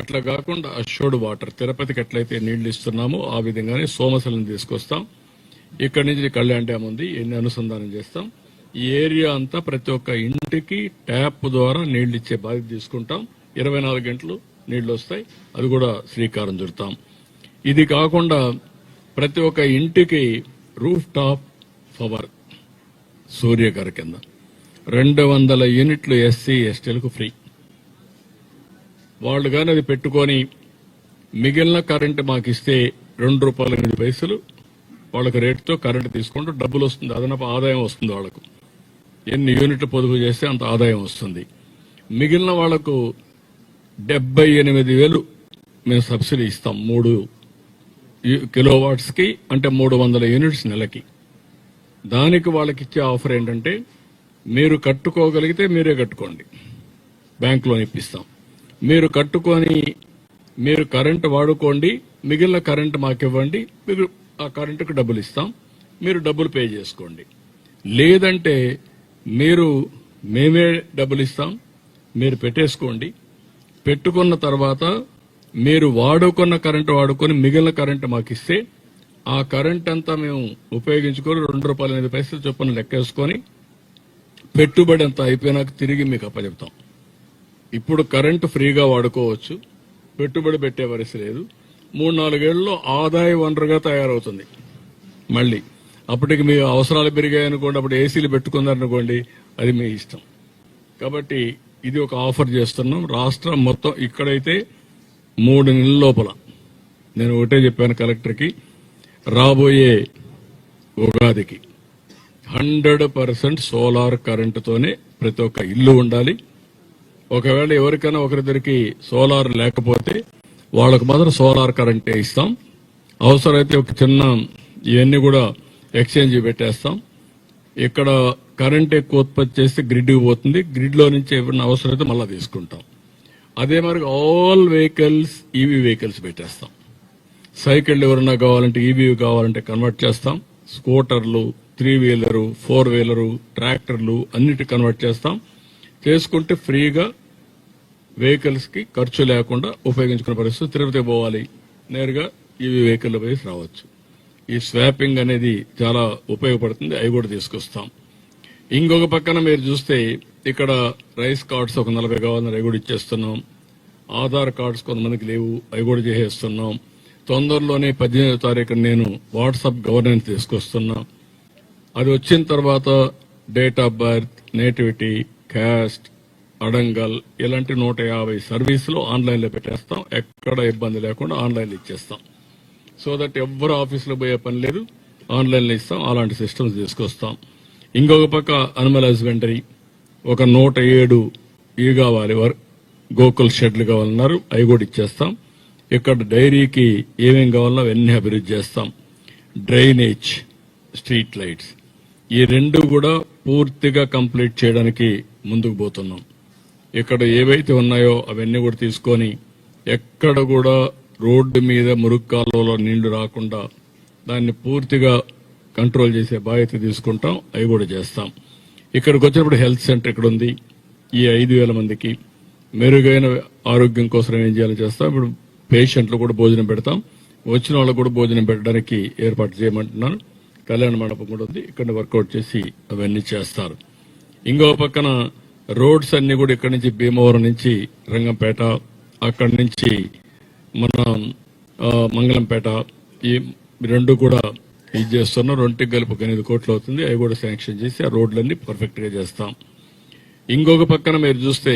అట్లా కాకుండా అష్యూర్డ్ వాటర్, తిరుపతికి ఎట్లయితే నీళ్లు ఇస్తున్నామో ఆ విధంగానే సోమశలను తీసుకొస్తాం. ఇక్కడి నుంచి కళ్యాణ్ డ్యామ్ ఉంది, ఎన్ని అనుసంధానం చేస్తాం. ఈ ఏరియా అంతా ప్రతి ఒక్క ఇంటికి ట్యాప్ ద్వారా నీళ్లు ఇచ్చే బాధ్యత తీసుకుంటాం. 24 గంటలు నీళ్లు వస్తాయి, అది కూడా శ్రీకారం చుడతాం. ఇది కాకుండా ప్రతి ఒక్క ఇంటికి రూఫ్ టాప్ పవర్, సూర్య గారి కింద 200 యూనిట్లు ఎస్సీ ఎస్టీలకు ఫ్రీ. వాళ్ళు కానీ అది పెట్టుకొని మిగిలిన కరెంటు మాకు ఇస్తే ₹2.8 వాళ్ళకి రేటుతో కరెంటు తీసుకుంటూ డబ్బులు వస్తుంది, అదనపు ఆదాయం వస్తుంది. వాళ్ళకు ఎన్ని యూనిట్లు పొదుపు చేస్తే అంత ఆదాయం వస్తుంది. మిగిలిన వాళ్లకు 78,000 మేము సబ్సిడీ ఇస్తాం 3 కిలోవాట్స్ కి, అంటే 300 యూనిట్స్ నెలకి. దానికి వాళ్ళకి ఇచ్చే ఆఫర్ ఏంటంటే మీరు కట్టుకోగలిగితే మీరే కట్టుకోండి, బ్యాంక్ లోన్ ఇప్పిస్తాం. మీరు కట్టుకొని మీరు కరెంటు వాడుకోండి, మిగిలిన కరెంటు మాకు ఇవ్వండి, మీకు ఆ కరెంటుకు డబ్బులు ఇస్తాం, మీరు డబ్బులు పే చేసుకోండి. లేదంటే మేమే డబ్బులు ఇస్తాం, మీరు పెట్టేసుకోండి. పెట్టుకున్న తర్వాత మీరు వాడుకున్న కరెంటు వాడుకొని మిగిలిన కరెంటు మాకు ఇస్తే ఆ కరెంట్ అంతా మేము ఉపయోగించుకొని ₹2.8 చొప్పున లెక్కేసుకొని పెట్టుబడి అంతా అయిపోయినాక తిరిగి మీకు అప్పచెప్తాం. ఇప్పుడు కరెంటు ఫ్రీగా వాడుకోవచ్చు, పెట్టుబడి పెట్టే పరిస్థితి లేదు. 3-4 ఏళ్లలో ఆదాయ వనరుగా తయారవుతుంది. మళ్ళీ అప్పటికి మీ అవసరాలు పెరిగాయనుకోండి, అప్పుడు ఏసీలు పెట్టుకున్నారనుకోండి, అది మీ ఇష్టం. కాబట్టి ఇది ఒక ఆఫర్ చేస్తున్నాం. రాష్ట్రం మొత్తం ఇక్కడైతే 3 నెలల లోపల, నేను ఒకటే చెప్పాను కలెక్టర్కి, రాబోయే ఉగాదికి 100% సోలార్ కరెంటుతోనే ప్రతి ఒక్క ఇల్లు ఉండాలి. ఒకవేళ ఎవరికైనా ఒకరిద్దరికి సోలార్ లేకపోతే వాళ్ళకు మాత్రం సోలార్ కరెంటే ఇస్తాం. అవసరమైతే ఒక చిన్న ఇవన్నీ కూడా ఎక్స్చేంజ్ పెట్టేస్తాం. ఇక్కడ కరెంట్ ఎక్కువ ఉత్పత్తి చేస్తే గ్రిడ్కి పోతుంది, గ్రిడ్ లో నుంచి ఏమైనా అవసరమైతే మళ్ళా తీసుకుంటాం. అదే మరి ఆల్ వెహికల్స్ ఈవీ వెహికల్స్ పెట్టేస్తాం. సైకిళ్ళు ఎవరన్నా కావాలంటే ఈవీ కావాలంటే కన్వర్ట్ చేస్తాం. స్కూటర్లు, 3-వీలరు, 4-వీలరు, ట్రాక్టర్లు అన్నిటి కన్వర్ట్ చేస్తాం. చేసుకుంటే ఫ్రీగా వెహికల్స్ కి ఖర్చు లేకుండా ఉపయోగించుకునే పరిస్థితి. తిరుపతి పోవాలి, నేరుగా ఈవీ వెహికల్ పోయి రావచ్చు. ఈ స్వాపింగ్ అనేది చాలా ఉపయోగపడుతుంది, అవి కూడా తీసుకొస్తాం. ఇంకొక పక్కన మీరు చూస్తే ఇక్కడ రైస్ కార్డ్స్ ఒక 40 కావాలని అవి కూడా ఇచ్చేస్తున్నాం. ఆధార్ కార్డ్స్ కొంతమందికి లేవు, అవి కూడా చేసేస్తున్నాం. తొందరలోనే 18వ తారీఖున నేను వాట్సాప్ గవర్నెన్స్ తీసుకొస్తున్నా. అది వచ్చిన తర్వాత date of birth, nativity, caste, adangal ఇలాంటి 150 సర్వీసులు ఆన్లైన్లో పెట్టేస్తాం. ఎక్కడ ఇబ్బంది లేకుండా ఆన్లైన్లో ఇచ్చేస్తాం. సో దట్ ఎవ్వరు ఆఫీసులో పోయే పని లేదు, ఆన్లైన్లో ఇస్తాం. అలాంటి సిస్టమ్స్ తీసుకొస్తాం. ఇంకొక పక్క అనిమల్ హస్బెండరీ ఒక 107 ఇవి కావాలి, గోకుల్ షెడ్లు కావాలన్నారు, అవి కూడా ఇచ్చేస్తాం. ఇక్కడ డైరీకి ఏమేం కావాలన్నా అవన్నీ అభివృద్ధి చేస్తాం. డ్రైనేజ్, స్ట్రీట్ లైట్స్, ఈ 2 కూడా పూర్తిగా కంప్లీట్ చేయడానికి ముందుకు పోతున్నాం. ఇక్కడ ఏవైతే ఉన్నాయో అవన్నీ కూడా తీసుకొని ఎక్కడ కూడా రోడ్డు మీద మురుగు కాలువలో నీళ్లు రాకుండా దాన్ని పూర్తిగా కంట్రోల్ చేసే బాధ్యత తీసుకుంటాం. అవి కూడా చేస్తాం. ఇక్కడికి వచ్చినప్పుడు హెల్త్ సెంటర్ ఇక్కడ ఉంది. ఈ 5,000 మందికి మెరుగైన ఆరోగ్యం కోసం ఏం చేయాలో చేస్తాం. ఇప్పుడు పేషెంట్లు కూడా భోజనం పెడతాం. వచ్చిన వాళ్ళకు కూడా భోజనం పెట్టడానికి ఏర్పాటు చేయమంటున్నాను. కళ్యాణ మండపం కూడా ఉంది, ఇక్కడ వర్కౌట్ చేసి అవన్నీ చేస్తారు. ఇంకో పక్కన రోడ్స్ అన్ని కూడా ఇక్కడి నుంచి భీమవరం నుంచి రంగంపేట, అక్కడి నుంచి మన మంగళంపేట, ఈ 2 కూడా ఇది చేస్తున్నాం. 2 కలిపి 8 కోట్లు అవుతుంది. అవి కూడా శాంక్షన్ చేసి ఆ రోడ్లన్నీ పర్ఫెక్ట్ గా చేస్తాం. ఇంకొక పక్కన మీరు చూస్తే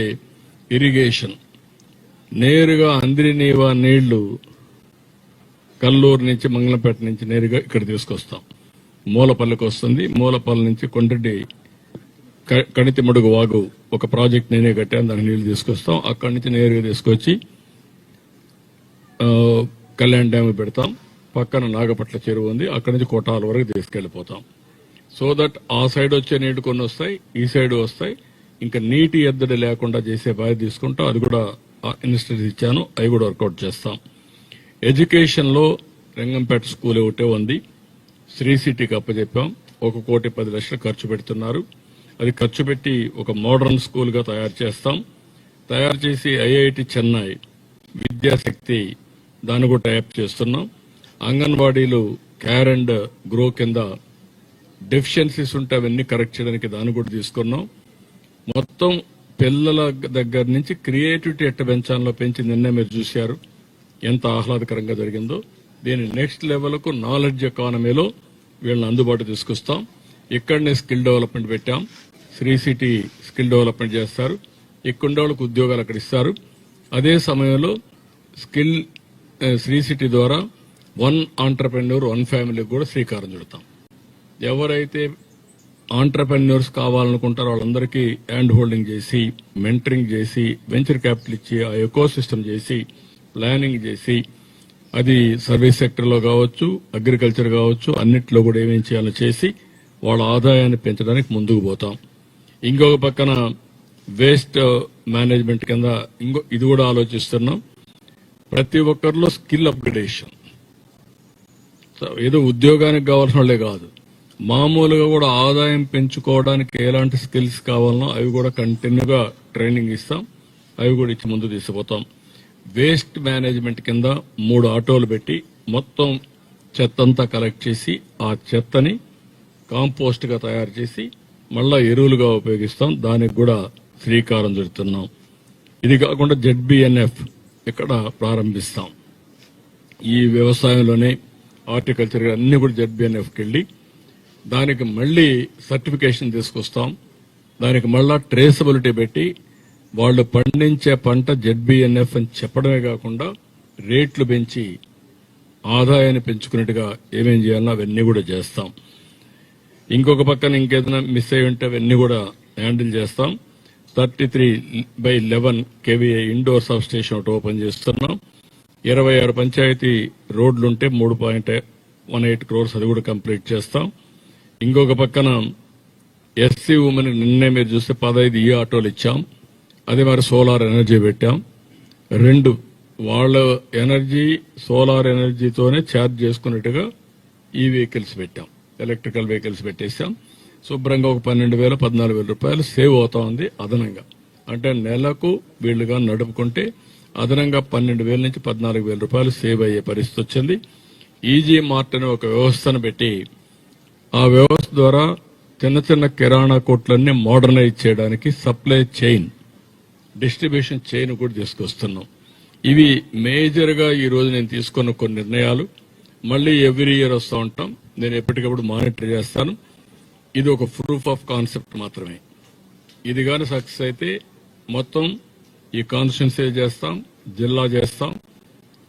ఇరిగేషన్, నేరుగా అంద్రినీవా నీళ్లు కల్లూరు నుంచి మంగళంపేట నుంచి నేరుగా ఇక్కడ తీసుకొస్తాం. మూలపల్లికి వస్తుంది. మూలపల్లి నుంచి కొండ్రెడ్డి కణితిమడుగు వాగు ఒక ప్రాజెక్ట్ నేనే కట్టాను, దానికి నీళ్లు తీసుకొస్తాం. అక్కడి నుంచి నేరుగా తీసుకొచ్చి కళ్యాణ్ డ్యామ్ పెడతాం. పక్కన నాగపట్ల చెరువు ఉంది, అక్కడి నుంచి కోటాల వరకు తీసుకెళ్లిపోతాం. సో దట్ ఆ సైడ్ వచ్చే నీళ్లు కొన్ని వస్తాయి, ఈ సైడ్ వస్తాయి. ఇంకా నీటి ఎద్దడి లేకుండా చేసే బాధ్యత తీసుకుంటాం. అది కూడా ఇన్స్టిట్యూట్ ఇచ్చాను, అవి కూడా వర్కౌట్ చేస్తాం. ఎడ్యుకేషన్ లో రంగంపేట స్కూల్ ఒకటే ఉంది, శ్రీ సిటీకి అప్పచెప్పాం. 1,10,00,000 ఖర్చు పెడుతున్నారు. అది ఖర్చు పెట్టి ఒక మోడర్న్ స్కూల్ గా తయారు చేస్తాం. తయారు చేసి ఐఐటి చెన్నై, విద్యాశక్తి దాన్ని కూడా టైప్ చేస్తున్నాం. అంగన్వాడీలు కేర్ అండ్ గ్రో కింద డెఫిషియన్సీస్ ఉంటే అవన్నీ కరెక్ట్ చేయడానికి దాన్ని కూడా తీసుకున్నాం. మొత్తం పిల్లల దగ్గర నుంచి క్రియేటివిటీ ఎట్ట పెంచాలో పెంచి నిన్నే మీరు చూశారు ఎంత ఆహ్లాదకరంగా జరిగిందో. దీని నెక్స్ట్ లెవెల్ కు నాలెడ్జ్ ఎకానమీలో వీళ్ళని అందుబాటు తీసుకొస్తాం. ఇక్కడనే స్కిల్ డెవలప్మెంట్ పెట్టాం. శ్రీ సిటీ స్కిల్ డెవలప్మెంట్ చేస్తారు. ఇక్కడ వాళ్ళకు ఉద్యోగాలు అక్కడ ఇస్తారు. అదే సమయంలో స్కిల్ శ్రీ సిటీ ద్వారా 1 ఆంటర్ప్రెన్యూర్ 1 ఫ్యామిలీకి కూడా శ్రీకారం చుడతాం. ఎవరైతే ఆంటర్ప్రెన్యూర్స్ కావాలనుకుంటారో వాళ్ళందరికీ హ్యాండ్ హోల్డింగ్ చేసి, మెంటరింగ్ చేసి, వెంచర్ క్యాపిటల్ ఇచ్చి, ఆ ఎకో సిస్టమ్ చేసి, ప్లానింగ్ చేసి, అది సర్వీస్ సెక్టర్లో కావచ్చు, అగ్రికల్చర్ కావచ్చు, అన్నిట్లో కూడా ఏమేం చేయాలో చేసి వాళ్ళ ఆదాయాన్ని పెంచడానికి ముందుకు పోతాం. ఇంకొక పక్కన వేస్ట్ మేనేజ్మెంట్ కింద ఇది కూడా ఆలోచిస్తున్నాం. ప్రతి ఒక్కరిలో స్కిల్ అప్గ్రేడేషన్, ఏదో ఉద్యోగానికి కావాల్సిన వాళ్ళే కాదు, మామూలుగా కూడా ఆదాయం పెంచుకోవడానికి ఎలాంటి స్కిల్స్ కావాలనో అవి కూడా కంటిన్యూగా ట్రైనింగ్ ఇస్తాం. అవి కూడా ఇచ్చి ముందు తీసుకుపోతాం. వేస్ట్ మేనేజ్మెంట్ కింద 3 ఆటోలు పెట్టి మొత్తం చెత్తంతా కలెక్ట్ చేసి ఆ చెత్తని కాంపోస్ట్ గా తయారు చేసి మళ్ళా ఎరువులుగా ఉపయోగిస్తాం. దానికి కూడా శ్రీకారం చుడుతున్నాం. ఇది కాకుండా ZBNF ఇక్కడ ప్రారంభిస్తాం. ఈ వ్యవసాయంలోనే హార్టికల్చర్ అన్ని కూడా ZBNFకి వెళ్ళి దానికి మళ్లీ సర్టిఫికేషన్ తీసుకొస్తాం. దానికి మళ్ళా ట్రేసబిలిటీ పెట్టి వాళ్ళు పండించే పంట ZBNF అని చెప్పడమే కాకుండా రేట్లు పెంచి ఆదాయాన్ని పెంచుకున్నట్టుగా ఏమేం చేయాలన్నా అవన్నీ కూడా చేస్తాం. ఇంకొక పక్కన ఇంకేదైనా మిస్ అయి ఉంటే అవన్నీ కూడా హ్యాండిల్ చేస్తాం. 33/11 KVA ఇండోర్ సబ్ స్టేషన్ ఒకటి ఓపెన్ చేస్తున్నాం. 26 పంచాయతీ రోడ్లుంటే 3.18 crores అది కూడా కంప్లీట్ చేస్తాం. ఇంకొక పక్కన ఎస్సీ ఉమెన్ నిన్నే మీరు చూస్తే 15 ఆటోలు ఇచ్చాం. అదే మరి సోలార్ ఎనర్జీ పెట్టాం. 2 వాళ్ళ ఎనర్జీ సోలార్ ఎనర్జీతోనే ఛార్జ్ చేసుకున్నట్టుగా ఈ వెహికల్స్ పెట్టాం. ఎలక్ట్రికల్ వెహికల్స్ పెట్టేశాం. శుభ్రంగా ఒక 12,000 14,000 రూపాయలు సేవ్ అవుతా ఉంది అదనంగా. అంటే నెలకు వీళ్లుగా నడుపుకుంటే అదనంగా 12,000 నుంచి 14,000 రూపాయలు సేవ్ అయ్యే పరిస్థితి వచ్చింది. ఈజీ మార్ట్ అనే ఒక వ్యవస్థను పెట్టి ఆ వ్యవస్థ ద్వారా చిన్న చిన్న కిరాణా కొట్లన్నీ మోడర్నైజ్ చేయడానికి సప్లై చైన్, డిస్ట్రిబ్యూషన్ చైన్ కూడా తీసుకొస్తున్నాం. ఇవి మేజర్ గా ఈ రోజు నేను తీసుకున్న కొన్ని నిర్ణయాలు. మళ్లీ ఎవ్రీ ఇయర్ వస్తూ ఉంటాం. నేను ఎప్పటికప్పుడు మానిటర్ చేస్తాను. ఇది ఒక ప్రూఫ్ ఆఫ్ కాన్సెప్ట్ మాత్రమే. ఇది గాని సక్సెస్ అయితే మొత్తం ఈ కాన్స్టిట్యున్సీ చేస్తాం, జిల్లా చేస్తాం,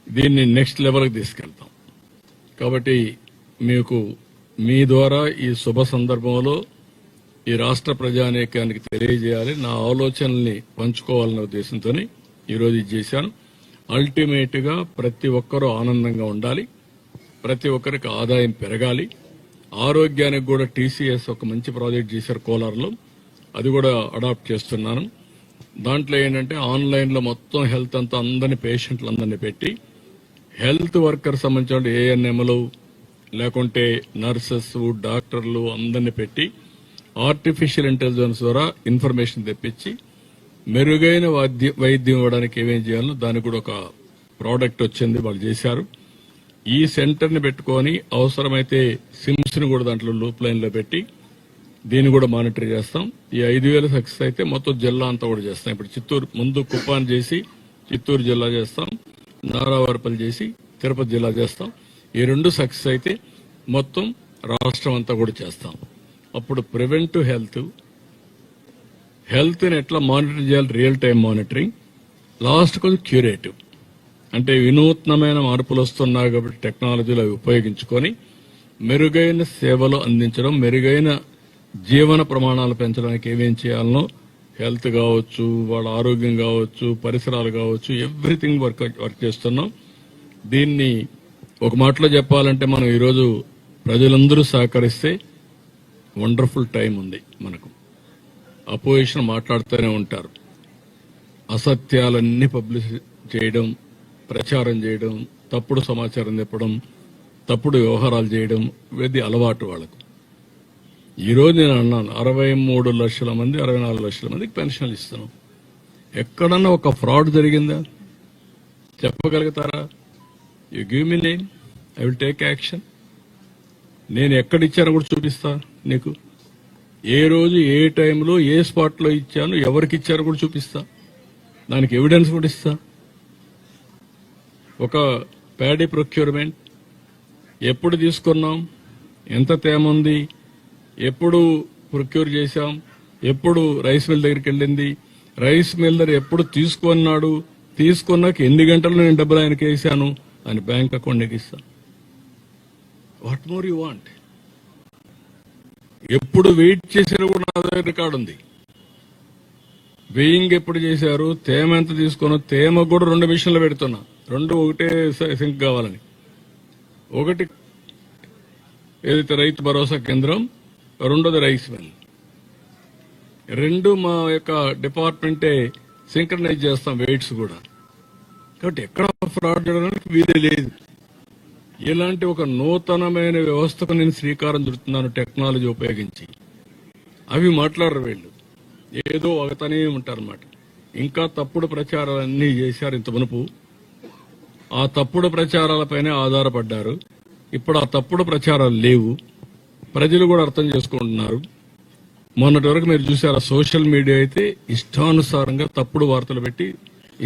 దీన్ని నెక్స్ట్ లెవెల్కి తీసుకెళ్తాం. కాబట్టి మీకు మీ ద్వారా ఈ శుభ సందర్భంలో ఈ రాష్ట్ర ప్రజానీకానికి తెలియజేయాలి, నా ఆలోచనల్ని పంచుకోవాలనే ఉద్దేశంతో ఈరోజు ఇది చేశాను. అల్టిమేట్ గా ప్రతి ఒక్కరూ ఆనందంగా ఉండాలి, ప్రతి ఒక్కరికి ఆదాయం పెరగాలి. ఆరోగ్యానికి కూడా TCS ఒక మంచి ప్రాజెక్ట్ చేశారు కోలార్లో, అది కూడా అడాప్ట్ చేస్తున్నాను. దాంట్లో ఏంటంటే ఆన్లైన్ లో మొత్తం హెల్త్ అంతా అందరినీ పేషెంట్లందరినీ పెట్టి హెల్త్ వర్కర్ సంబంధించిన ANMలు లేకుంటే నర్సెస్, డాక్టర్లు అందరినీ పెట్టి ఆర్టిఫిషియల్ ఇంటెలిజెన్స్ ద్వారా ఇన్ఫర్మేషన్ తెప్పించి మెరుగైన వైద్యం ఇవ్వడానికి ఏమేం చేయాలో దానికి కూడా ఒక ప్రోడక్ట్ వచ్చింది, వాళ్ళు చేశారు. ఈ సెంటర్ ని పెట్టుకొని అవసరమైతే సిమ్స్ ని కూడా దాంట్లో లూప్ లైన్ లో పెట్టి దీన్ని కూడా మానిటర్ చేస్తాం. ఈ 5,000 సక్సెస్ అయితే మొత్తం జిల్లా అంతా కూడా చేస్తాం. ఇప్పుడు చిత్తూరు ముందు కుప్పాన్ చేసి చిత్తూరు జిల్లా చేస్తాం, నారావారిపల్లి చేసి తిరుపతి జిల్లా చేస్తాం. ఈ 2 సక్సెస్ అయితే మొత్తం రాష్ట్రం అంతా కూడా చేస్తాం. అప్పుడు ప్రివెంటివ్ హెల్త్ ని ఎట్లా మానిటర్ చేయాలి, రియల్ టైం మానిటరింగ్, లాస్ట్ కొంచెం క్యూరేటివ్ అంటే వినూత్నమైన మార్పులు వస్తున్నాయి కాబట్టి టెక్నాలజీలు అవి ఉపయోగించుకొని మెరుగైన సేవలు అందించడం, మెరుగైన జీవన ప్రమాణాలు పెంచడానికి ఏమేం చేయాలనో హెల్త్ కావచ్చు, వాళ్ళ ఆరోగ్యం కావచ్చు, పరిసరాలు కావచ్చు, ఎవ్రీథింగ్ వర్క్ చేస్తున్నాం. దీన్ని ఒక మాటలో చెప్పాలంటే మనం ఈరోజు ప్రజలందరూ సహకరిస్తే వండర్ఫుల్ టైం ఉంది మనకు. అపోజిషన్ మాట్లాడుతూనే ఉంటారు, అసత్యాలన్నీ పబ్లిష్ చేయడం, ప్రచారం చేయడం, తప్పుడు సమాచారం చెప్పడం, తప్పుడు వ్యవహారాలు చేయడం, ఇది అలవాటు వాళ్ళకు. ఈరోజు నేను అన్నాను 63 లక్షల మంది 64 లక్షల మందికి పెన్షన్లు ఇస్తున్నాం. ఎక్కడన్నా ఒక ఫ్రాడ్ జరిగిందా చెప్పగలుగుతారా? You give me name, I will take action. నేను ఎక్కడిచ్చానో కూడా చూపిస్తా నీకు. ఏ రోజు ఏ టైంలో ఏ స్పాట్లో ఇచ్చాను, ఎవరికి ఇచ్చారో కూడా చూపిస్తా, దానికి ఎవిడెన్స్ కూడా ఇస్తా. ఒక ప్యాడీ ప్రొక్యూర్మెంట్ ఎప్పుడు తీసుకున్నాం, ఎంత తేమ ఉంది, ఎప్పుడు ప్రొక్యూర్ చేశాం, ఎప్పుడు రైస్ మిల్ దగ్గరికి వెళ్ళింది, రైస్ మిల్లర్ ఎప్పుడు తీసుకున్నాడు, తీసుకున్నాక ఎన్ని గంటలు నేను డబ్బులు ఆయనకి వేసాను అని బ్యాంక్ అకౌంట్కి ఇస్తాను. What more you want? ఎప్పుడు వెయిట్ చేసినా కూడా నా దగ్గర రికార్డు ఉంది. వెయింగ్ ఎప్పుడు చేశారు, తేమ ఎంత తీసుకున్నా, తేమ కూడా 2 మిషన్లు పెడుతున్నా, 2 ఒకటే సింక్ కావాలని. ఒకటి ఏదైతే రైతు భరోసా కేంద్రం, రెండోది రైస్ మిల్. 2 మా యొక్క డిపార్ట్మెంటే సింక్రనైజ్ చేస్తాం వెయిట్స్ కూడా. కాబట్టి ఎక్కడ ఫ్రాడ్ చేయడానికి వీలే లేదు. ఇలాంటి ఒక నూతనమైన వ్యవస్థకు నేను శ్రీకారం చుడుతున్నాను టెక్నాలజీ ఉపయోగించి. అవి మాట్లాడరు వీళ్ళు, ఏదో ఒకతనే ఉంటారన్నమాట. ఇంకా తప్పుడు ప్రచారాలన్నీ చేశారు ఇంత మునుపు. ఆ తప్పుడు ప్రచారాలపైనే ఆధారపడ్డారు. ఇప్పుడు ఆ తప్పుడు ప్రచారాలు లేవు, ప్రజలు కూడా అర్థం చేసుకుంటున్నారు. మొన్నటి వరకు మీరు చూసారు, సోషల్ మీడియా అయితే ఇష్టానుసారంగా తప్పుడు వార్తలు పెట్టి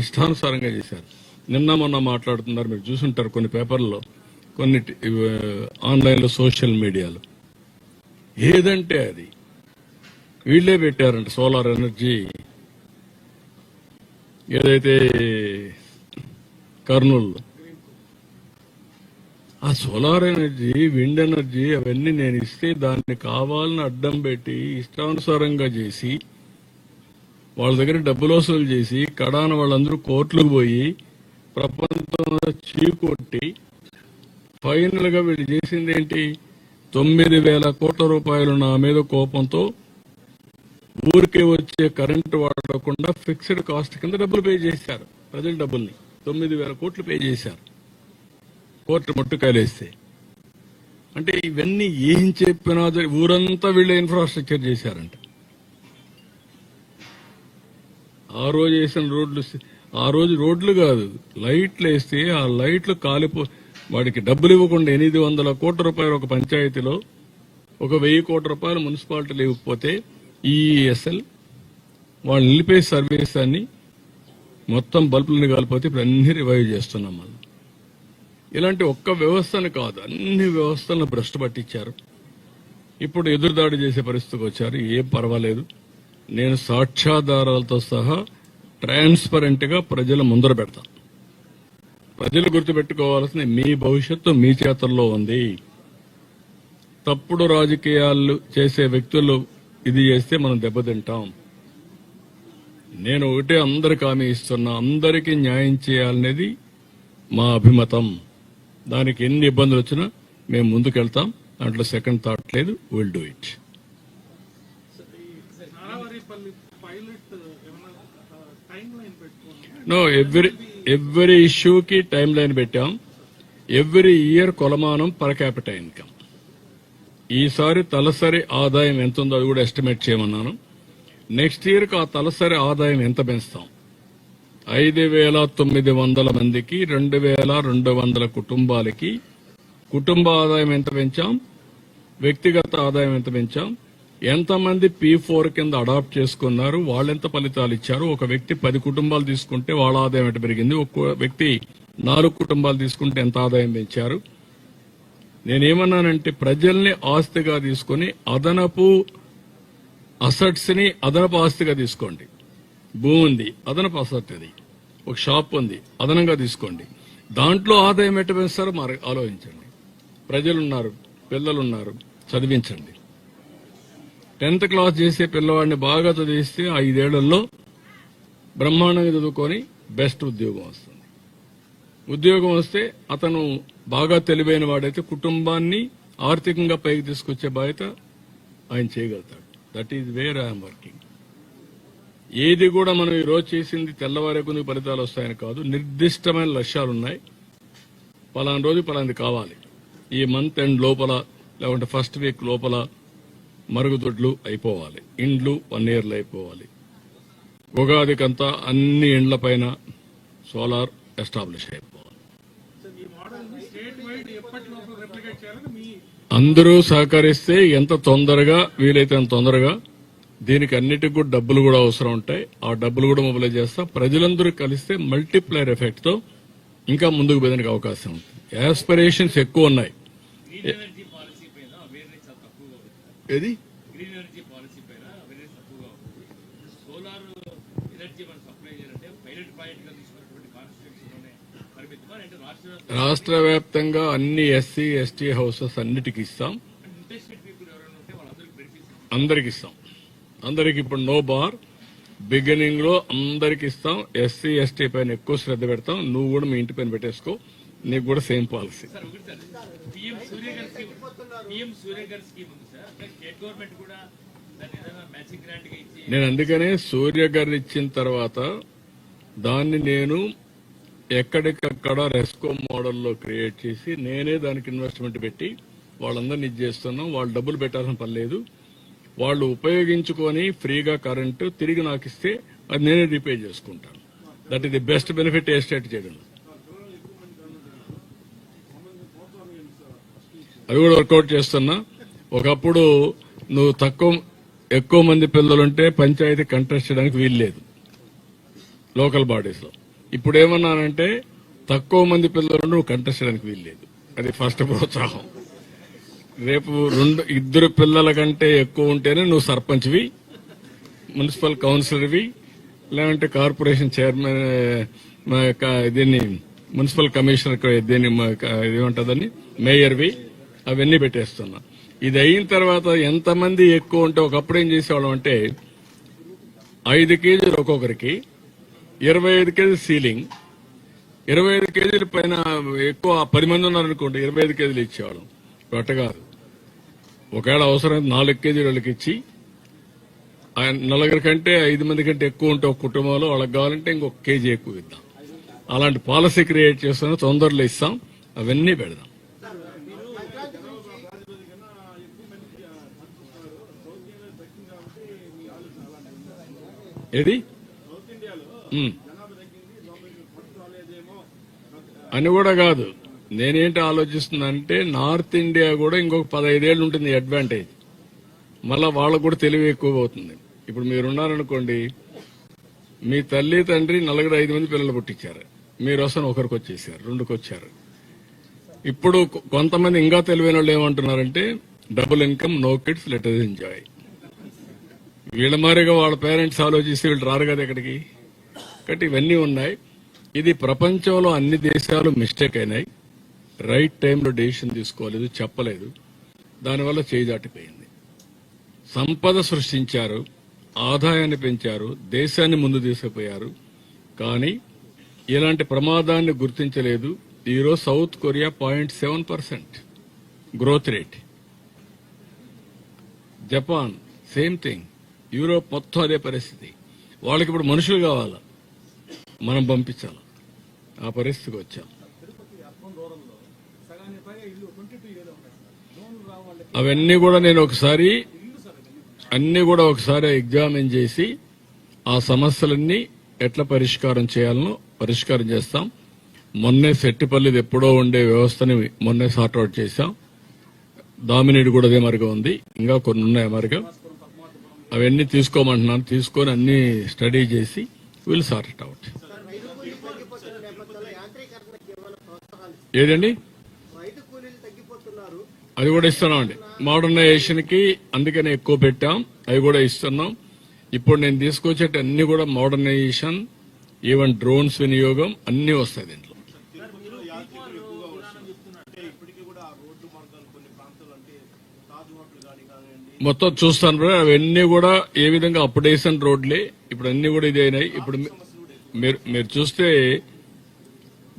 ఇష్టానుసారంగా చేశారు. నిన్న మొన్న మాట్లాడుతున్నారు, మీరు చూసుంటారు కొన్ని పేపర్లలో, కొన్ని ఆన్లైన్లో, సోషల్ మీడియాలో. ఏదంటే అది వీళ్లే పెట్టారంట. సోలార్ ఎనర్జీ ఏదైతే కర్నూలులో, ఆ సోలార్ ఎనర్జీ, విండ్ ఎనర్జీ అవన్నీ నేను ఇస్తే దాన్ని కావాలని అడ్డం పెట్టి ఇష్టానుసారంగా చేసి వాళ్ళ దగ్గర డబ్బులు వసూలు చేసి కడాన వాళ్ళందరూ కోర్టులకు పోయి ప్రపంచంలో చీకొట్టి ఫైనల్ గా వీళ్ళు చేసింది ఏంటి? 9,000 కోట్ల రూపాయలు నా మీద కోపంతో ఊరికే వచ్చే కరెంటు వాడకుండా ఫిక్స్డ్ కాస్ట్ కింద డబ్బులు పే చేశారు. ప్రజల డబ్బుల్ని 9,000 కోట్లు పే చేశారు కోర్టు ముట్టుకాయలేస్తే. అంటే ఇవన్నీ ఏం చెప్పినా ఊరంతా వీళ్ళే ఇన్ఫ్రాస్ట్రక్చర్ చేశారంట. ఆ రోజు వేసిన రోడ్లు, ఆ రోజు రోడ్లు కాదు లైట్లు వేస్తే ఆ లైట్లు వాడికి డబ్బులు ఇవ్వకుండా 800 కోట్ల రూపాయలు ఒక పంచాయతీలో, ఒక 1000 కోట్ల రూపాయలు మున్సిపాలిటీలు ఇవ్వకపోతే ఈఎస్ఎల్ వాళ్ళు నిలిపే సర్వీస్ అన్ని మొత్తం బల్బులను కాలిపోతే ఇప్పుడు అన్ని రివైవ్ చేస్తున్నాం. మళ్ళీ ఇలాంటి ఒక్క వ్యవస్థను కాదు, అన్ని వ్యవస్థలను భ్రష్టు పట్టించారు. ఇప్పుడు ఎదురుదాడి చేసే పరిస్థితికి వచ్చారు. ఏం పర్వాలేదు, నేను సాక్ష్యాధారాలతో సహా ట్రాన్స్పరెంట్ గా ప్రజల ముందర పెడతాను. ప్రజలు గుర్తుపెట్టుకోవాల్సిన మీ భవిష్యత్తు మీ చేతుల్లో ఉంది. తప్పుడు రాజకీయాలు చేసే వ్యక్తులు ఇది చేస్తే మనం దెబ్బతింటాం. నేను ఒకటే అందరికి హామీ ఇస్తున్నా, అందరికీ న్యాయం చేయాలనేది మా అభిమతం. దానికి ఎన్ని ఇబ్బందులు వచ్చినా మేము ముందుకెళ్తాం, దాంట్లో సెకండ్ థాట్ లేదు. Will do it. No, every ఇష్యూకి టైం లైన్ పెట్టాం. ఎవ్రీ ఇయర్ కొలమానం పర్ క్యాపిటల్ ఇన్కమ్. ఈసారి తలసరి ఆదాయం ఎంత ఉందో అది కూడా ఎస్టిమేట్ చేయమన్నాను. నెక్స్ట్ ఇయర్ కు ఆ తలసరి ఆదాయం ఎంత పెంచుతాం? 5,900 మందికి, 2,200 కుటుంబాలకి కుటుంబ ఆదాయం ఎంత పెంచాం, వ్యక్తిగత ఆదాయం ఎంత పెంచాం, ఎంతమంది P4 కింద అడాప్ట్ చేసుకున్నారు, వాళ్ళెంత ఫలితాలు ఇచ్చారు. ఒక వ్యక్తి 10 కుటుంబాలు తీసుకుంటే వాళ్ళ ఆదాయం ఎంత పెరిగింది, ఒక వ్యక్తి 4 కుటుంబాలు తీసుకుంటే ఎంత ఆదాయం పెంచారు. నేనేమన్నానంటే ప్రజల్ని ఆస్తిగా తీసుకుని అదనపు అసెట్స్ ని అదనపు ఆస్తిగా తీసుకోండి. భూమి ఉంది, అదనపు అసెట్, అది ఒక షాప్ ఉంది, అదనంగా తీసుకోండి. దాంట్లో ఆదాయం ఎట్ట పెంచుతారో ఆలోచించండి. ప్రజలున్నారు, పిల్లలున్నారు, చదివించండి. 10th క్లాస్ చేసే పిల్లవాడిని బాగా చదివిస్తే 5 ఏళ్లలో బ్రహ్మాండంగా చదువుకొని బెస్ట్ ఉద్యోగం వస్తుంది. ఉద్యోగం వస్తే అతను బాగా తెలివైన వాడైతే కుటుంబాన్ని ఆర్థికంగా పైకి తీసుకొచ్చే బాధ్యత ఆయన చేయగలుగుతాడు. That is where I'm working. ఏది కూడా మనం ఈ రోజు చేసింది తెల్లవారే కొన్ని ఫలితాలు వస్తాయని కాదు. నిర్దిష్టమైన లక్ష్యాలున్నాయి. పలానా రోజు పలాంది కావాలి, ఈ మంత్ ఎండ్ లోపల లేకుంటే ఫస్ట్ వీక్ లోపల మరుగుదొడ్లు అయిపోవాలి, ఇండ్లు 1 yearలో అయిపోవాలి, ఉగాదికంతా అన్ని ఇండ్ల పైన సోలార్ ఎస్టాబ్లిష్ అయిపోవాలి. అందరూ సహకరిస్తే ఎంత తొందరగా వీలైతే అంత తొందరగా. దీనికి అన్నిటికి కూడా డబ్బులు కూడా అవసరం ఉంటాయి. ఆ డబ్బులు కూడా మొబిలైజ్ చేస్తా. ప్రజలందరూ కలిస్తే మల్టిప్లైర్ ఎఫెక్ట్ తో ఇంకా ముందుకు పోయేందుకు అవకాశం ఉంటుంది. యాస్పిరేషన్స్ ఎక్కువ ఉన్నాయి. ఏది గ్రీన్ ఎనర్జీ పాలసీ పైన అవేర్నెస్ తక్కువగా ఉంటుంది. సోలార్ ఎనర్జీ మనం సప్లై చేయాలంటే పైలట్ ప్రాజెక్ట్ గా తీసుకున్నటువంటి కాన్స్టిట్యూన్సీలోనే పరిమితమా అంటే రాష్ట్ర వ్యాప్తంగా అన్ని ఎస్సీ ఎస్టీ హౌసెస్ అన్నిటికీ ఇస్తాం. ఇంట్రెస్టెడ్ పీపుల్ ఎవరైనా ఉంటే వాళ్ళందరికీ బెనిఫిట్స్ అందరికి ఇస్తాం. అందరికి ఇప్పుడు నో బార్, బిగినింగ్ లో అందరికి ఇస్తాం. ఎస్సీ ఎస్టీ పైన ఎక్కువ శ్రద్ధ పెడతాం. నువ్వు కూడా మీ ఇంటి పైన పెట్టేసుకో, నీకు కూడా same policy. PM Surya Ghar scheme ఉంది సార్, స్టేట్ గవర్నమెంట్ కూడా దాన్ని ఏదైనా మ్యాచింగ్ గ్రాంట్ గా ఇచ్చి నేను అందుకనే సూర్యగర్ ఇచ్చిన తర్వాత దాన్ని నేను ఎక్కడికక్కడ రెస్కో మోడల్లో క్రియేట్ చేసి నేనే దానికి ఇన్వెస్ట్మెంట్ పెట్టి వాళ్ళందరినీ ఇది చేస్తున్నాం. వాళ్ళు డబ్బులు పెట్టాల్సిన పని లేదు. వాళ్ళు ఉపయోగించుకొని ఫ్రీగా కరెంటు తిరిగి నాకు ఇస్తే అది నేనే రీపే చేసుకుంటాను. That is the best benefit A state చేయడం. అది కూడా వర్కౌట్ చేస్తున్నా. ఒకప్పుడు నువ్వు ఎక్కువ మంది పిల్లలుంటే పంచాయతీ కంటెస్ట్ చేయడానికి వీలు లేదు లోకల్ బాడీస్ లో. ఇప్పుడు ఏమన్నానంటే తక్కువ మంది పిల్లలు నువ్వు కంటెస్ట్ చేయడానికి వీలు లేదు. అది ఫస్ట్ ప్రోత్సాహం. రేపు ఇద్దరు పిల్లల కంటే ఎక్కువ ఉంటేనే నువ్వు సర్పంచ్వి, మున్సిపల్ కౌన్సిలర్వి, లేదంటే కార్పొరేషన్ చైర్మన్, దీన్ని మున్సిపల్ కమిషనర్, దీన్ని ఏమంటుందని మేయర్వి, అవన్నీ పెట్టేస్తున్నా. ఇది అయిన తర్వాత ఎంతమంది ఎక్కువ ఉంటే ఒకప్పుడు ఏం చేసేవాళ్ళం అంటే 5 కేజీలు ఒక్కొక్కరికి, 25 కేజీలు సీలింగ్, 25 కేజీల పైన ఎక్కువ 10 మంది ఉన్నారనుకోండి 25 కేజీలు ఇచ్చేవాళ్ళం. అట్ట కాదు. ఒకవేళ అవసరం 4 కేజీలు వాళ్ళకి ఇచ్చి, 4 కంటే 5 మంది కంటే ఎక్కువ ఉంటే ఒక కుటుంబంలో వాళ్ళకి కావాలంటే ఇంకొక కేజీ ఎక్కువ ఇద్దాం. అలాంటి పాలసీ క్రియేట్ చేస్తున్నా. తొందరలో ఇస్తాం. అవన్నీ పెడదాం. ఏది అని కూడా కాదు. నేనేంటి ఆలోచిస్తున్నానంటే నార్త్ ఇండియా కూడా ఇంకొక 15 ఏళ్ళు ఉంటుంది అడ్వాంటేజ్. మళ్ళా వాళ్ళకు కూడా తెలివి ఎక్కువ అవుతుంది. ఇప్పుడు మీరున్నారనుకోండి, మీ తల్లి తండ్రి 4-5 మంది పిల్లలు పుట్టించారు, మీరు వస్తాను ఒకరికి వచ్చేసారు, 2కి వచ్చారు. ఇప్పుడు కొంతమంది ఇంకా తెలివైన వాళ్ళు ఏమంటున్నారంటే double income, no kids, let us enjoy. వీళ్ళ మారిగా వాళ్ళ పేరెంట్స్ ఆలోచిస్తే వీళ్ళు రారు కదా ఇక్కడికి. కాబట్టి ఇవన్నీ ఉన్నాయి. ఇది ప్రపంచంలో అన్ని దేశాలు మిస్టేక్ అయినాయి. రైట్ టైంలో డెసిషన్ తీసుకోలేదు, చెప్పలేదు. దానివల్ల చేయి దాటిపోయింది. సంపద సృష్టించారు, ఆదాయాన్ని పెంచారు, దేశాన్ని ముందు తీసుకుపోయారు. కానీ ఇలాంటి ప్రమాదాన్ని గుర్తించలేదు. ఈరోజు south Korea 0.7% growth rate, Japan same thing, Europe మొత్తం అదే పరిస్థితి. వాళ్ళకి ఇప్పుడు మనుషులు కావాలా, మనం పంపించాలి. ఆ పరిస్థితికి వచ్చాం. అవన్నీ కూడా నేను ఒకసారి ఎగ్జామిన్ చేసి ఆ సమస్యలన్నీ ఎట్లా పరిష్కారం చేయాలనో పరిష్కారం చేస్తాం. మొన్నే సెట్టిపల్లిది ఎప్పుడో ఉండే వ్యవస్థని మొన్నే సార్ట్అవుట్ చేశాం. దామినేడు కూడా అదే మరిగా ఉంది, ఇంకా కొన్ని ఉన్నాయి మరిగా. అవన్నీ తీసుకోమంటున్నాను. తీసుకొని అన్ని స్టడీ చేసి విల్ సార్ట్ ఇట్ అవుట్. ఏదండి అది కూడా ఇస్తున్నామండి. మోడర్నైజేషన్ కి అందుకనే ఎక్కువ పెట్టాం. అవి కూడా ఇస్తున్నాం. ఇప్పుడు నేను తీసుకొచ్చేట అన్ని కూడా మోడర్నైజేషన్, ఈవెన్ డ్రోన్స్ వినియోగం అన్ని వస్తాయి దీంట్లో. మొత్తం చూస్తాను బ్రో. అవన్నీ కూడా ఏ విధంగా అప్డేషన్ రోడ్లే. ఇప్పుడు అన్ని కూడా ఇదే అయినాయి. ఇప్పుడు మీరు చూస్తే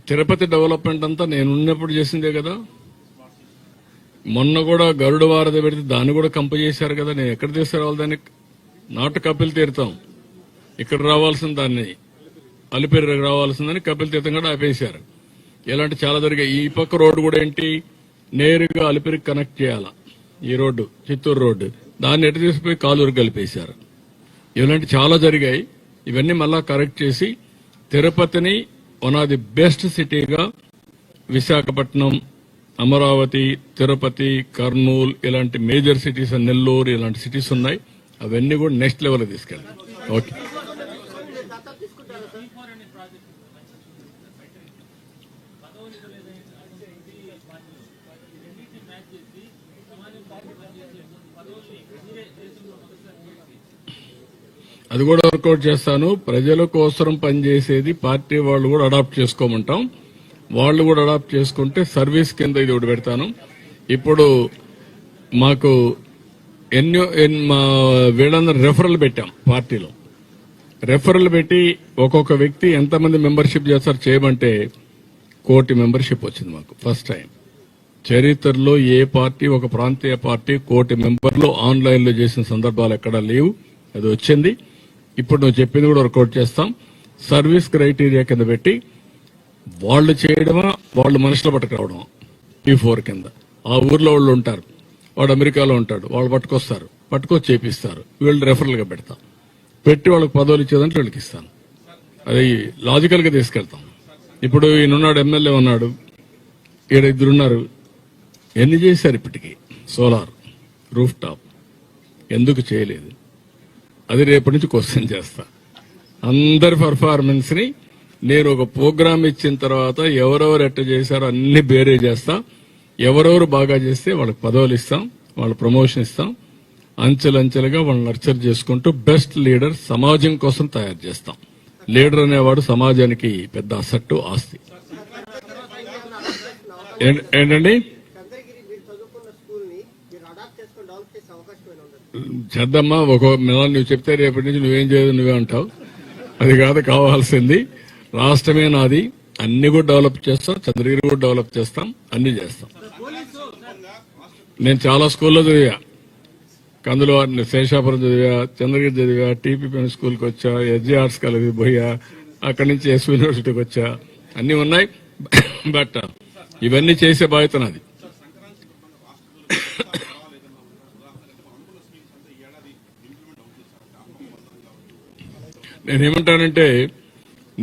తిరుపతి డెవలప్మెంట్ అంతా నేను ఉన్నప్పుడు చేసిందే కదా. మొన్న కూడా గరుడ వారధి పెడితే దాన్ని కూడా కంప చేశారు కదా. నేను ఎక్కడ తీసుకురావాలి దాన్ని? నాటు కపిల్ తీర్థం ఇక్కడ రావాల్సిన దాన్ని అలిపిరికి రావాల్సిందని కపిల్ తీర్థం కూడా ఆపేశారు. ఇలాంటి చాలా జరిగాయి. ఈ పక్క రోడ్డు కూడా ఏంటి, నేరుగా అలిపిరికి కనెక్ట్ చేయాలా. ఈ రోడ్డు చిత్తూరు రోడ్డు, దాన్ని ఎటు తీసుకుపోయి కాలూరు కలిపేశారు. ఇలాంటి చాలా జరిగాయి. ఇవన్నీ మళ్ళా కరెక్ట్ చేసి తిరుపతిని వన్ ఆఫ్ ది బెస్ట్ సిటీగా, విశాఖపట్నం, అమరావతి, తిరుపతి, కర్నూలు ఇలాంటి మేజర్ సిటీస్, నెల్లూరు ఇలాంటి సిటీస్ ఉన్నాయి. అవన్నీ కూడా నెక్స్ట్ లెవెల్ తీసుకెళ్ళాలి. ఓకే. అది కూడా వర్కౌట్ చేస్తాను. ప్రజల కోసం పనిచేసేది పార్టీ వాళ్ళు కూడా అడాప్ట్ చేసుకోమంటాం. వాళ్ళు కూడా అడాప్ట్ చేసుకుంటే సర్వీస్ కింద ఇది ఒకటి పెడతాను. ఇప్పుడు మాకు మా వీళ్ళందరూ రెఫరల్ పెట్టాం పార్టీలో. రెఫరల్ పెట్టి ఒక్కొక్క వ్యక్తి ఎంతమంది మెంబర్షిప్ చేస్తారు చేయమంటే 1 కోటి మెంబర్షిప్ వచ్చింది మాకు ఫస్ట్ టైం. చరిత్రలో ఏ పార్టీ ఒక ప్రాంతీయ పార్టీ 1 కోటి మెంబర్లు ఆన్లైన్లో చేసిన సందర్భాలు ఎక్కడా లేవు. అది వచ్చింది. ఇప్పుడు నువ్వు చెప్పింది కూడా వర్కౌట్ చేస్తాం. సర్వీస్ క్రైటీరియా కింద పెట్టి వాళ్ళు చేయడమా వాళ్ళు మనుషులు పట్టుకురావడమా P4 కింద. ఆ ఊర్లో వాళ్ళు ఉంటారు, వాడు అమెరికాలో ఉంటాడు, వాళ్ళు పట్టుకొచ్చి చేపిస్తారు. వీళ్ళు రెఫరల్గా పెడతాం. పెట్టి వాళ్ళకి పదవులు ఇచ్చేదంటే వీళ్ళకి ఇస్తాను. అది లాజికల్ గా తీసుకెళ్తాం. ఇప్పుడు ఈయనున్నాడు, ఎమ్మెల్యే ఉన్నాడు, ఈడ 2 ఉన్నారు. ఎన్ని చేశారు ఇప్పటికీ? సోలార్ రూఫ్ టాప్ ఎందుకు చేయలేదు? అది రేపటి నుంచి క్వశ్చన్ చేస్తా. అందరి పర్ఫార్మెన్స్ ని నేను ఒక ప్రోగ్రామ్ ఇచ్చిన తర్వాత ఎవరెవరు ఎట్ట చేశారో అన్ని బేరే చేస్తా. ఎవరెవరు బాగా చేస్తే వాళ్ళకి పదవులు ఇస్తాం, వాళ్ళ ప్రమోషన్ ఇస్తాం. అంచెలంచెలుగా వాళ్ళని నర్చర్ చేసుకుంటూ బెస్ట్ లీడర్ సమాజం కోసం తయారు చేస్తాం. లీడర్ అనేవాడు సమాజానికి పెద్ద అసట్టు, ఆస్తి. ఏంటండి చేద్దామా? నువ్వు చెప్తే రేపటి నుంచి నువ్వేం చేయదు నువ్వే అంటావు. అది కాదు కావాల్సింది. రాష్ట్రమే నాది, అన్ని కూడా డెవలప్ చేస్తాం, చంద్రగిరి కూడా డెవలప్ చేస్తాం, అన్ని చేస్తాం. నేను చాలా స్కూల్లో చదివా. అందులో శేషాపురం చదివా, చంద్రగిరి చదివా, టీపీపీఎం స్కూల్కి వచ్చా, ఎస్జీ ఆర్ట్స్ కాలేజీ పోయా, అక్కడి నుంచి ఎస్ యూనివర్సిటీకి వచ్చా. అన్ని ఉన్నాయి. బట్ ఇవన్నీ చేసే బాధ్యత నాది. నేనేమంటానంటే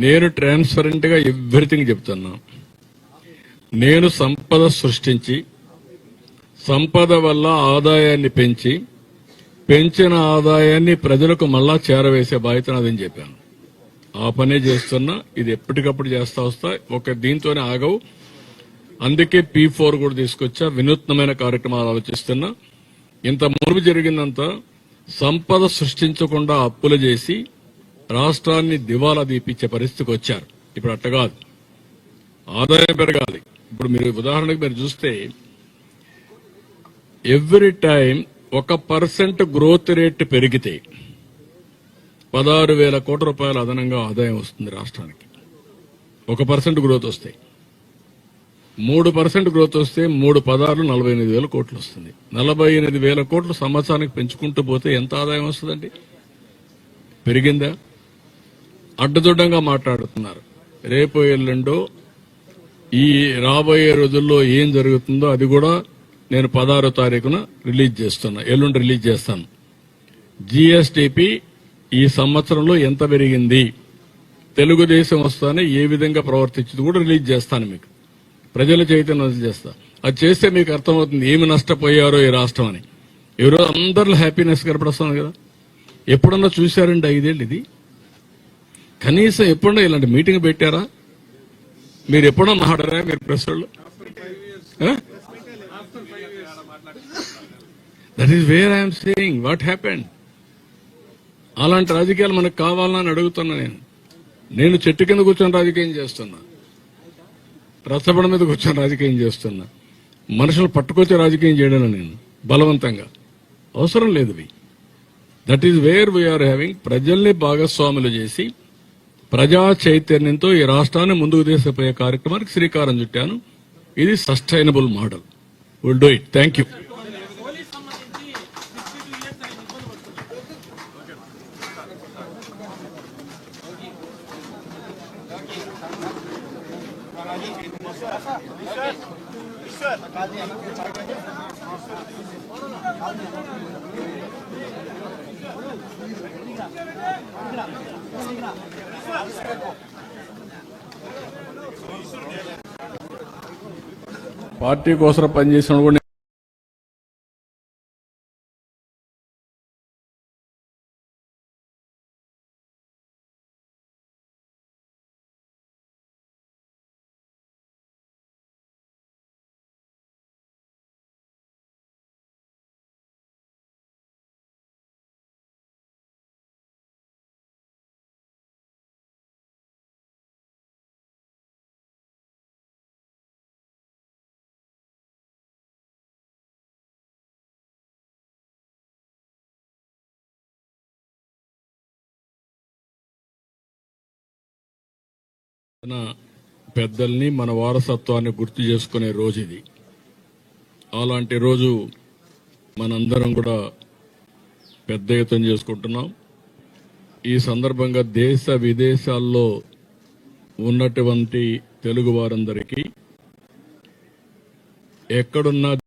నేను ట్రాన్స్పరెంట్ గా ఎవ్రీథింగ్ చెప్తున్నా. నేను సంపద సృష్టించి సంపద వల్ల ఆదాయాన్ని పెంచిన ఆదాయాన్ని ప్రజలకు మళ్ళా చేరవేసే బాధ్యత నాదని చెప్పాను. ఆ పనే చేస్తున్నా. ఇది ఎప్పటికప్పుడు చేస్తా వస్తా. దీంతోనే ఆగవు. అందుకే P4 కూడా తీసుకొచ్చా. వినూత్నమైన కార్యక్రమాలు ఆలోచిస్తున్నా. ఇంత మునుపు జరిగిందంతా సంపద సృష్టించకుండా అప్పులు చేసి రాష్ట్రాన్ని దివాలా దీపించే పరిస్థితికి వచ్చారు. ఇప్పుడు అట్ట కాదు, ఆదాయం పెరగాలి. ఇప్పుడు మీరు ఉదాహరణకు మీరు చూస్తే ఎవ్రీ టైం 1% గ్రోత్ రేట్ పెరిగితే 16,000 కోట్ల రూపాయల అదనంగా ఆదాయం వస్తుంది రాష్ట్రానికి. 1% గ్రోత్ వస్తే, 3% గ్రోత్ వస్తే 3 48,000 కోట్లు వస్తుంది. 48,000 కోట్లు సంవత్సరానికి పెంచుకుంటూ పోతే ఎంత ఆదాయం వస్తుందండి? పెరిగిందా? అడ్డదొడ్డంగా మాట్లాడుతున్నారు. రేపు ఎల్లుండో ఈ రాబోయే రోజుల్లో ఏం జరుగుతుందో అది కూడా నేను 16వ తారీఖున రిలీజ్ చేస్తున్నా. ఎల్లుండి రిలీజ్ చేస్తాను. జీఎస్టీపీ ఈ సంవత్సరంలో ఎంత పెరిగింది, తెలుగుదేశం వస్తానే ఏ విధంగా ప్రవర్తించింది కూడా రిలీజ్ చేస్తాను. మీకు ప్రజల చైతన్యం చేస్తా. అది చేస్తే మీకు అర్థమవుతుంది ఏమి నష్టపోయారో ఈ రాష్ట్రం అని. ఈరోజు అందరిలో హ్యాపీనెస్ కనపడుస్తుంది కదా. ఎప్పుడన్నా చూశారండి 5 ఏళ్ళు ఇది? కనీసం ఎప్పుడన్నా ఇలాంటి మీటింగ్ పెట్టారా? మీరు ఎప్పుడన్నా మాట్లాడారా మీరు ప్రెస్ వాళ్ళు? That is where I'm saying what happened. అలాంటి రాజకీయాలు మనకు కావాలని అడుగుతున్నా. నేను చెట్టు కింద కూర్చొని రాజకీయం చేస్తున్నా, రచ్చబండ మీద కూర్చొని రాజకీయం చేస్తున్నా. మనుషులు పట్టుకొచ్చే రాజకీయం చేయడం నేను బలవంతంగా అవసరం లేదు. That is where we are having. ప్రజల్ని భాగస్వాములు చేసి ప్రజా చైతన్యంతో ఈ రాష్ట్రాన్ని ముందుకు తీసుకుపోయే కార్యక్రమానికి శ్రీకారం చుట్టాను. ఇది sustainable model. Will do it. Thank you. Party కోసం పనిచేసిన కూడా మన పెద్దల్ని మన వారసత్వాన్ని గుర్తు చేసుకునే రోజు ఇది. అలాంటి రోజు మనందరం కూడా పెద్ద ఎత్తున చేసుకుంటున్నాం. ఈ సందర్భంగా దేశ విదేశాల్లో ఉన్నటువంటి తెలుగు వారందరికీ ఎక్కడున్నా